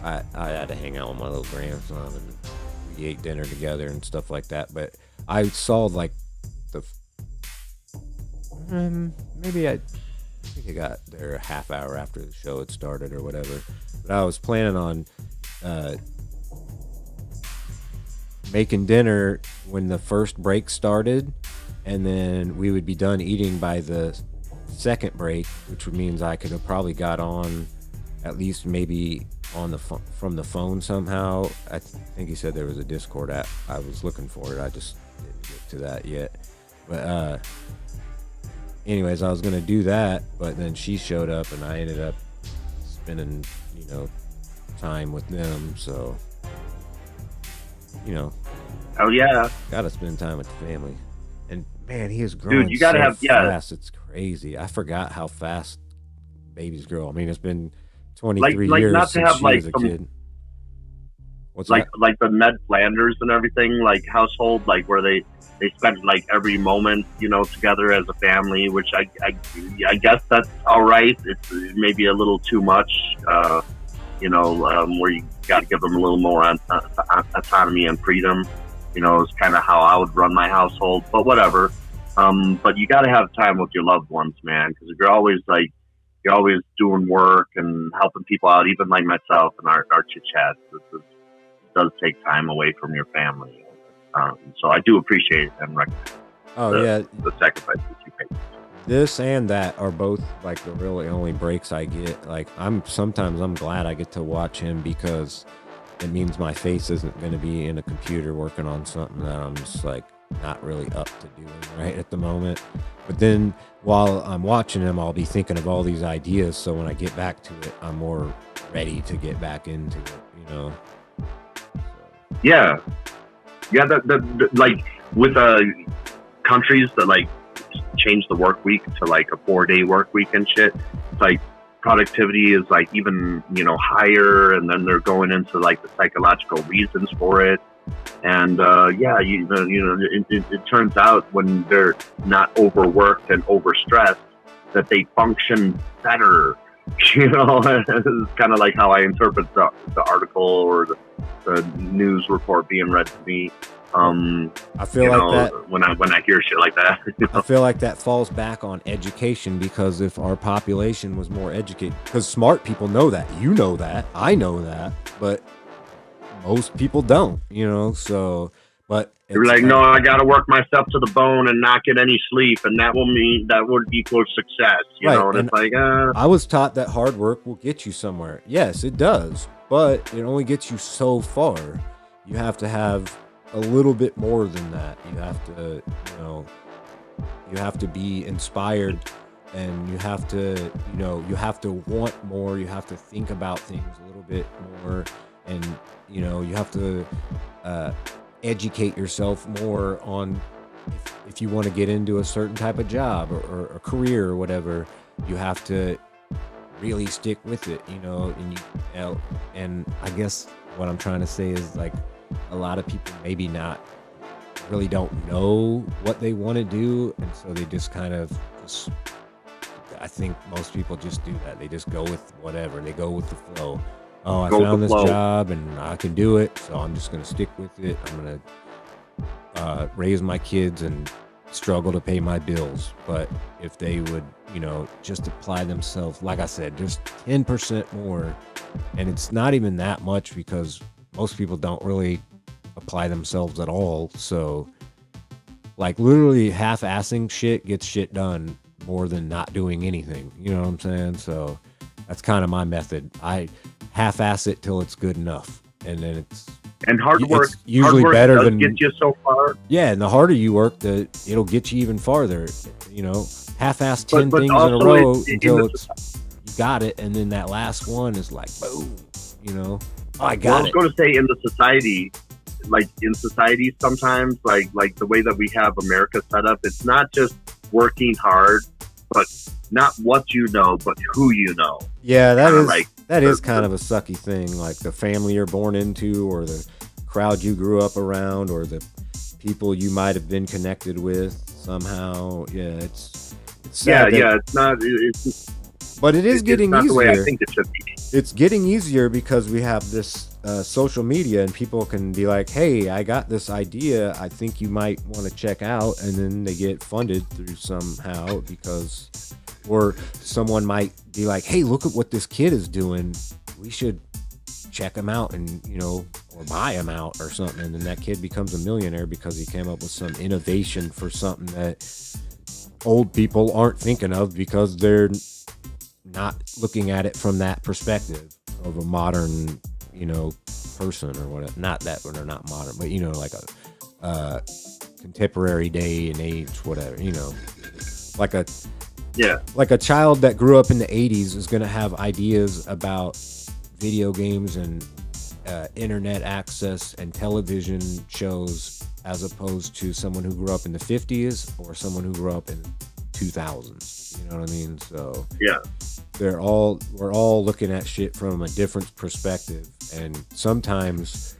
I had to hang out with my little grandson, and we ate dinner together and stuff like that. But I saw like maybe I think I got there a half hour after the show had started or whatever. But I was planning on making dinner when the first break started, and then we would be done eating by the second break, which means I could have probably got on at least maybe on the from the phone somehow. I think he said there was a Discord app. I was looking for it. I just didn't get to that yet. But anyways, I was gonna do that, but then she showed up, and I ended up spending, time with them. So, Oh yeah, gotta spend time with the family. And man, he is growing. Dude, you gotta have fast. It's crazy. I forgot how fast babies grow. I mean, it's been 23 years not to since have she like was a some, kid. What's like that? like the Ned Flanders and everything, like household, like where they spend like every moment, together as a family, which I guess that's all right. It's maybe a little too much, where you got to give them a little more autonomy and freedom. Is kind of how I would run my household, but whatever. But you got to have time with your loved ones, man, because if you're always doing work and helping people out, even like myself and our chit chats, it does take time away from your family. So I do appreciate and recognize the sacrifices you make. This and that are both like the really only breaks I get. Like sometimes I'm glad I get to watch him, because it means my face isn't going to be in a computer working on something that I'm just like not really up to doing right at the moment. But then while I'm watching him, I'll be thinking of all these ideas, so when I get back to it, I'm more ready to get back into it, So. Yeah, that like with countries that like change the work week to like a 4-day work week and shit, it's like productivity is like even higher, and then they're going into like the psychological reasons for it. And it turns out when they're not overworked and overstressed, that they function better. It's kind of like how I interpret the article or the news report being read to me. I feel like that when I hear shit like that. I feel like that falls back on education, because if our population was more educated, because smart people know that, that, I know that, but most people don't, so But You're like, no, I got to work myself to the bone and not get any sleep, and that would equal success, you Right, know. And and it's like, I was taught that hard work will get you somewhere. Yes, it does, but it only gets you so far. You have to have a little bit more than that. You have to, you have to be inspired, and you have to, you have to want more. You have to think about things a little bit more, and you have to educate yourself more on if you want to get into a certain type of job or a career or whatever. You have to really stick with it, and I guess what I'm trying to say is, like, a lot of people maybe not really don't know what they want to do, and so they just kind of I think most people just do that. They just go with whatever. They go with the flow. Oh, I found this job and I can do it, so I'm just going to stick with it. I'm going to raise my kids and struggle to pay my bills. But if they would, just apply themselves, like I said, just 10% more, and it's not even that much because most people don't really apply themselves at all. So, like, literally half-assing shit gets shit done more than not doing anything. You know what I'm saying? So that's kind of my method. I half-ass it till it's good enough, and then it's hard work. It's usually hard work better does than get you so far. Yeah, and the harder you work, it'll get you even farther. Half-ass 10 but things in a row until you got it, and then that last one is like boom. Oh, I got it. I was going to say in society sometimes, like the way that we have America set up, it's not just working hard, but not what you know, but who you know. Yeah, that is kind of a sucky thing, like the family you're born into, or the crowd you grew up around, or the people you might have been connected with somehow. Yeah, it's sad. Yeah, it's not. But it is getting easier. The way I think it should be. It's getting easier because we have this social media, and people can be like, hey, I got this idea I think you might want to check out, and then they get funded through somehow or someone might be like, hey, look at what this kid is doing, we should check him out and or buy him out or something, and then that kid becomes a millionaire because he came up with some innovation for something that old people aren't thinking of because they're not looking at it from that perspective of a modern person or whatever. Not that they're not modern, but like a contemporary day and age, whatever. Like a child that grew up in the 80s is going to have ideas about video games and internet access and television shows, as opposed to someone who grew up in the 50s or someone who grew up in 2000s. You know what I mean? So yeah, we're all looking at shit from a different perspective, and sometimes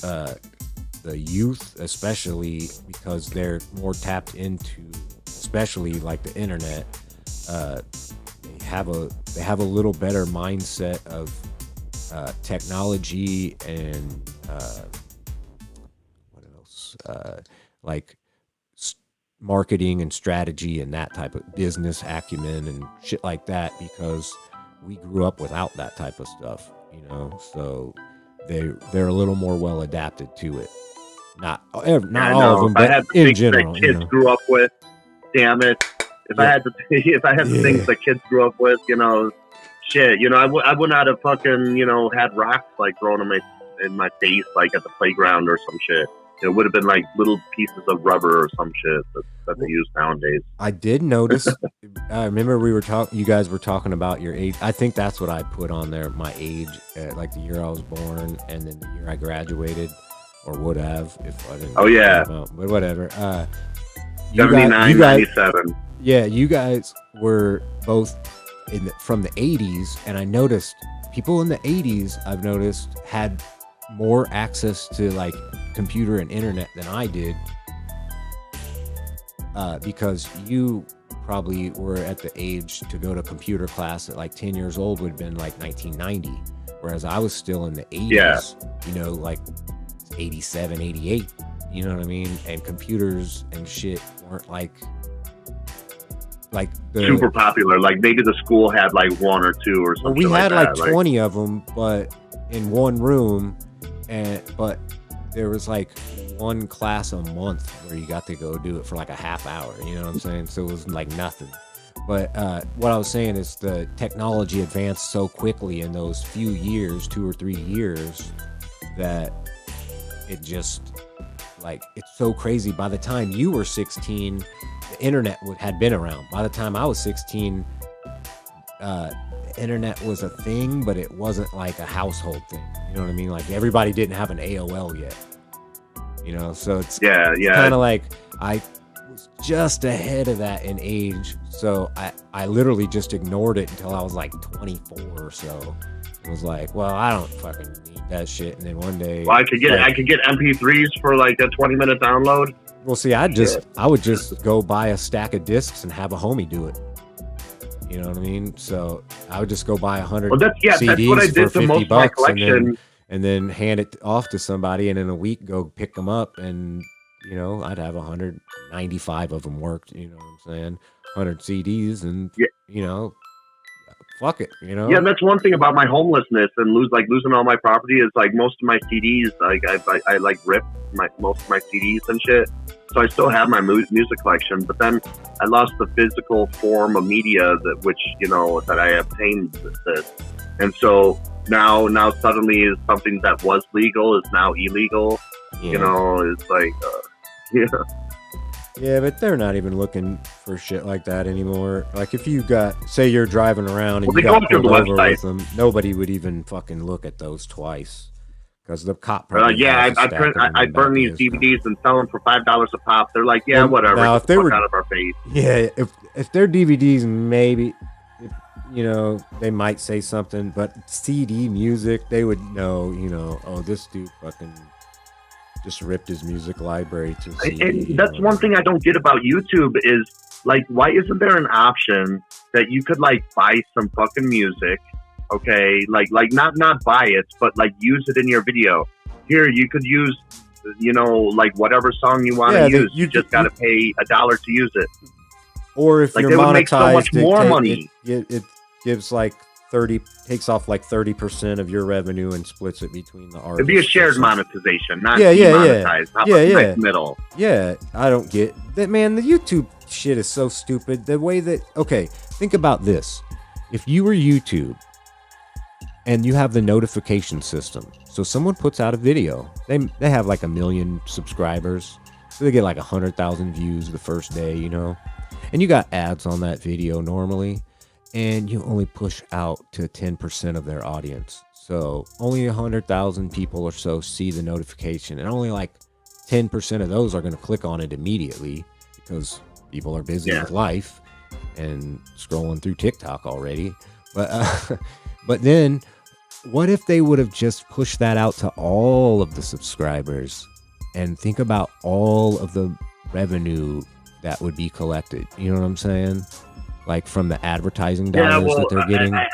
the youth, especially because they're more tapped into, especially like the internet, they have a little better mindset of technology and what else, like marketing and strategy and that type of business acumen and shit like that, because we grew up without that type of stuff, so they're a little more well adapted to it. Not all of them, but in general. Kids grew up with, damn it. If I had the things that kids grew up with, shit, I would not have fucking, had rocks like thrown in my face, like at the playground or some shit. It would have been like little pieces of rubber or some shit that they use nowadays. I did notice. I remember you guys were talking about your age. I think that's what I put on there, my age, like the year I was born and then the year I graduated, or would have if I didn't. Oh yeah. But whatever. 79, 97. Yeah, you guys were both from the 80s, and I noticed people in the 80s, I've noticed, had more access to like computer and internet than I did, because you probably were at the age to go to computer class at like 10 years old would have been like 1990, whereas I was still in the 80s, like 87, 88, you know what I mean? And computers and shit weren't like super popular. Like maybe the school had like one or two or something. Well, we had like 20 of them, but in one room, but there was like one class a month where you got to go do it for like a half hour. You know what I'm saying? So it was like nothing. But what I was saying is the technology advanced so quickly in those few years, 2 or 3 years, that it just, like, it's so crazy. By the time you were 16, the internet had been around. By the time I was 16, internet was a thing, but it wasn't like a household thing. You know what I mean? Like, everybody didn't have an AOL yet. You know, so it's kind of like I was just ahead of that in age. So I literally just ignored it until I was like 24 or so. It was like, well, I don't fucking need that shit. And then one day, well, I could get MP3s for like a 20-minute download. Well, see, I would just go buy a stack of discs and have a homie do it. You know what I mean? So I would just go buy 100 CDs that's what I did for to most of $50 my collection. and then hand it off to somebody, and in a week go pick them up, and you know, I'd have 195 of them worked. You know what I'm saying? 100 CDs, and you know, fuck it. You know? Yeah, that's one thing about my homelessness and losing all my property is like most of my CDs, like I like ripped most of my CDs and shit. So I still have my music collection, but then I lost the physical form of media that I obtained with this. And so now suddenly is something that was legal is now illegal. Yeah. You know, it's like, Yeah, but they're not even looking for shit like that anymore. Like if you say you're driving around and you got pulled over with them, nobody would even fucking look at those twice. Because the cop I burn these DVDs and sell them for $5 a pop. They're like, yeah, whatever. Now, if they were out of our face. Yeah, if they're DVDs, maybe, you know, they might say something. But CD music, they would know, you know, oh, this dude fucking just ripped his music library to CD. And that's one thing I don't get about YouTube is, like, why isn't there an option that you could, like, buy some fucking music? Okay, like not buy it, but like use it in your video. Here, you could use, you know, like whatever song you want to use. You just got to pay $1 to use it. Or if you're monetized, would make so much more money. It gives like 30, takes off like 30% of your revenue and splits it between the artists. It'd be a shared monetization, not demonetized. How about nice middle? Yeah, I don't get that, man. The YouTube shit is so stupid. The way that, okay, think about this. If you were YouTube, and you have the notification system. So someone puts out a video. They have like 1 million subscribers. So they get like 100,000 views the first day, you know. And you got ads on that video normally. And you only push out to 10% of their audience. So only 100,000 people or so see the notification. And only like 10% of those are going to click on it immediately. Because people are busy with life. And scrolling through TikTok already. But then, what if they would have just pushed that out to all of the subscribers and think about all of the revenue that would be collected? You know what I'm saying? Like from the advertising dollars that they're getting. I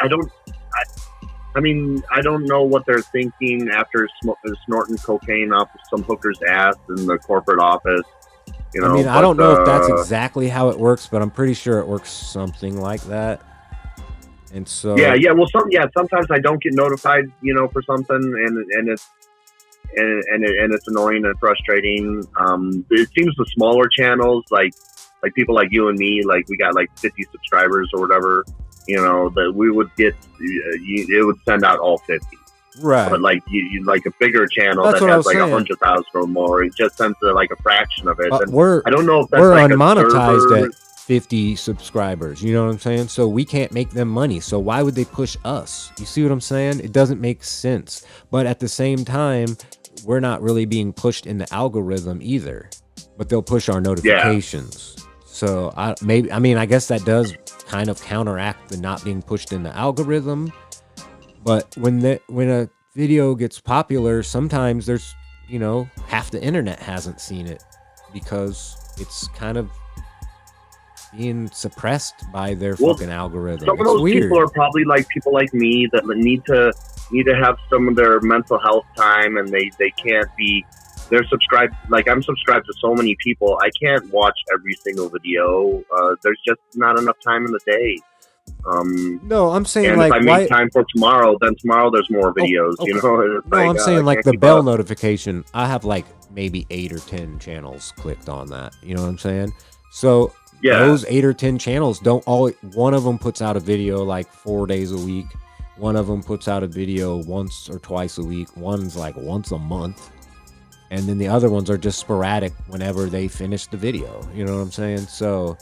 don't know what they're thinking after snorting cocaine off some hooker's ass in the corporate office. You know, I don't know if that's exactly how it works, but I'm pretty sure it works something like that. And so sometimes I don't get notified, you know, for something, and it's annoying and frustrating. It seems the smaller channels, like people like you and me, like we got like 50 subscribers or whatever, you know, that we would get, it would send out all 50. Right. But like you like a bigger channel that has like 100,000 or more, it just sends like a fraction of it. And I don't know if that's like unmonetized at 50 subscribers, you know what I'm saying? So we can't make them money. So why would they push us? You see what I'm saying? It doesn't make sense. But at the same time, we're not really being pushed in the algorithm either. But they'll push our notifications. Yeah. So I guess that does kind of counteract the not being pushed in the algorithm. But when a video gets popular, sometimes there's, you know, half the internet hasn't seen it because it's kind of being suppressed by their fucking algorithm. Some of those people are probably like people like me that need to have some of their mental health time, and they can't be. They're subscribed. Like I'm subscribed to so many people, I can't watch every single video. There's just not enough time in the day. No, I'm saying and like if I make time for tomorrow, then tomorrow there's more videos. okay. You know, No, I'm saying like the bell notification. I have like maybe 8 or 10 channels clicked on that. You know what I'm saying? So those 8 or 10 channels don't all. One of them puts out a video like 4 days a week. One of them puts out a video once or twice a week. One's like once a month. And then the other ones are just sporadic whenever they finish the video. You know what I'm saying? So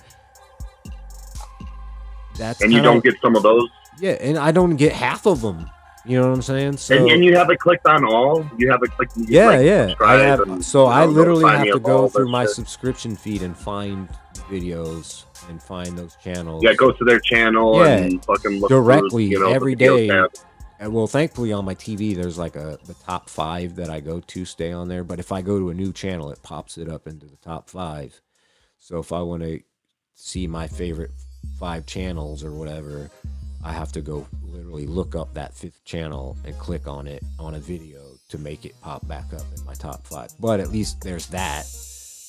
that's and you don't get some of those. Yeah, and I don't get half of them. You know what I'm saying? So and you have it clicked on all. You have it clicked. Yeah, like, yeah. I have. And, so I literally have to go through my shit. subscription feed and find videos and find those channels. Yeah, go to their channel and fucking look directly through, every day. Well, thankfully on my TV, there's like the top 5 that I go to stay on there. But if I go to a new channel, it pops it up into the top 5. So if I want to see my favorite 5 channels or whatever, I have to go literally look up that 5th channel and click on it on a video to make it pop back up in my top 5. But at least there's that.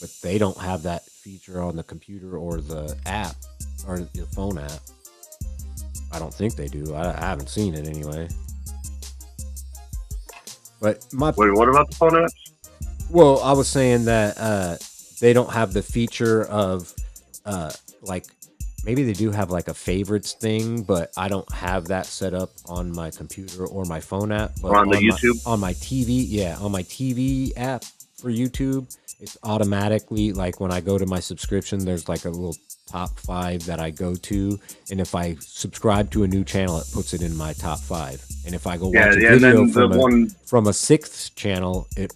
But they don't have that feature on the computer or the app or the phone app. I don't think they do. I haven't seen it anyway. But Wait, what about the phone apps? Well, I was saying that they don't have the feature of like maybe they do have like a favorites thing, but I don't have that set up on my computer or my phone app. But or on the YouTube? On my TV, on my TV app for YouTube, it's automatically like when I go to my subscription, there's like a little top 5 that I go to, and if I subscribe to a new channel, it puts it in my top 5. And if I go watch a video from a 6th channel, it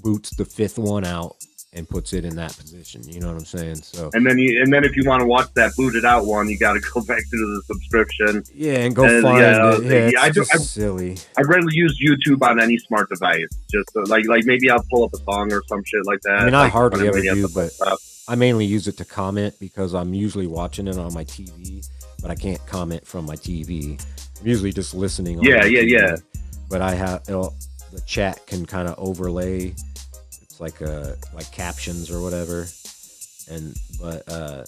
boots the 5th one out and puts it in that position. You know what I'm saying? So and then if you want to watch that booted out one, you got to go back to the subscription. Yeah, and go find it. Yeah, it's silly. I rarely use YouTube on any smart device. Just like maybe I'll pull up a song or some shit like that. I mean, I hardly ever do, but I mainly use it to comment because I'm usually watching it on my TV, but I can't comment from my TV. I'm usually just listening. Yeah. But I have the chat can kind of overlay. It's like captions or whatever. So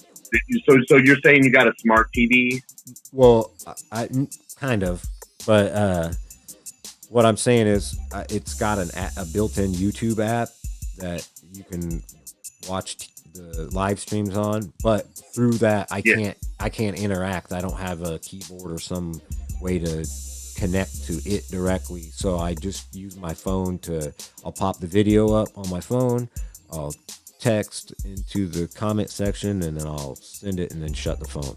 you're saying you got a smart TV? Well, I kind of, but what I'm saying is it's got a built-in YouTube app that you can watch the live streams on, but through that I can't interact. I don't have a keyboard or some way to connect to it directly, so I just use my phone I'll pop the video up on my phone, I'll text into the comment section, and then I'll send it and then shut the phone.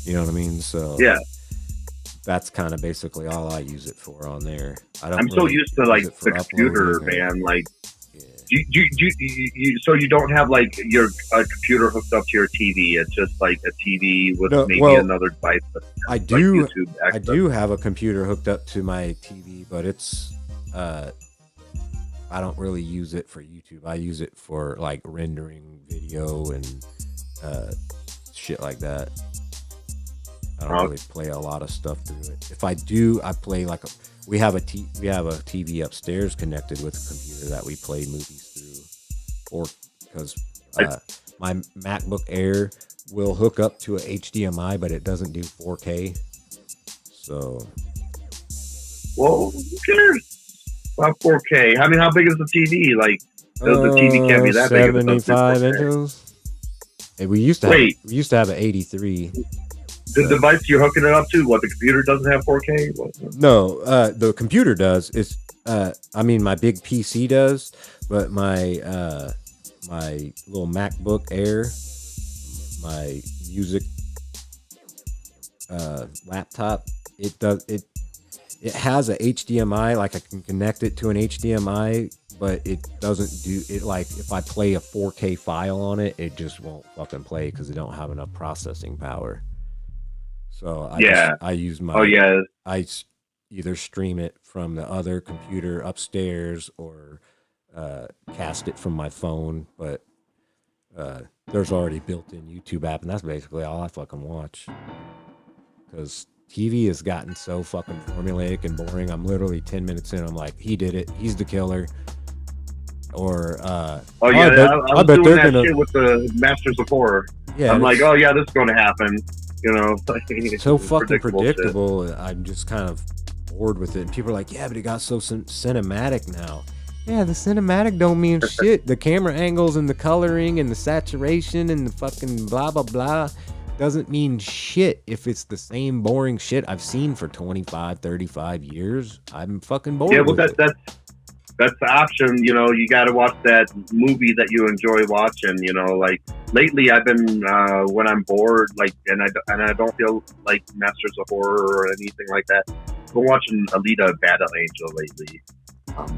You know what I mean? So that's kind of basically all I use it for on there. I'm so used to like the computer, man. Like, so you don't have like your computer hooked up to your TV. It's just like a TV with another device. I do have a computer hooked up to my TV, but it's I don't really use it for YouTube. I use it for like rendering video and shit like that. I don't really play a lot of stuff through it. If I do, I play like we have a TV upstairs connected with a computer that we play movies through, or because my MacBook Air will hook up to a HDMI, but it doesn't do 4K. So, well, who cares about 4K? I mean, how big is the TV? Like, the TV can't be that big. 75 inches. Hey, we used to have an 83. The device you're hooking it up to, the computer doesn't have 4K? No, the computer does. It's, I mean, my big PC does, but my little MacBook Air, my music laptop, it has a HDMI. Like I can connect it to an HDMI, but it doesn't do it. Like if I play a 4K file on it, it just won't fucking play because it don't have enough processing power. So I use my I either stream it from the other computer upstairs or cast it from my phone, but there's already built-in YouTube app, and that's basically all I fucking watch. Because TV has gotten so fucking formulaic and boring. I'm literally 10 minutes in, I'm like, he did it, he's the killer. Or I bet doing that shit with the Masters of Horror. Yeah, I'm like, this is going to happen. You know, so fucking shit. predictable. I'm just kind of bored with it. And people are like, yeah, but it got so cinematic now. Yeah, the cinematic don't mean shit. The camera angles and the coloring and the saturation and the fucking blah blah blah doesn't mean shit if it's the same boring shit I've seen for 25, 35 years. I'm fucking bored. Yeah, well, with it. That's the option. You know, you got to watch that movie that you enjoy watching. You know, like lately I've been when I'm bored, like, and I don't feel like Masters of Horror or anything like that. I've been watching Alita: Battle Angel lately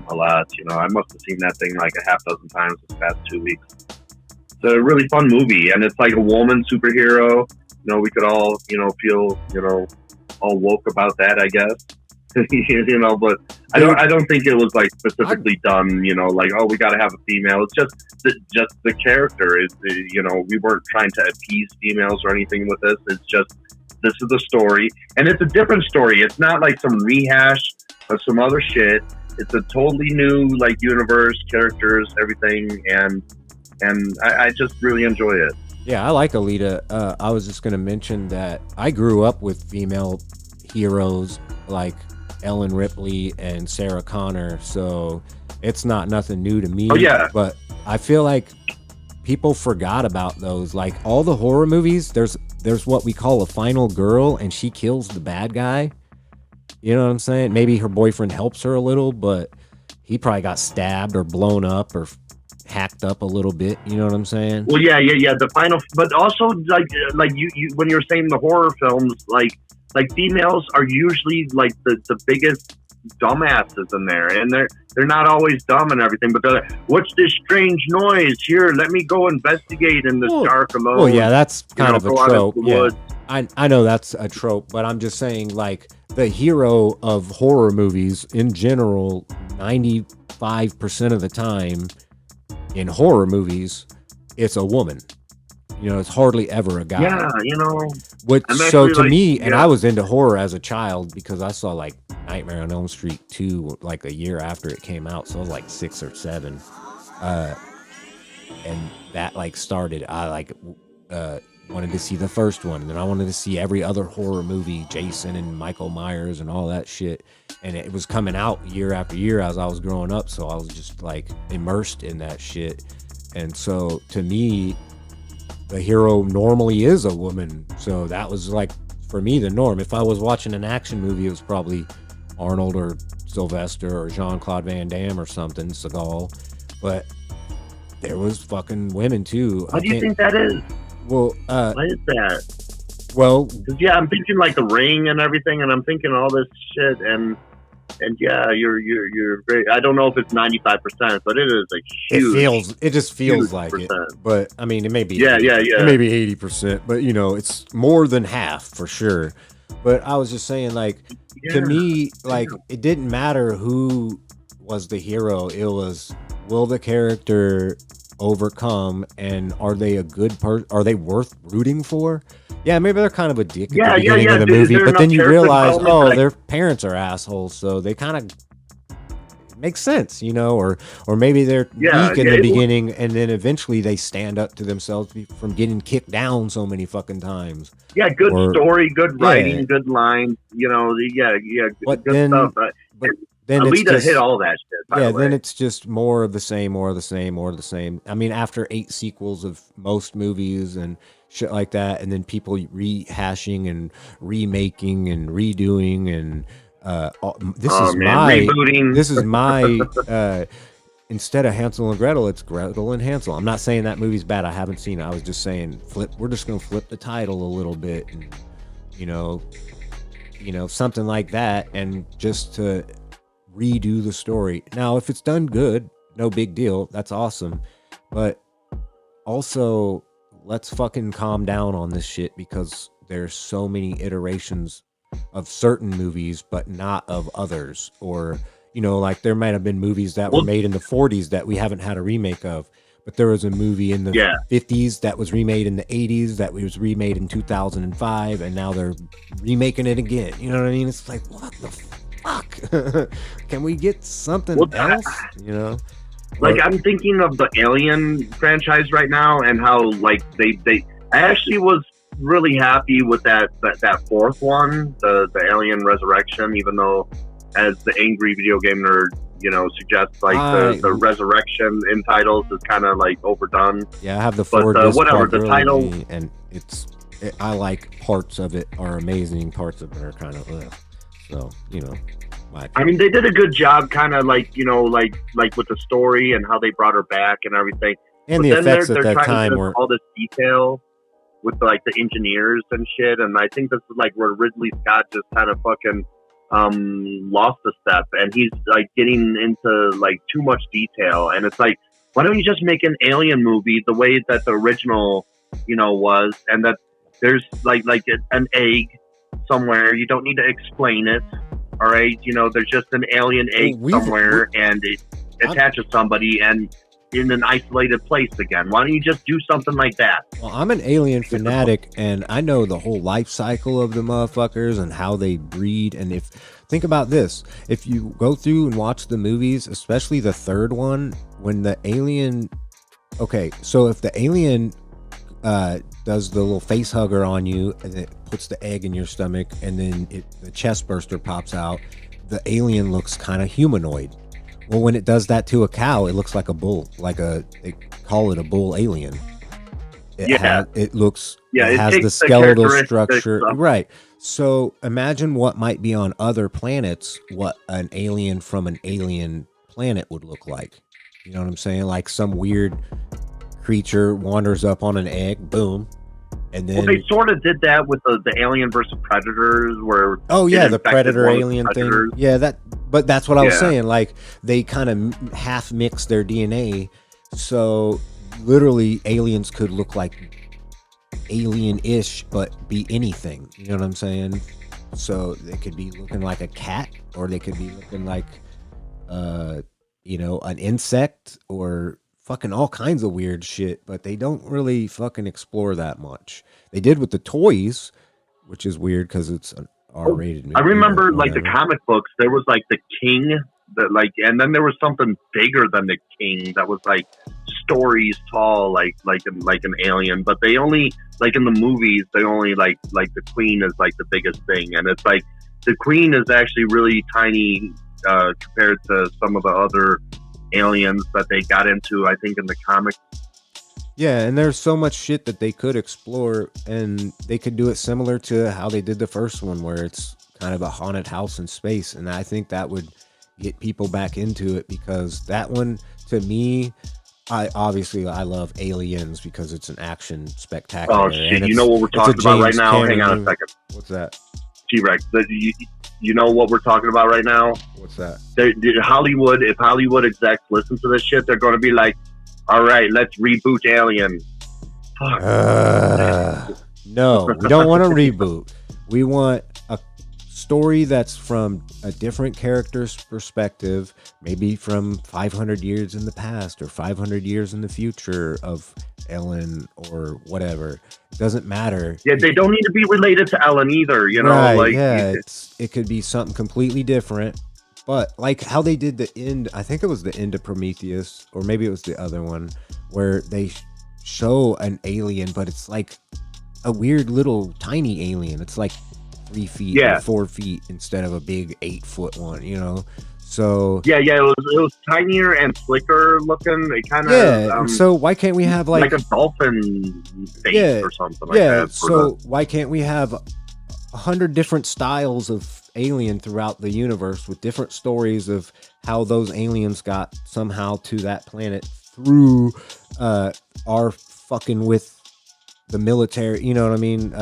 a lot. You know, I must have seen that thing like a half dozen times this past 2 weeks. It's a really fun movie, and it's like a woman superhero. You know, we could all, you know, feel, you know, all woke about that, I guess. You know, but I don't think it was like specifically done, you know, like, oh, we got to have a female. It's just the character is, you know, we weren't trying to appease females or anything with this. It's just, this is the story, and it's a different story. It's not like some rehash of some other shit. It's a totally new, like, universe, characters, everything, and I just really enjoy it. Yeah, I like Alita. I was just gonna mention that I grew up with female heroes like Ellen Ripley and Sarah Connor, so it's not nothing new to me. Oh yeah, but I feel like people forgot about those. Like all the horror movies, there's what we call a final girl, and she kills the bad guy. You know what I'm saying? Maybe her boyfriend helps her a little, but he probably got stabbed or blown up or hacked up a little bit. You know what I'm saying? Well, yeah. The final, but also like you when you're saying the horror films, like females are usually like the biggest dumbasses in there, and they're not always dumb and everything, but they're like, what's this strange noise here? Let me go investigate in this dark alone. Well, yeah, that's kind of a trope. Yeah. Woods. I know that's a trope, but I'm just saying, like, the hero of horror movies in general, 95% of the time in horror movies, it's a woman. You know, it's hardly ever a guy. Yeah, you know. So to me, and I was into horror as a child because I saw like Nightmare on Elm Street 2 like a year after it came out, so I was like 6 or 7. And that like started, I like wanted to see the first one, and then I wanted to see every other horror movie, Jason and Michael Myers and all that shit. And it was coming out year after year as I was growing up, so I was just like immersed in that shit. And so to me, the hero normally is a woman, so that was like for me the norm. If I was watching an action movie, it was probably Arnold or Sylvester or Jean-Claude Van Damme or something, Seagal. But there was fucking women too. What do you think that is? Well, what is that? Well, yeah, I'm thinking like The Ring and everything, and I'm thinking all this shit, and yeah, you're very. I don't know if it's 95%, but it is a huge. It just feels like percent. it. But I mean, it may be. Yeah. It may be 80%, but you know, it's more than half for sure. But I was just saying, like, to me, like, it didn't matter who was the hero. It was, will the character overcome, and are they a good person? Are they worth rooting for? Yeah, maybe they're kind of a dick at the beginning of the movie, but then you realize, their parents are assholes, so they kind of makes sense, you know, or maybe they're weak in the beginning, and then eventually they stand up to themselves from getting kicked down so many fucking times. Yeah, good story, good writing, good lines, you know, good stuff. But then Alita hit all that shit, by the way. Then it's just more of the same. I mean, after 8 sequels of most movies and shit like that, and then people rehashing and remaking and redoing, and this is my instead of Hansel and Gretel, it's Gretel and Hansel. I'm not saying that movie's bad. I haven't seen it. I was just saying we're just gonna flip the title a little bit, and you know, something like that, and just to redo the story. Now, if it's done good, no big deal. That's awesome. But also, let's fucking calm down on this shit, because there's so many iterations of certain movies, but not of others. Or, you know, like there might have been movies that were made in the 40s that we haven't had a remake of. But there was a movie in the 50s that was remade in the 80s that was remade in 2005, and now they're remaking it again. You know what I mean? It's like, what the fuck? Can we get something else? You know, like I'm thinking of the Alien franchise right now, and how like they I actually was really happy with that fourth one, the Alien Resurrection. Even though, as the angry video game nerd, suggests, like the resurrection in titles is kind of like overdone. Yeah, I have the four disc whatever the title, and I like parts of it are amazing, parts of it are kind of so I mean, they did a good job, kind of like with the story and how they brought her back and everything. And but the then effects at that time were all this detail with like the engineers and shit. And I think this is like where Ridley Scott just kind of fucking lost a step, and he's like getting into like too much detail. And it's like, why don't you just make an Alien movie the way that the original, was, and that there's like an egg somewhere. You don't need to explain it. All right, there's just an alien egg somewhere, and it attaches somebody and in an isolated place again. Why don't you just do something like that? Well, I'm an Alien fanatic, and I know the whole life cycle of the motherfuckers and how they breed. And think about this, if you go through and watch the movies, especially the third one, when the alien, okay, so if the alien does the little face hugger on you and it puts the egg in your stomach, and then the chest burster pops out, the alien looks kind of humanoid. Well, when it does that to a cow, it looks like a bull, they call it a bull alien. It has the skeletal structure. Right. So imagine what might be on other planets, what an alien from an alien planet would look like. You know what I'm saying? Like some weird creature wanders up on an egg, boom. And then they sort of did that with the Alien versus Predators, where the Predator Alien thing. Yeah, but that's what I was saying. Like they kind of half mixed their DNA, so literally aliens could look like alien-ish, but be anything. You know what I'm saying? So they could be looking like a cat, or they could be looking like, an insect, or fucking all kinds of weird shit, but they don't really fucking explore that much. They did with the toys, which is weird because it's an R-rated movie. I remember like the comic books, there was like the king that and then there was something bigger than the king that was like stories tall, like an alien, but they only, like in the movies, they only like the queen is like the biggest thing, and it's like the queen is actually really tiny compared to some of the other aliens that they got into, I think, in the comics. Yeah, and there's so much shit that they could explore, and they could do it similar to how they did the first one, where it's kind of a haunted house in space. And I think that would get people back into it, because that one, to me, I love Aliens because it's an action spectacular. Oh shit! You know what we're talking about right now? Hang on a second. What's that? T-Rex. You know what we're talking about right now? What's that? If Hollywood execs listen to this shit, they're going to be like, all right, let's reboot Alien. No, we don't want to reboot. We want a story that's from a different character's perspective, maybe from 500 years in the past or 500 years in the future of Ellen or whatever. It doesn't matter. Yeah, they don't need to be related to Ellen either, Right, it could be something completely different. But like how they did the end, I think it was the end of Prometheus, or maybe it was the other one, where they show an alien, but it's like a weird little tiny alien. It's like 3 feet or 4 feet instead of a big 8-foot one, So it was tinier and slicker looking. It kind of so why can't we have like a dolphin face or something like that? So why can't we have 100 different styles of alien throughout the universe with different stories of how those aliens got somehow to that planet through our fucking with the military, you know what I mean?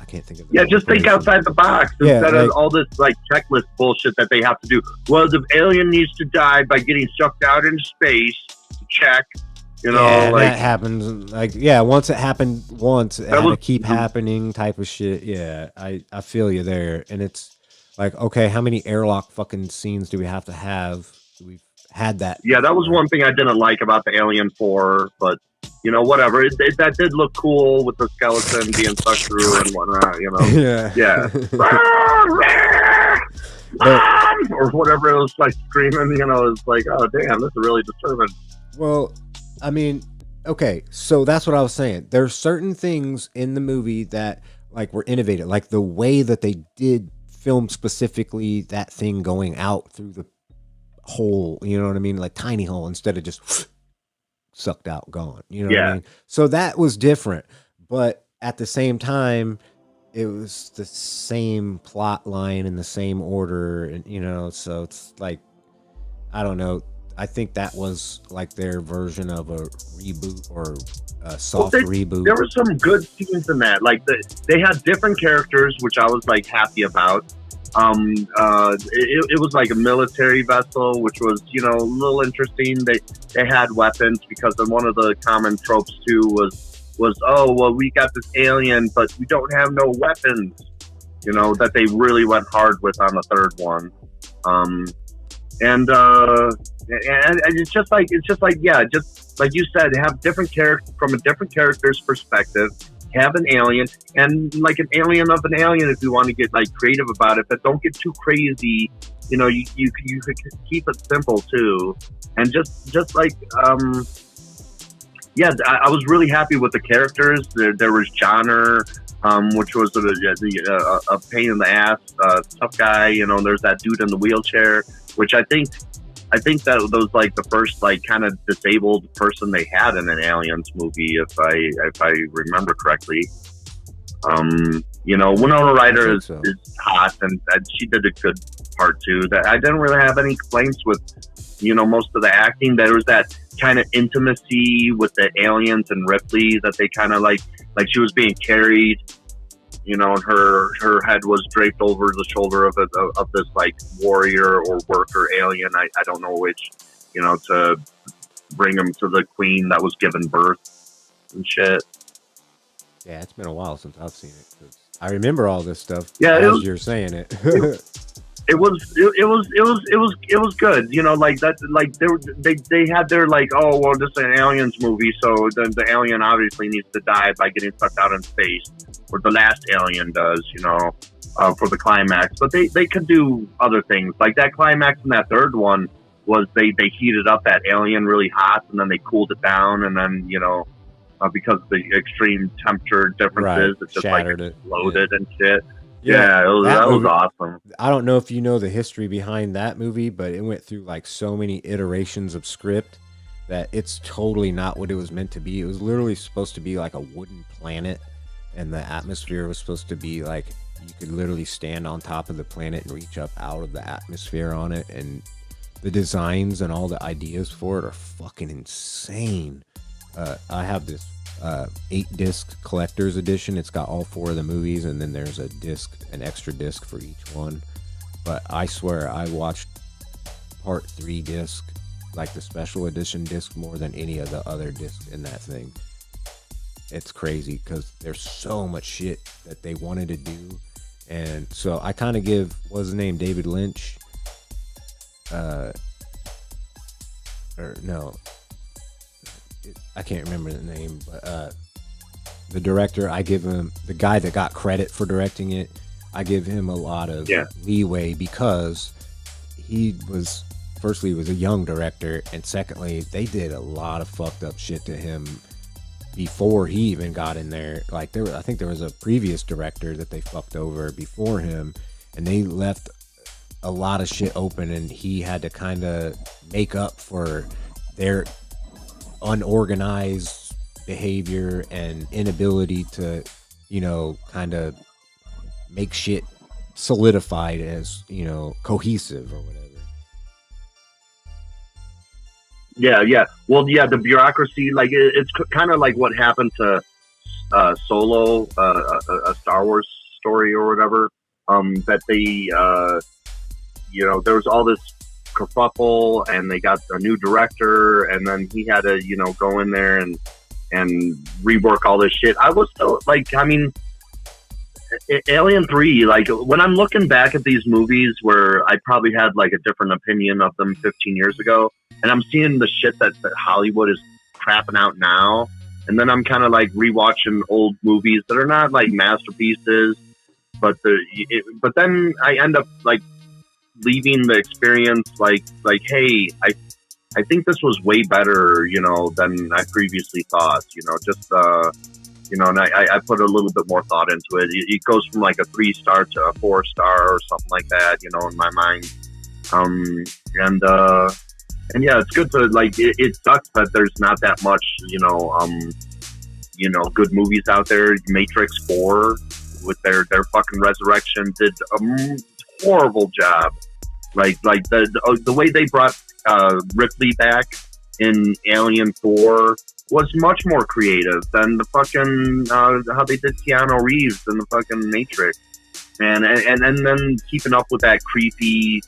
I can't think of it. Just think outside the box instead of all this like checklist bullshit that they have to do. Well, the alien needs to die by getting sucked out into space. Check. That happens. Once it happened once, it had to keep happening type of shit. Yeah, I feel you there. And it's like, okay, how many airlock fucking scenes do we have to have? We've had that. Yeah, that was one thing I didn't like about the Alien 4, but whatever. That did look cool with the skeleton being sucked through and whatnot, Yeah. Or whatever it was like screaming, it's like, oh, damn, this is really disturbing. Well, I mean, Okay, so that's what I was saying. There's certain things in the movie that like were innovative, like the way that they did film specifically that thing going out through the hole, you know what I mean? Like tiny hole instead of just sucked out, gone. You know what I Yeah, mean? So that was different. But at the same time, it was the same plot line in the same order, and so it's like I don't know. I think that was like their version of a reboot or a well, soft reboot. there were some good scenes in that. Like they had different characters, which I was like happy about. It was like a military vessel, which was a little interesting. They had weapons because one of the common tropes too was oh well we got this alien but we don't have no weapons. That they really went hard with on the third one. And it's just like yeah, just like you said, have different character from a different character's perspective. Have an alien and like an alien of an alien if you want to get like creative about it, but don't get too crazy. You could keep it simple too, and just like yeah, I was really happy with the characters. There was Johnner, which was a pain in the ass, tough guy. There's that dude in the wheelchair, which I think that was like the first like kind of disabled person they had in an Aliens movie, if I remember correctly. Winona Ryder is hot, and she did a good part too. That I didn't really have any complaints with. Most of the acting. There was that kind of intimacy with the aliens and Ripley that they kind of like she was being carried. And her head was draped over the shoulder of this like warrior or worker alien. I don't know which, to bring him to the queen that was given birth and shit. Yeah, it's been a while since I've seen it. 'Cause I remember all this stuff. Yeah, as you're saying it. It was good. Like that. Like they had their like, oh well, this is an aliens movie, so then the alien obviously needs to die by getting sucked out in space, or the last alien does, for the climax. But they could do other things. Like that climax in that third one was they heated up that alien really hot, and then they cooled it down, and then because of the extreme temperature differences, it just shattered like exploded and shit. Yeah, that was awesome. I don't know if you know the history behind that movie, but it went through like so many iterations of script that it's totally not what it was meant to be. It was literally supposed to be like a wooden planet, and the atmosphere was supposed to be like you could literally stand on top of the planet and reach up out of the atmosphere on it. And the designs and all the ideas for it are fucking insane. I have this 8-disc collector's edition. It's got all 4 of the movies, and then there's an extra disc for each one. But I swear I watched part 3 disc, like the special edition disc, more than any of the other discs in that thing. It's crazy because there's so much shit that they wanted to do. And so I kind of give, what's his name, David Lynch, or no, I can't remember the name, but the director, I give him, the guy that got credit for directing it, I give him a lot of leeway because firstly, he was a young director, and secondly, they did a lot of fucked up shit to him before he even got in there. Like I think there was a previous director that they fucked over before him, and they left a lot of shit open, and he had to kind of make up for their unorganized behavior and inability to, kind of make shit solidified as, cohesive or whatever. Yeah. Well, yeah, the bureaucracy, like it's kind of like what happened to Solo, a Star Wars story or whatever. That they, there was all this kerfuffle, and they got a new director, and then he had to, go in there and rework all this shit. I was so like, I mean, Alien 3, like when I'm looking back at these movies where I probably had like a different opinion of them 15 years ago, and I'm seeing the shit that Hollywood is crapping out now, and then I'm kind of like rewatching old movies that are not like masterpieces, but then I end up like leaving the experience like, hey, I think this was way better, than I previously thought. And I put a little bit more thought into it. It goes from like a 3-star to a 4-star or something like that, in my mind. And yeah, it's good to like. It sucks that there's not that much, good movies out there. Matrix 4 with their fucking resurrection did a horrible job. Like the way they brought Ripley back in Alien 4 was much more creative than the fucking how they did Keanu Reeves in the fucking Matrix, and then keeping up with that creepy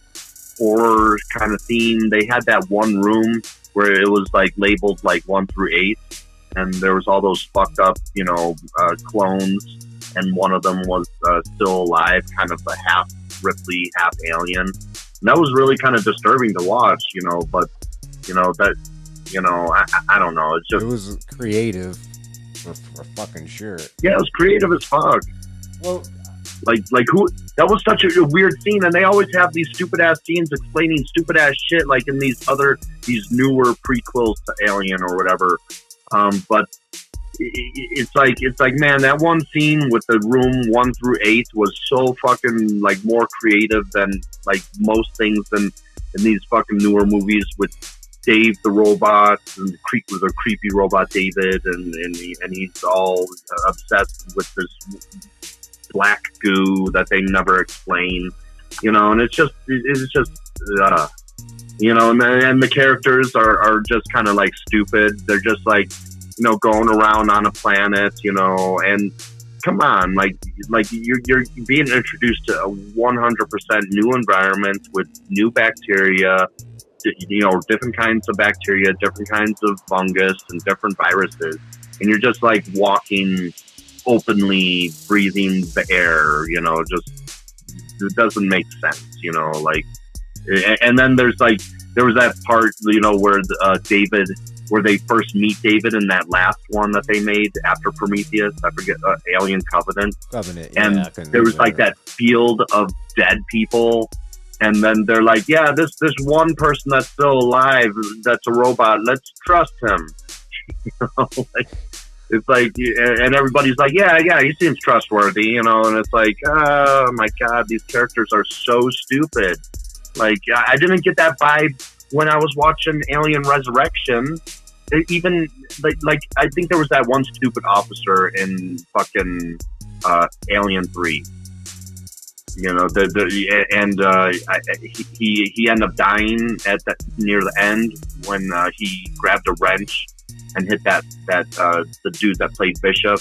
horror kind of theme. They had that one room where it was like labeled like 1 through 8, and there was all those fucked up clones, and one of them was still alive, kind of a half Ripley, half alien. And that was really kind of disturbing to watch, but I don't know. It's just, it was creative for fucking sure. Yeah, it was creative as fuck. Well, like who? That was such a weird scene, and they always have these stupid ass scenes explaining stupid ass shit, like in these newer prequels to Alien or whatever. But it's like, man, that one scene with the room 1 through 8 was so fucking like more creative than like most things in these fucking newer movies with Dave the robot and the creepy robot David, and he's all obsessed with this black goo that they never explain, and it's just and the characters are just kind of like stupid. They're just like, going around on a planet, and come on, like you're being introduced to a 100% new environment with new bacteria, different kinds of bacteria, different kinds of fungus, and different viruses, and you're just like walking openly, breathing the air, it doesn't make sense, and then there was that part, where they first meet David in that last one that they made after Prometheus. I forget, Alien Covenant. And there was like that field of dead people. And then they're like, yeah, this one person that's still alive, that's a robot, let's trust him. It's like, and everybody's like, yeah, he seems trustworthy, and it's like, oh my God, these characters are so stupid. Like, I didn't get that vibe when I was watching Alien Resurrection. Even like I think there was that one stupid officer in fucking Alien 3. He ended up dying near the end when he grabbed a wrench and hit the dude that played Bishop.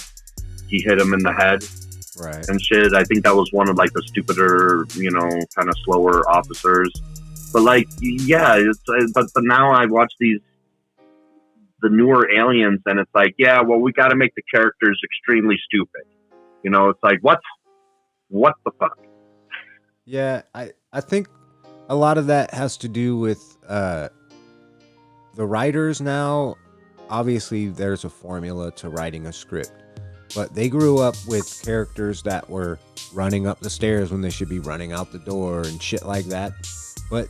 He hit him in the head, right, and shit. I think that was one of like the stupider, kind of slower officers. But like, yeah, but now I watch the newer Aliens, and it's like, yeah, well, we got to make the characters extremely stupid. It's like, what the fuck? Yeah, I think a lot of that has to do with the writers now. Obviously, there's a formula to writing a script, but they grew up with characters that were running up the stairs when they should be running out the door and shit like that. But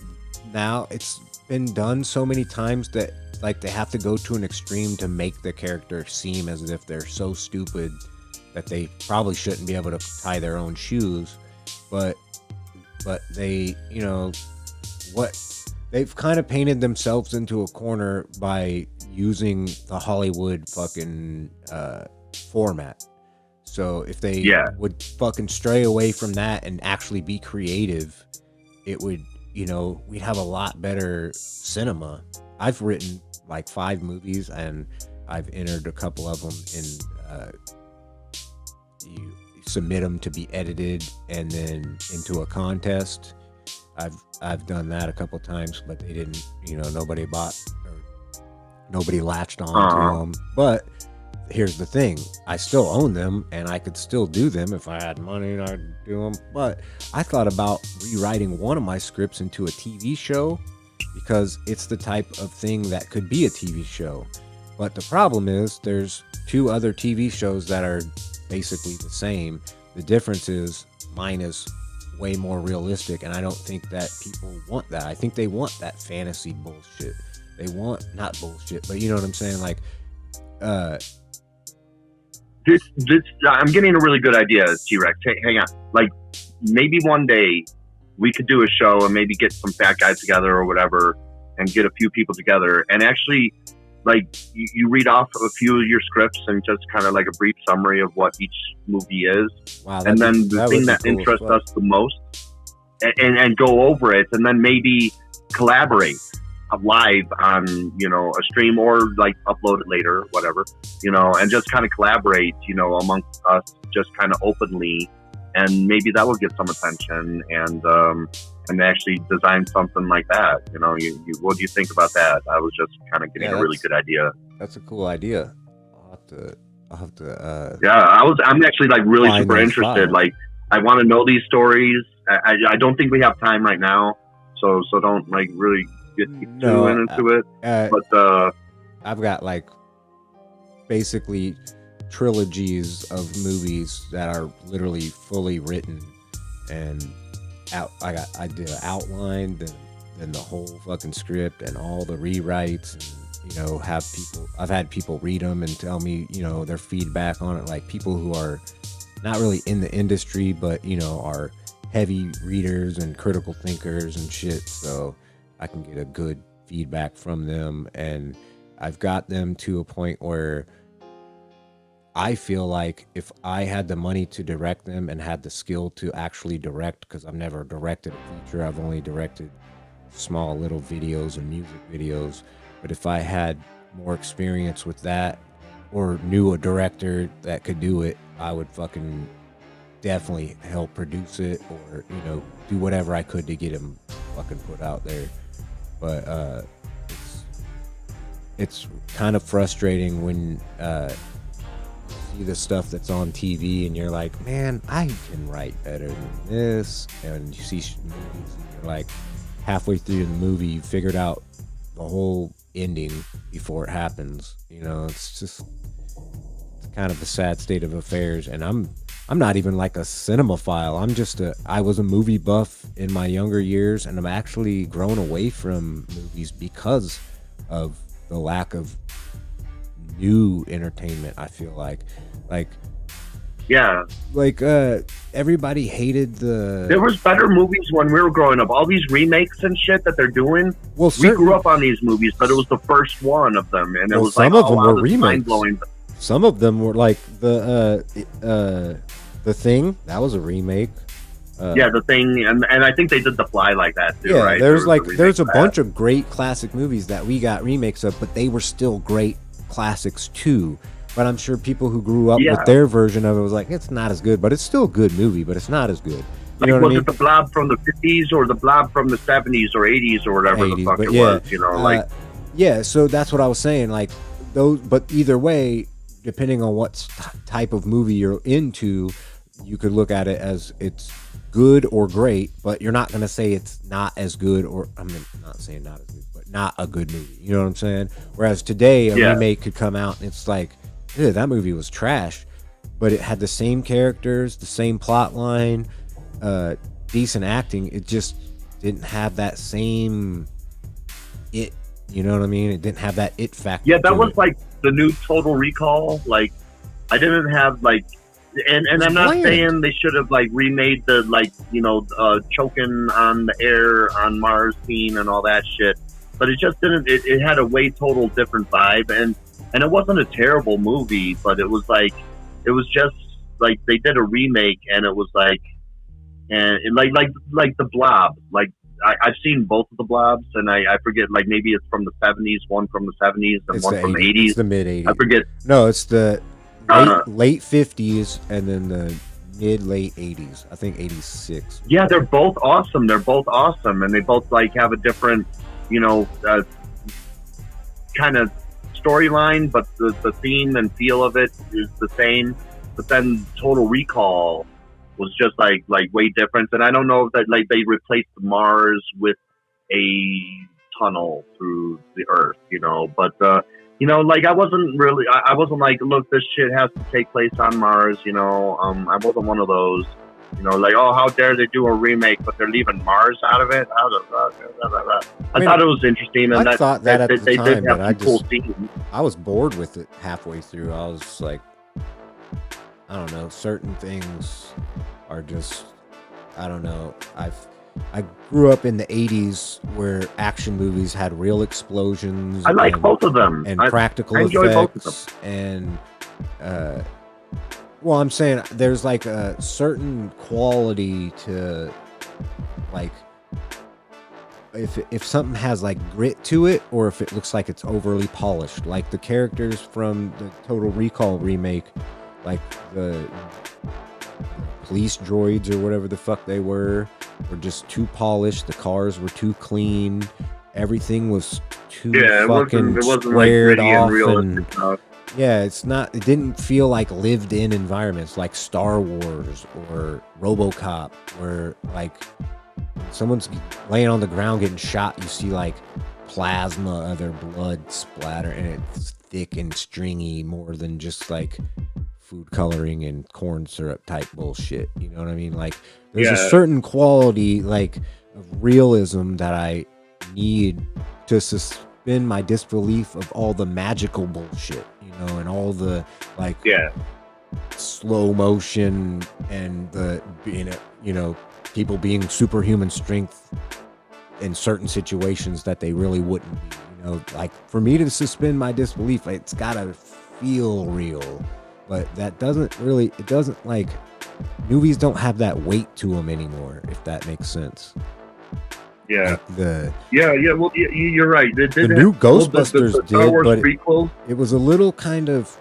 now it's been done so many times that like they have to go to an extreme to make the character seem as if they're so stupid that they probably shouldn't be able to tie their own shoes. But they, they've kind of painted themselves into a corner by using the Hollywood fucking format. So if they would fucking stray away from that and actually be creative, it would, we'd have a lot better cinema. I've written like 5 movies, and I've entered a couple of them in you submit them to be edited and then into a contest. I've done that a couple times, but they didn't, nobody bought or nobody latched on to them. But here's the thing, I still own them, and I could still do them if I had money. I'd do them. But I thought about rewriting one of my scripts into a TV show, because it's the type of thing that could be a TV show. But the problem is there's 2 other TV shows that are basically the same. The difference is mine is way more realistic, and I don't think that people want that. I think they want that fantasy bullshit. They want not bullshit, but you know what I'm saying. Like, uh, this I'm getting a really good idea, T-Rex. Hey, hang on. Like, maybe one day we could do a show and maybe get some fat guys together or whatever, and get a few people together and actually, like, you read off a few of your scripts and just kind of like a brief summary of what each movie is. wow, And then the thing that interests us the most, and go over it, and then maybe collaborate live on, you know, a stream, or like upload it later, whatever, you know, and just kind of collaborate, you know, amongst us, just kind of openly, and maybe that will get some attention, and actually design something like that. You know, what do you think about that? I was just kind of getting a really good idea. That's a cool idea. I'll have to. Yeah, I'm actually like really super interested. Like, I want to know these stories. I don't think we have time right now, so don't like really get too into it. But I've got like basically trilogies of movies that are literally fully written, and I did an outline, then the whole fucking script and all the rewrites, and you know, I've had people read them and tell me, you know, their feedback on it, like people who are not really in the industry, but you know, are heavy readers and critical thinkers and shit, so I can get a good feedback from them. And I've got them to a point where I feel like if I had the money to direct them and had the skill to actually direct, because I've never directed a feature, I've only directed small little videos and music videos, but if I had more experience with that, or knew a director that could do it, I would fucking definitely help produce it, or, you know, do whatever I could to get him fucking put out there. But it's kind of frustrating when you see the stuff that's on TV and you're like, man, I can write better than this, and you see movies and you're like, halfway through the movie you figured out the whole ending before it happens. You know, it's kind of a sad state of affairs. And I'm not even like a cinemaphile. I was a movie buff in my younger years, and I'm actually grown away from movies because of the lack of new entertainment. I feel like yeah, like everybody hated there was better movies when we were growing up. All these remakes and shit that they're doing. Well, we grew up on these movies, but it was the first one of them, and it was some like, of them were remakes. mind-blowing. Some of them were like the Thing. That was a remake. Yeah, The Thing, and I think they did The Fly like that too. Yeah, right? there's a bunch of great classic movies that we got remakes of, but they were still great classics too. But I'm sure people who grew up with their version of it was like, it's not as good, but it's still a good movie, but it's not as good. You know what I mean? Was it the Blob from the 50s or the Blob from the 70s or 80s or whatever 80s, the fuck it was? You know, yeah. So that's what I was saying. Like those, but either way, depending on what type of movie you're into, you could look at it as it's good or great, but you're not going to say it's not as good, or I'm not saying not as good, but not a good movie. You know what I'm saying? Whereas today, a remake could come out and it's like, ew, that movie was trash, but it had the same characters, the same plot line, decent acting. It just didn't have that same it. You know what I mean? It didn't have that it factor. Yeah, that was like the new Total Recall. Like, I didn't have like, and I'm not saying they should have like remade the like, you know, choking on the air on Mars scene and all that shit, but it just didn't. It had a way total different vibe, and it wasn't a terrible movie, but it was like, it was just like they did a remake, and it was like, and like the Blob. Like I've seen both of the Blobs, and I forget, like maybe it's from the 70s, one from the 70s, and one from the 80s. It's the mid 80s. I forget. No, it's the late 50s and then the mid-late 80s. I think 86. Yeah, they're both awesome. And they both like have a different, you know, kind of storyline, but the theme and feel of it is the same. But then Total Recall was just like way different. And I don't know if that like they replaced Mars with a tunnel through the Earth, you know, but you know, like I wasn't like, look, this shit has to take place on Mars, you know. I wasn't one of those. You know, like, oh, how dare they do a remake, but they're leaving Mars out of it? I thought it was interesting, and I thought that at the they time, did have but some cool scenes. I was bored with it halfway through. I was like, I don't know, certain things are just, I don't know. I grew up in the 80s where action movies had real explosions. I like both of them. And practical I enjoy effects. Both of them. And, well, I'm saying there's like a certain quality to, like, if something has like grit to it, or if it looks like it's overly polished. Like the characters from the Total Recall remake, like the police droids or whatever the fuck they were just too polished. The cars were too clean. Everything was too fucking squared off. Yeah, it didn't feel like lived in environments like Star Wars or RoboCop, where like someone's laying on the ground getting shot, you see like plasma of their blood splatter, and it's thick and stringy more than just like food coloring and corn syrup type bullshit. You know what I mean? Like there's a certain quality like of realism that I need to suspend my disbelief of all the magical bullshit, you know, and all the like slow motion and the, you know, people being superhuman strength in certain situations that they really wouldn't be. You know, like for me to suspend my disbelief, it's gotta feel real. But that doesn't really, it doesn't like, movies don't have that weight to them anymore, if that makes sense. Yeah. Like well, you're right. The new Ghostbusters the Star Wars but prequel. It was a little kind of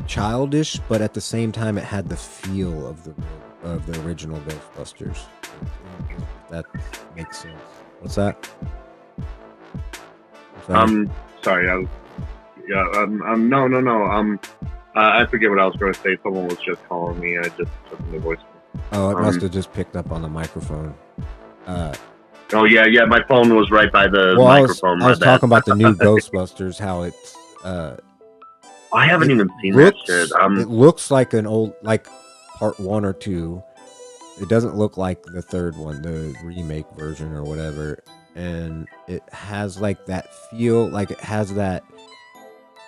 childish, but at the same time, it had the feel of the original Ghostbusters. If that makes sense. What's that? Sorry. No. I forget what I was going to say. Someone was just calling me. I just took the voice. Oh, it must have just picked up on the microphone. Oh yeah. My phone was right by the microphone. I was talking about the new Ghostbusters. How it's. I haven't even seen that shit. It looks like an old, like part 1 or 2. It doesn't look like the third one, the remake version or whatever. And it has like that feel, like it has that,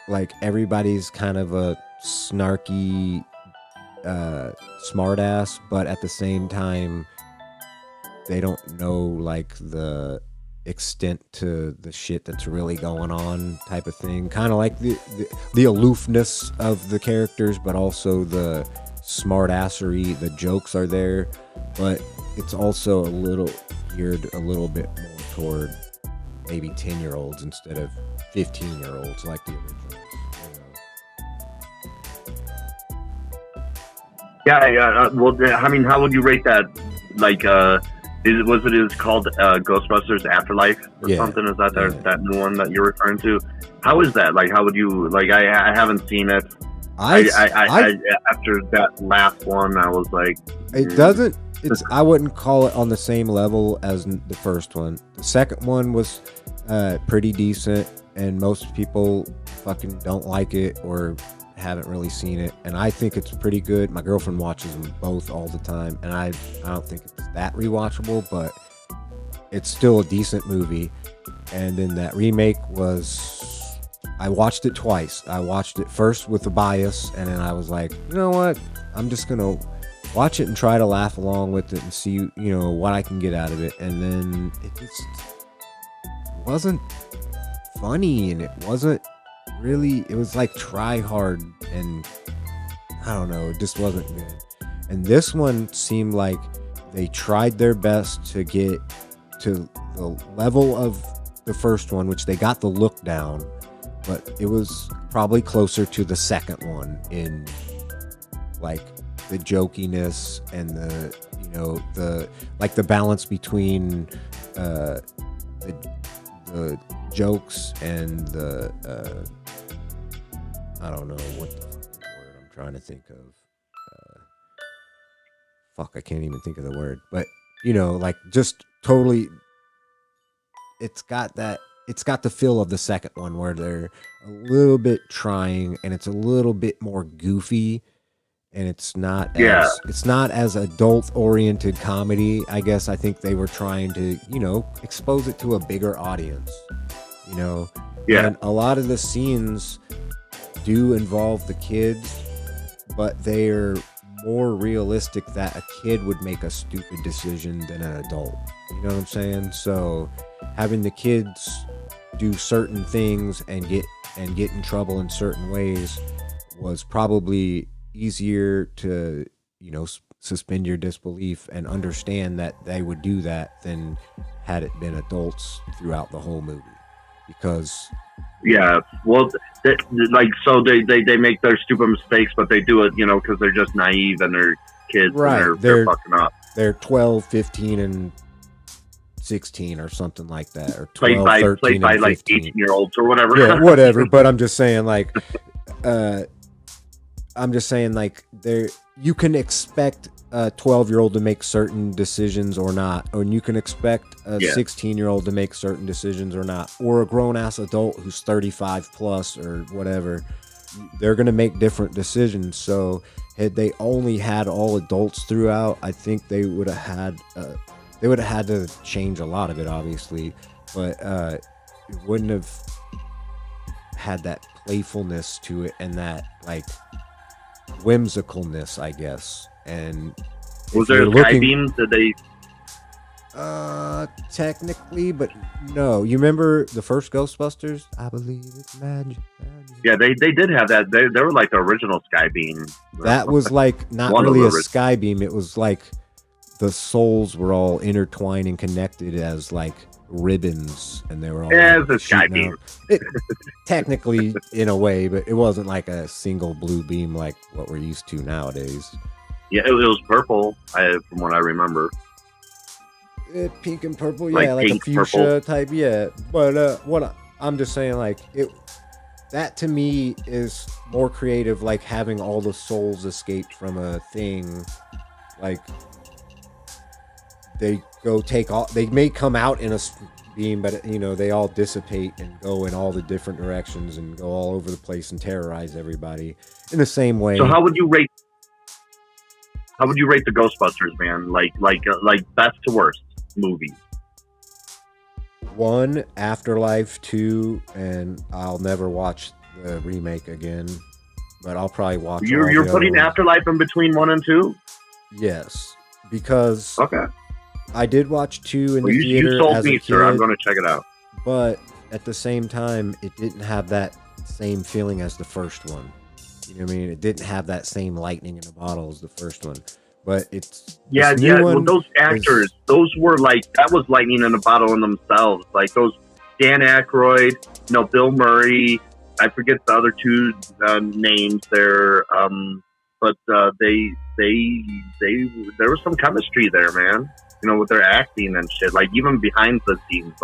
like everybody's kind of a snarky smartass, but at the same time they don't know like the extent to the shit that's really going on type of thing. Kind of like the aloofness of the characters, but also the smartassery. The jokes are there, but it's also a little geared a little bit more toward maybe 10-year-olds instead of 15-year-olds like the original. Well, I mean, how would you rate that? Like, was it called Ghostbusters Afterlife or something? Is that that new one that you're referring to? How is that? Like, how would you like? I haven't seen it. I after that last one, I was like, it doesn't. I wouldn't call it on the same level as the first one. The second one was pretty decent, and most people fucking don't like it or haven't really seen it, and I think it's pretty good. My girlfriend watches them both all the time, and I don't think it's that rewatchable, but it's still a decent movie. And then that remake was, I watched it twice. I watched it first with a bias, and then I was like, you know what, I'm just gonna watch it and try to laugh along with it and see, you know, what I can get out of it. And then it just wasn't funny, and it wasn't really, it was like try hard, and I don't know, it just wasn't good. And this one seemed like they tried their best to get to the level of the first one, which they got the look down, but it was probably closer to the second one in like the jokiness and the, you know, the like the balance between the jokes and the I don't know what the fucking word I'm trying to think of. I can't even think of the word. But, you know, like just totally, it's got the feel of the second one where they're a little bit trying, and it's a little bit more goofy, and it's not Yeah. as adult oriented comedy. I guess I think they were trying to, expose it to a bigger audience. Yeah. And a lot of the scenes do involve the kids, but they're more realistic that a kid would make a stupid decision than an adult. You know what I'm saying? So having the kids do certain things and get in trouble in certain ways was probably easier to, suspend your disbelief and understand that they would do that than had it been adults throughout the whole movie. Because yeah, well, so they make their stupid mistakes, but they do it, because they're just naive and they're kids, right, and they're fucking up. They're 12, 15, and 16 or something like that, or 12, played by like 18-year-olds or whatever. Yeah, whatever. But I'm just saying, there you can expect a 12-year-old to make certain decisions or not, or you can expect a 16-year-old to make certain decisions or not, or a grown-ass adult who's 35 plus or whatever. They're going to make different decisions. So had they only had all adults throughout, I think they would have had to change a lot of it, obviously, but it wouldn't have had that playfulness to it and that whimsicalness, I guess. And was there sky beams? Did they? Technically, but no. You remember the first Ghostbusters? I believe it's magic. Yeah, they did have that. They were like the original sky beam. That was not really a sky beam. It was like the souls were all intertwined and connected as ribbons, and they were all it's a sky beam. Technically, in a way, but it wasn't like a single blue beam like what we're used to nowadays. Yeah, it was purple, from what I remember. Pink and purple, yeah, like a fuchsia purple type, yeah. But I'm just saying, that to me is more creative, having all the souls escape from a thing. They go take all. They may come out in a beam, but they all dissipate and go in all the different directions and go all over the place and terrorize everybody in the same way. So how would you rate the Ghostbusters, man? Like best to worst movie. 1, Afterlife. 2, and I'll never watch the remake again, but I'll probably watch. You're putting Afterlife in between 1 and 2? Yes, because okay. I did watch 2 in the theater. You sold as me, a kid, sir. I'm going to check it out. But at the same time, it didn't have that same feeling as the first one. You know what I mean? It didn't have that same lightning in a bottle as the first one. But it's well, those actors, those were that was lightning in a bottle in themselves. Those Dan Aykroyd, Bill Murray. I forget the other two names there. But there was some chemistry there, man. With their acting and shit. Even behind the scenes,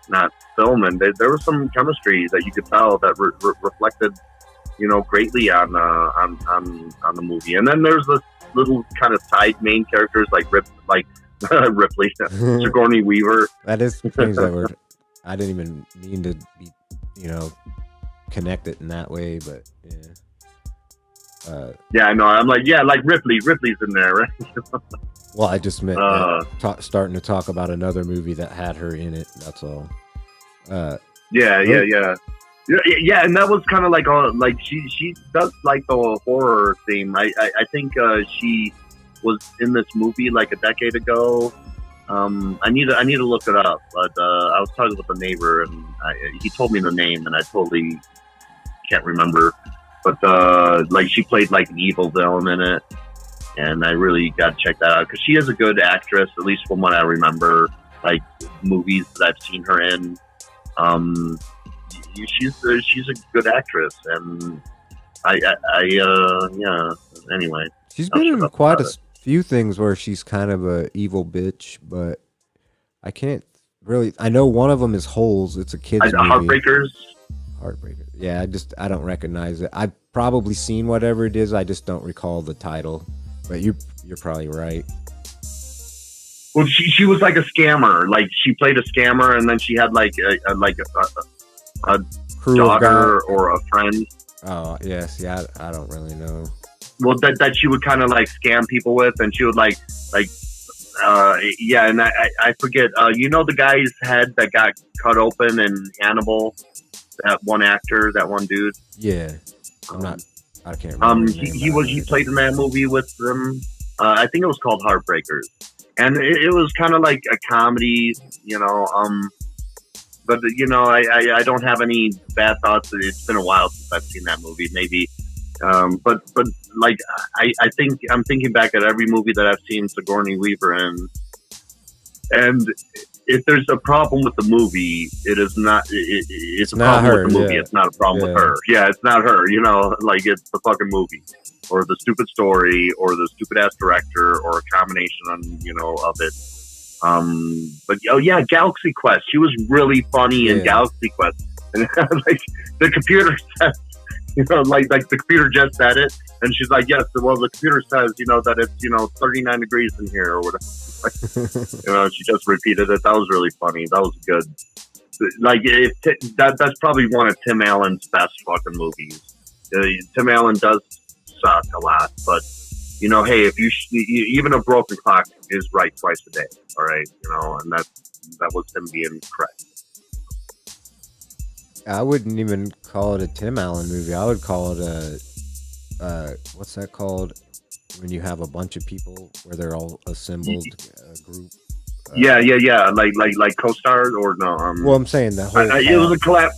not filming, there was some chemistry that you could tell that reflected, greatly on the movie. And then there's this little kind of side main characters Ripley, Sigourney Weaver. That is strange that word. I didn't even mean to be, connect it in that way, but yeah. Yeah, I know. I'm Ripley's in there, right? Well, I just meant starting to talk about another movie that had her in it. That's all. Yeah, and that was kind of she does the horror theme. I think she was in this movie a decade ago. I need to look it up, but I was talking with a neighbor and he told me the name and I totally can't remember. But she played an evil villain in it, and I really got to check that out because she is a good actress, at least from what I remember. Movies that I've seen her in. She's a good actress, and anyway. She's been in quite a few things where she's kind of a evil bitch, but I can't really. I know one of them is Holes. It's a kid's movie. Heartbreakers. Yeah, I don't recognize it. I've probably seen whatever it is. I just don't recall the title. But you're probably right. Well, she was like a scammer. She played a scammer, and then she had a crew daughter or a friend. Oh yes, yeah. I don't really know. well, that she would kind of like scam people with, and she would like yeah, and I forget. You know the guy's head that got cut open in Hannibal. That one actor, that one dude. Yeah, I can't remember. He played in that movie with them. I think it was called Heartbreakers, and it was kind of like a comedy, you know. But you know, I don't have any bad thoughts. It's been a while since I've seen that movie. Maybe, but like I think I'm thinking back at every movie that I've seen Sigourney Weaver in, and if there's a problem with the movie, it is not. It's a problem with the movie. Yeah. It's not a problem with her. Yeah, it's not her. You know, like it's the fucking movie, or the stupid story, or the stupid ass director, or a combination of it. But oh yeah, Galaxy Quest. She was really funny in Galaxy Quest, and like the computer says, like the computer just said it, and she's like, yes, well the computer says, that it's 39 degrees in here or whatever. She just repeated it. That was really funny. That was good. Like that's probably one of Tim Allen's best fucking movies. Tim Allen does suck a lot, but hey, if even a broken clock is right twice a day. All right, and that was him being correct. I wouldn't even call it a Tim Allen movie. I would call it a what's that called? When you have a bunch of people where they're all assembled, a group. Yeah. Like co-stars or no? Well, I'm saying the whole. It was a collab.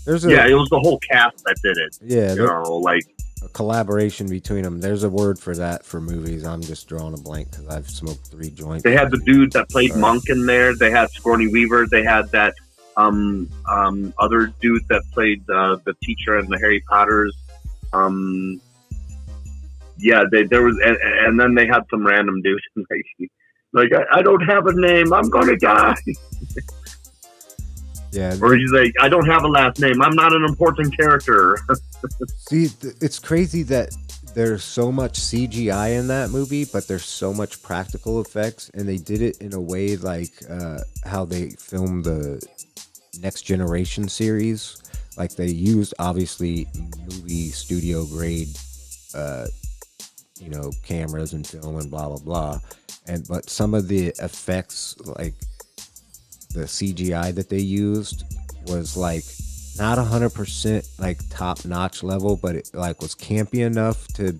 It was the whole cast that did it. Yeah, like a collaboration between them. There's a word for that for movies. I'm just drawing a blank because I've smoked 3 joints. They had the dude that played Monk in there. They had Sigourney Weaver. They had that other dude that played the teacher in the Harry Potters. Yeah, there was, and then they had some random dude like I don't have a name, I'm gonna die. Yeah, or he's like, I don't have a last name, I'm not an important character. See, it's crazy that there's so much CGI in that movie, but there's so much practical effects, and they did it in a way like how they filmed the Next Generation series. Like they used obviously movie studio grade cameras and film and blah blah blah, but some of the effects, like the CGI that they used, was like not 100% like top notch level, but it like was campy enough to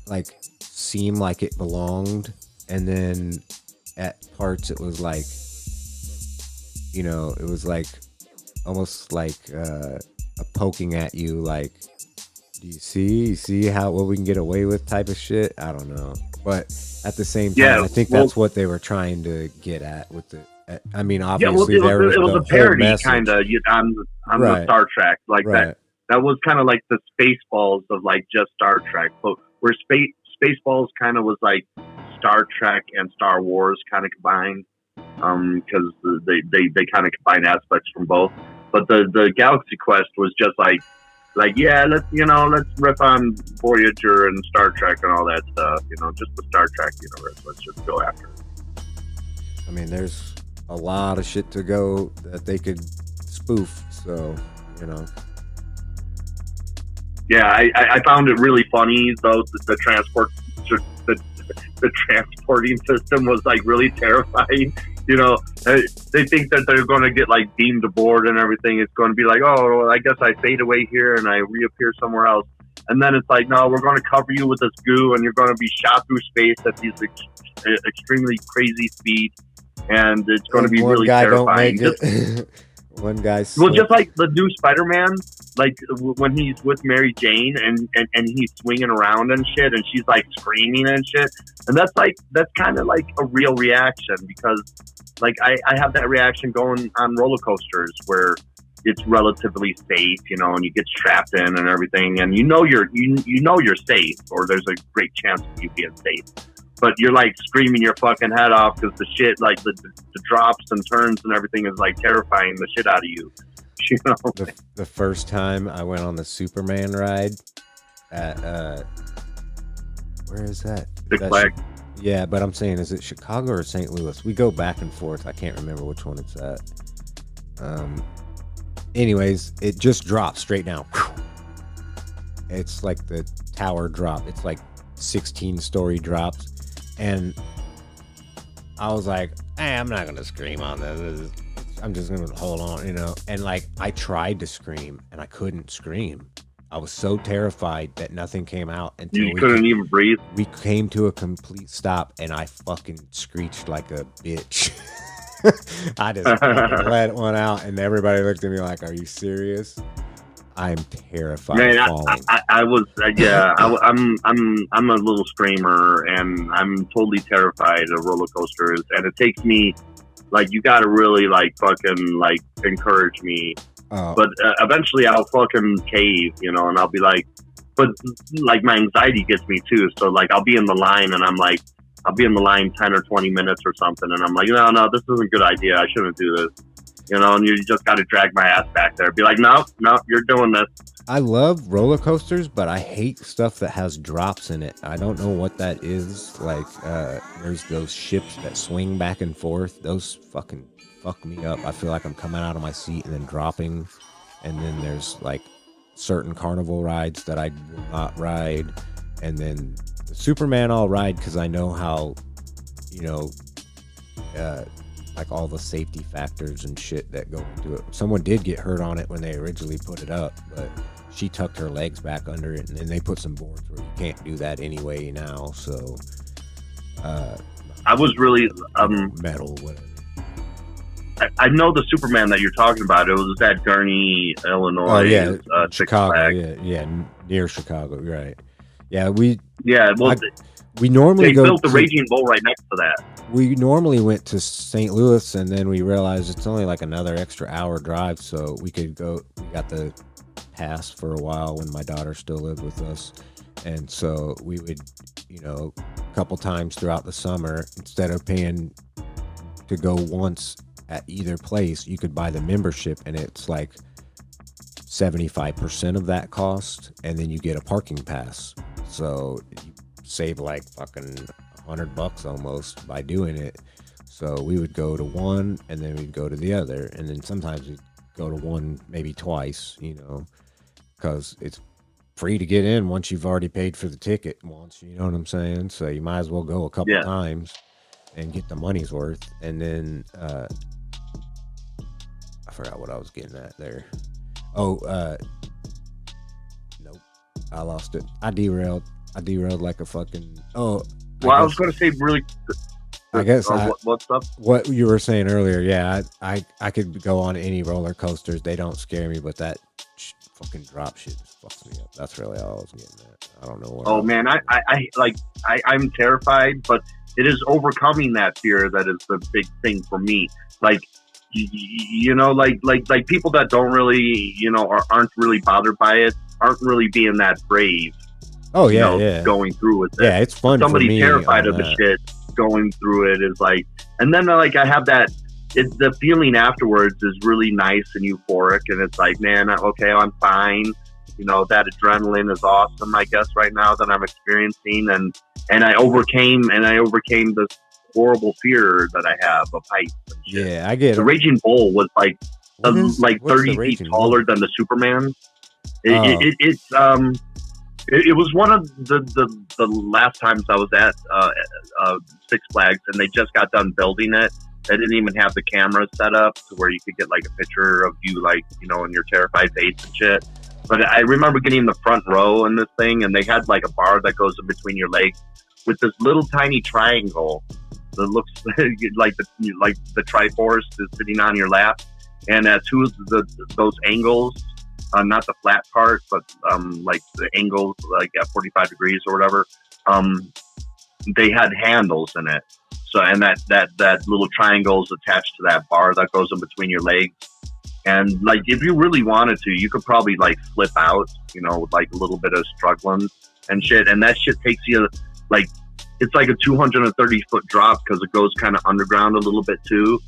like seem like it belonged, and then at parts it was like it was like almost like a poking at you, like, do you see what we can get away with type of shit? I don't know, but at the same time, I think that's what they were trying to get at with the. I mean, obviously, it was a parody kind of on the Star Trek, like that. That was kind of like the Spaceballs of like just Star Trek, but where Spaceballs kind of was like Star Trek and Star Wars kind of combined, because they kind of combine aspects from both. But the Galaxy Quest was just like yeah, let's rip on Voyager and Star Trek and all that stuff, just the Star Trek universe. Let's just go after it. I mean, there's a lot of shit to go that they could spoof, so Yeah, I found it really funny though. The transporting system was like really terrifying. They think that they're going to get like beamed aboard and everything. It's going to be like, oh, well, I guess I fade away here and I reappear somewhere else. And then it's like, no, we're going to cover you with this goo and you're going to be shot through space at these extremely crazy speeds. And it's going to be really terrifying. One guy. Well, just like the new Spider-Man, like when he's with Mary Jane and he's swinging around and shit, and she's like screaming and shit, and that's kind of like a real reaction, because like I have that reaction going on roller coasters where it's relatively safe, and you get strapped in and everything, and you're safe, or there's a great chance of you being safe. But you're like screaming your fucking head off because the shit, like the drops and turns and everything is like terrifying the shit out of you. The first time I went on the Superman ride at where is that? Six Flags. Yeah, but I'm saying, is it Chicago or St. Louis? We go back and forth. I can't remember which one it's at. Anyways, it just drops straight down. It's like the tower drop. It's like 16-story drops, and I was like, I'm not gonna scream on this. I'm just gonna hold on, And like, I tried to scream and I couldn't scream. I was so terrified that nothing came out until you couldn't even breathe. We came to a complete stop, and I fucking screeched like a bitch. I just fucking let one out, and everybody looked at me like, "Are you serious?" I'm terrified of falling. I was, I'm a little screamer, and I'm totally terrified of roller coasters. And it takes me, like, you got to really fucking encourage me. But eventually I'll fucking cave, and I'll be like, but my anxiety gets me too. So I'll be in the line, and I'll be in the line 10 or 20 minutes or something, and I'm like, no, this isn't a good idea. I shouldn't do this. And you just got to drag my ass back there. Be like, no, you're doing this. I love roller coasters, but I hate stuff that has drops in it. I don't know what that is. There's those ships that swing back and forth. Those fucking fuck me up. I feel like I'm coming out of my seat and then dropping. And then there's certain carnival rides that I will not ride. And then the Superman I'll ride because I know how, all the safety factors and shit that go into it. Someone did get hurt on it when they originally put it up, but she tucked her legs back under it, and then they put some boards where you can't do that anyway now. So I was really metal, whatever. I know the Superman that you're talking about. It was at Gurney, Illinois. Oh yeah, Chicago. Yeah, near Chicago, right? Yeah, we normally built the Raging Bull right next to that. We normally went to St. Louis, and then we realized it's only another extra hour drive, so we could go. We got the pass for a while when my daughter still lived with us, and so we would, a couple times throughout the summer, instead of paying to go once at either place, you could buy the membership, and it's 75% of that cost, and then you get a parking pass, so you save fucking $100 almost by doing it. So we would go to one, and then we'd go to the other, and then sometimes we'd go to one maybe twice, because it's free to get in once you've already paid for the ticket once, you know what I'm saying? So you might as well go a couple times and get the money's worth. And then I forgot what I was getting at there. Nope, I lost it. I derailed like a fucking I was going to say really. I guess what's up? What you were saying earlier, yeah, I could go on any roller coasters. They don't scare me, but that fucking drop shit just fucks me up. That's really all I was getting at. I don't know what. Oh man, I'm terrified, but it is overcoming that fear that is the big thing for me. People that don't really, or aren't really bothered by it, aren't really being that brave. Oh yeah, going through with it. Yeah, it's fun. Somebody for me terrified of the shit going through it is and then I have that. The feeling afterwards is really nice and euphoric, and it's man, okay, I'm fine. That adrenaline is awesome. I guess right now that I'm experiencing, and I overcame this horrible fear that I have of heights. And shit. Yeah, I get it. The Raging Bull was 30 feet taller than the Superman. It was one of the last times I was at Six Flags, and they just got done building it. They didn't even have the camera set up to where you could get a picture of you, in your terrified face and shit. But I remember getting in the front row in this thing, and they had a bar that goes in between your legs with this little tiny triangle that looks like the Triforce is sitting on your lap, and at two of those angles. Not the flat part, but the angles, at 45 degrees or whatever. They had handles in it. So, and that little triangle is attached to that bar that goes in between your legs. And if you really wanted to, you could probably flip out, with a little bit of struggling and shit. And that shit takes you it's a 230-foot drop because it goes kind of underground a little bit too.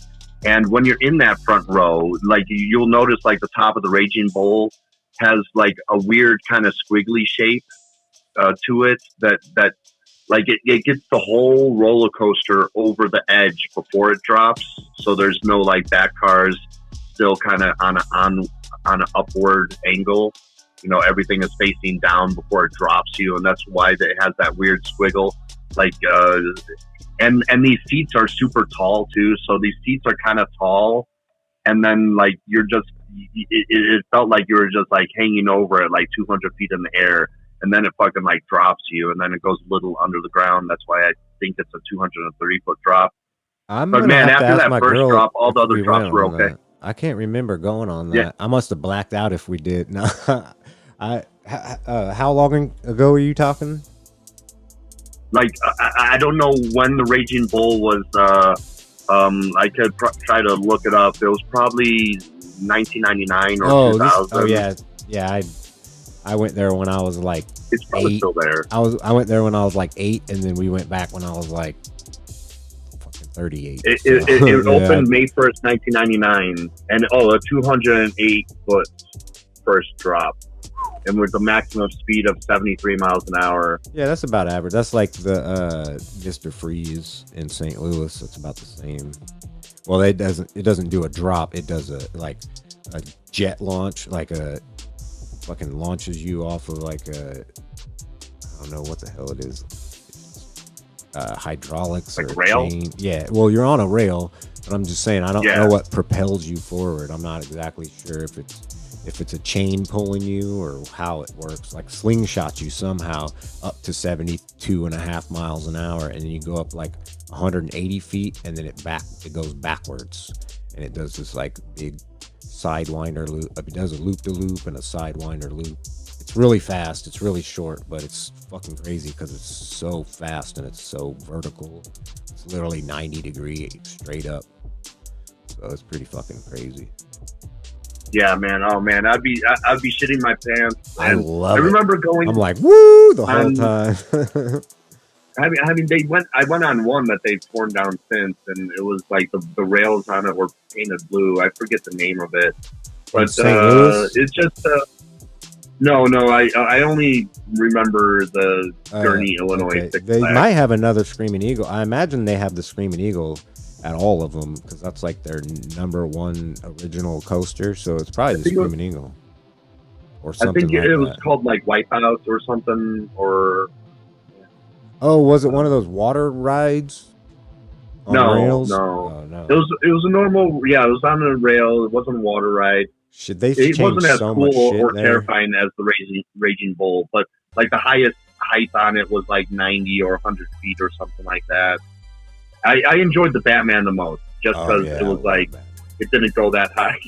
And when you're in that front row, you'll notice the top of the Raging Bull has a weird kind of squiggly shape to it that it gets the whole roller coaster over the edge before it drops. So there's no back cars still kind of on an upward angle. everything is facing down before it drops you, and that's why it has that weird squiggle. Like, and these seats are super tall too. So these seats are kind of tall, and then like it felt like you were just like hanging over at like 200 feet in the air, and then it fucking like drops you, and then it goes a little under the ground. That's why I think it's a 230-foot drop. But man, after that first drop, all the other drops were okay. I can't remember going on that. Yeah. I must have blacked out if we did. No, how long ago are you talking? Like, I don't know when the Raging Bull was. I could try to look it up. It was probably 1999 or 2000. Yeah. I went there when I was like. It's probably 8. Still there. I went there when I was like 8, and then we went back when I was like 38. It opened May 1st, 1999, and a 208-foot first drop, and with a maximum speed of 73 miles an hour. Yeah, that's about average. That's like the Mr. Freeze in St. Louis. It's about the same. Well, it doesn't do a drop. It does a jet launch, like a fucking launches you off of like a, I don't know what the hell it is. Hydraulics like or rail. Chain. Yeah, well, you're on a rail, but I'm just saying I don't know what propels you forward. I'm not exactly sure if it's a chain pulling you or how it works. Like slingshots you somehow up to 72.5 miles an hour, and then you go up like 180 feet, and then it goes backwards, and it does this like big sidewinder loop. It does a loop to loop and a sidewinder loop. It's really fast. It's really short, but it's fucking crazy because it's so fast and it's so vertical. It's literally 90 degree straight up. So it's pretty fucking crazy. Yeah, man. Oh man, I'd be shitting my pants. I love it. I remember going. I'm like, woo, the whole time. I mean, I went on one that they've torn down since, and it was like the rails on it were painted blue. I forget the name of it, but it's just. No, I only remember the Gurney, Illinois. Okay. They might have another Screaming Eagle. I imagine they have the Screaming Eagle at all of them because that's like their #1 original coaster. So it's probably the Screaming Eagle or something. I think it was called like Wipeout or something. Or was it one of those water rides? No. Oh, no. It was a normal. Yeah, it was on a rail. It wasn't a water ride. Should they it wasn't as so cool or there? Terrifying as the Raging Bull, but like the highest height on it was like 90 or 100 feet or something like that. I enjoyed the Batman the most just because it was like Batman. It didn't go that high.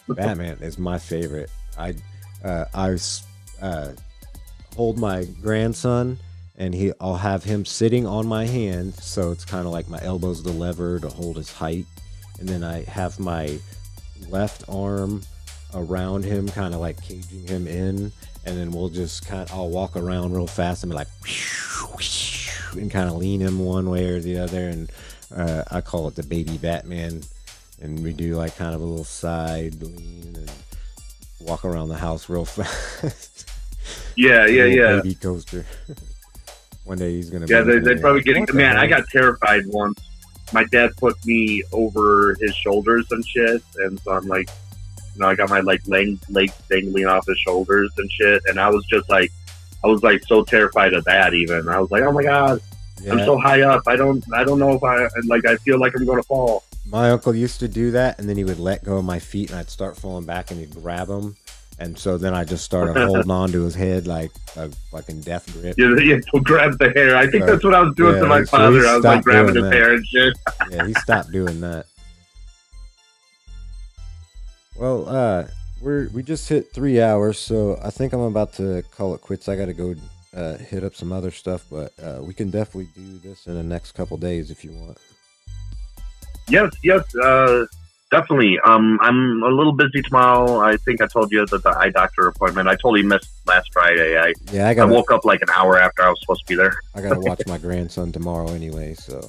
Batman is my favorite. I hold my grandson and I'll have him sitting on my hand, so it's kind of like my elbow's the lever to hold his height, and then I have my left arm around him, kind of like caging him in, and then I'll walk around real fast and be like and kind of lean him one way or the other, and I call it the baby Batman, and we do like kind of a little side lean and walk around the house real fast. Yeah. Baby coaster. One day he's gonna. Yeah, they're probably getting. Man, I got terrified once. My dad put me over his shoulders and shit, and so I'm like, I got my legs dangling off his shoulders and shit, and I was like so terrified of that. Even I was like, oh my god, I'm so high up. I don't know if I feel like I'm gonna fall. My uncle used to do that, and then he would let go of my feet, and I'd start falling back, and he'd grab them. And so then I just started holding on to his head like a fucking death grip. Yeah, to grab the hair. I think that's what I was doing to my father. I was like grabbing his hair and shit. Yeah, he stopped doing that. Well, we just hit 3 hours, so I think I'm about to call it quits. I got to go hit up some other stuff, but we can definitely do this in the next couple days if you want. Yes. Definitely. I'm a little busy tomorrow. I think I told you that the eye doctor appointment. I totally missed last Friday. I woke up like an hour after I was supposed to be there. I got to watch my grandson tomorrow anyway, so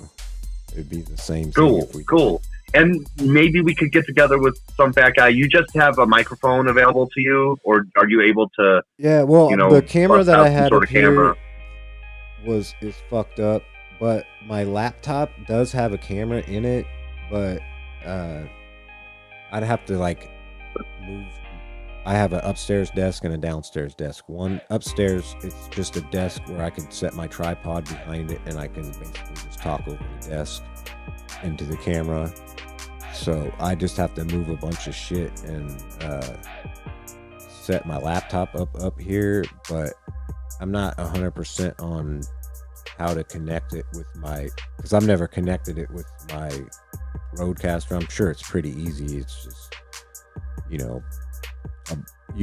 it'd be the same. Cool. And maybe we could get together with some fat guy. You just have a microphone available to you, or are you able to? Yeah. Well, the camera that I had up here is fucked up, but my laptop does have a camera in it, but I'd have to like move I have an upstairs desk and a downstairs desk. One upstairs, it's just a desk where I can set my tripod behind it, and I can basically just talk over the desk into the camera. So I just have to move a bunch of shit and set my laptop up here, but I'm not 100% on how to connect it with my, because I've never connected it with my Rodecaster. I'm sure it's pretty easy. It's just, you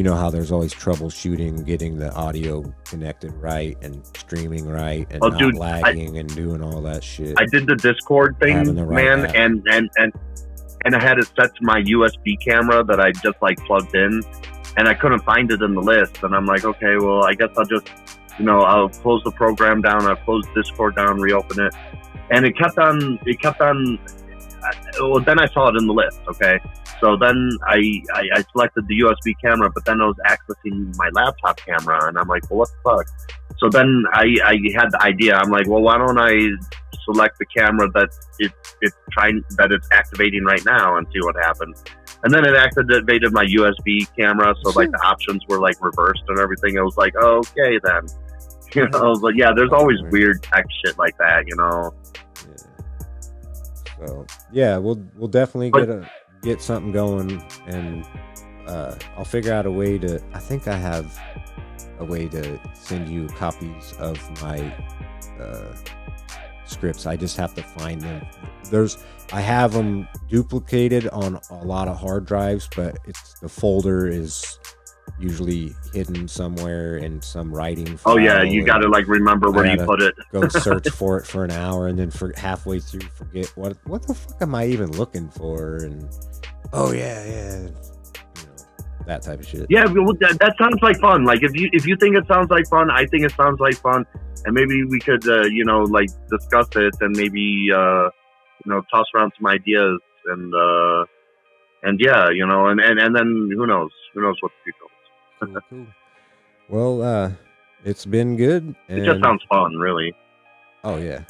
know how there's always troubleshooting, getting the audio connected right and streaming right and not lagging and doing all that shit. I did the Discord thing, man, and I had it set to my USB camera that I just like plugged in, and I couldn't find it in the list. And I'm like, okay, well, I guess I'll just, I'll close the program down, I'll close Discord down, reopen it, and it kept on. Well, then I saw it in the list. Okay, so then I selected the USB camera, but then I was accessing my laptop camera, and I'm like, well, what the fuck? So then I had the idea. I'm like, well, why don't I select the camera that it's activating right now and see what happens? And then it activated my USB camera, so like the options were like reversed and everything. I was like, oh, okay then. I was like, yeah, there's always weird tech shit like that, Yeah. So yeah, we'll definitely get something going, and I'll figure out a way to. I think I have a way to send you copies of my scripts. I just have to find them. I have them duplicated on a lot of hard drives, but the folder is usually hidden somewhere in some writing file. Oh yeah, you gotta like remember where you put it. Go search for it for an hour, and then for halfway through forget what the fuck am I even looking for? And oh yeah, that type of shit. Yeah, well, that sounds like fun. Like if you think it sounds like fun, I think it sounds like fun, and maybe we could like discuss it and maybe toss around some ideas and yeah, and then who knows what the future holds. Cool. Well, it's been good. And it just sounds fun, really. Oh yeah,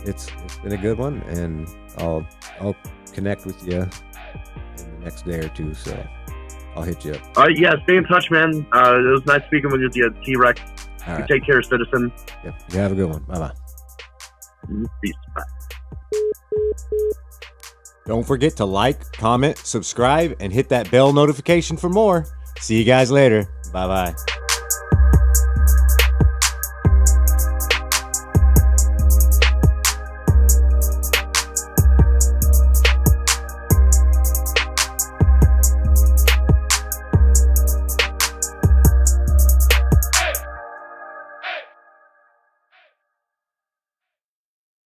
it's been a good one, and I'll connect with you in the next day or two. So I'll hit you up. All right, yeah, stay in touch, man. It was nice speaking with you, T-Rex. You right. Take care, citizen. Yep. You have a good one. Bye bye. Peace. Bye. Don't forget to like, comment, subscribe, and hit that bell notification for more. See you guys later. Bye-bye.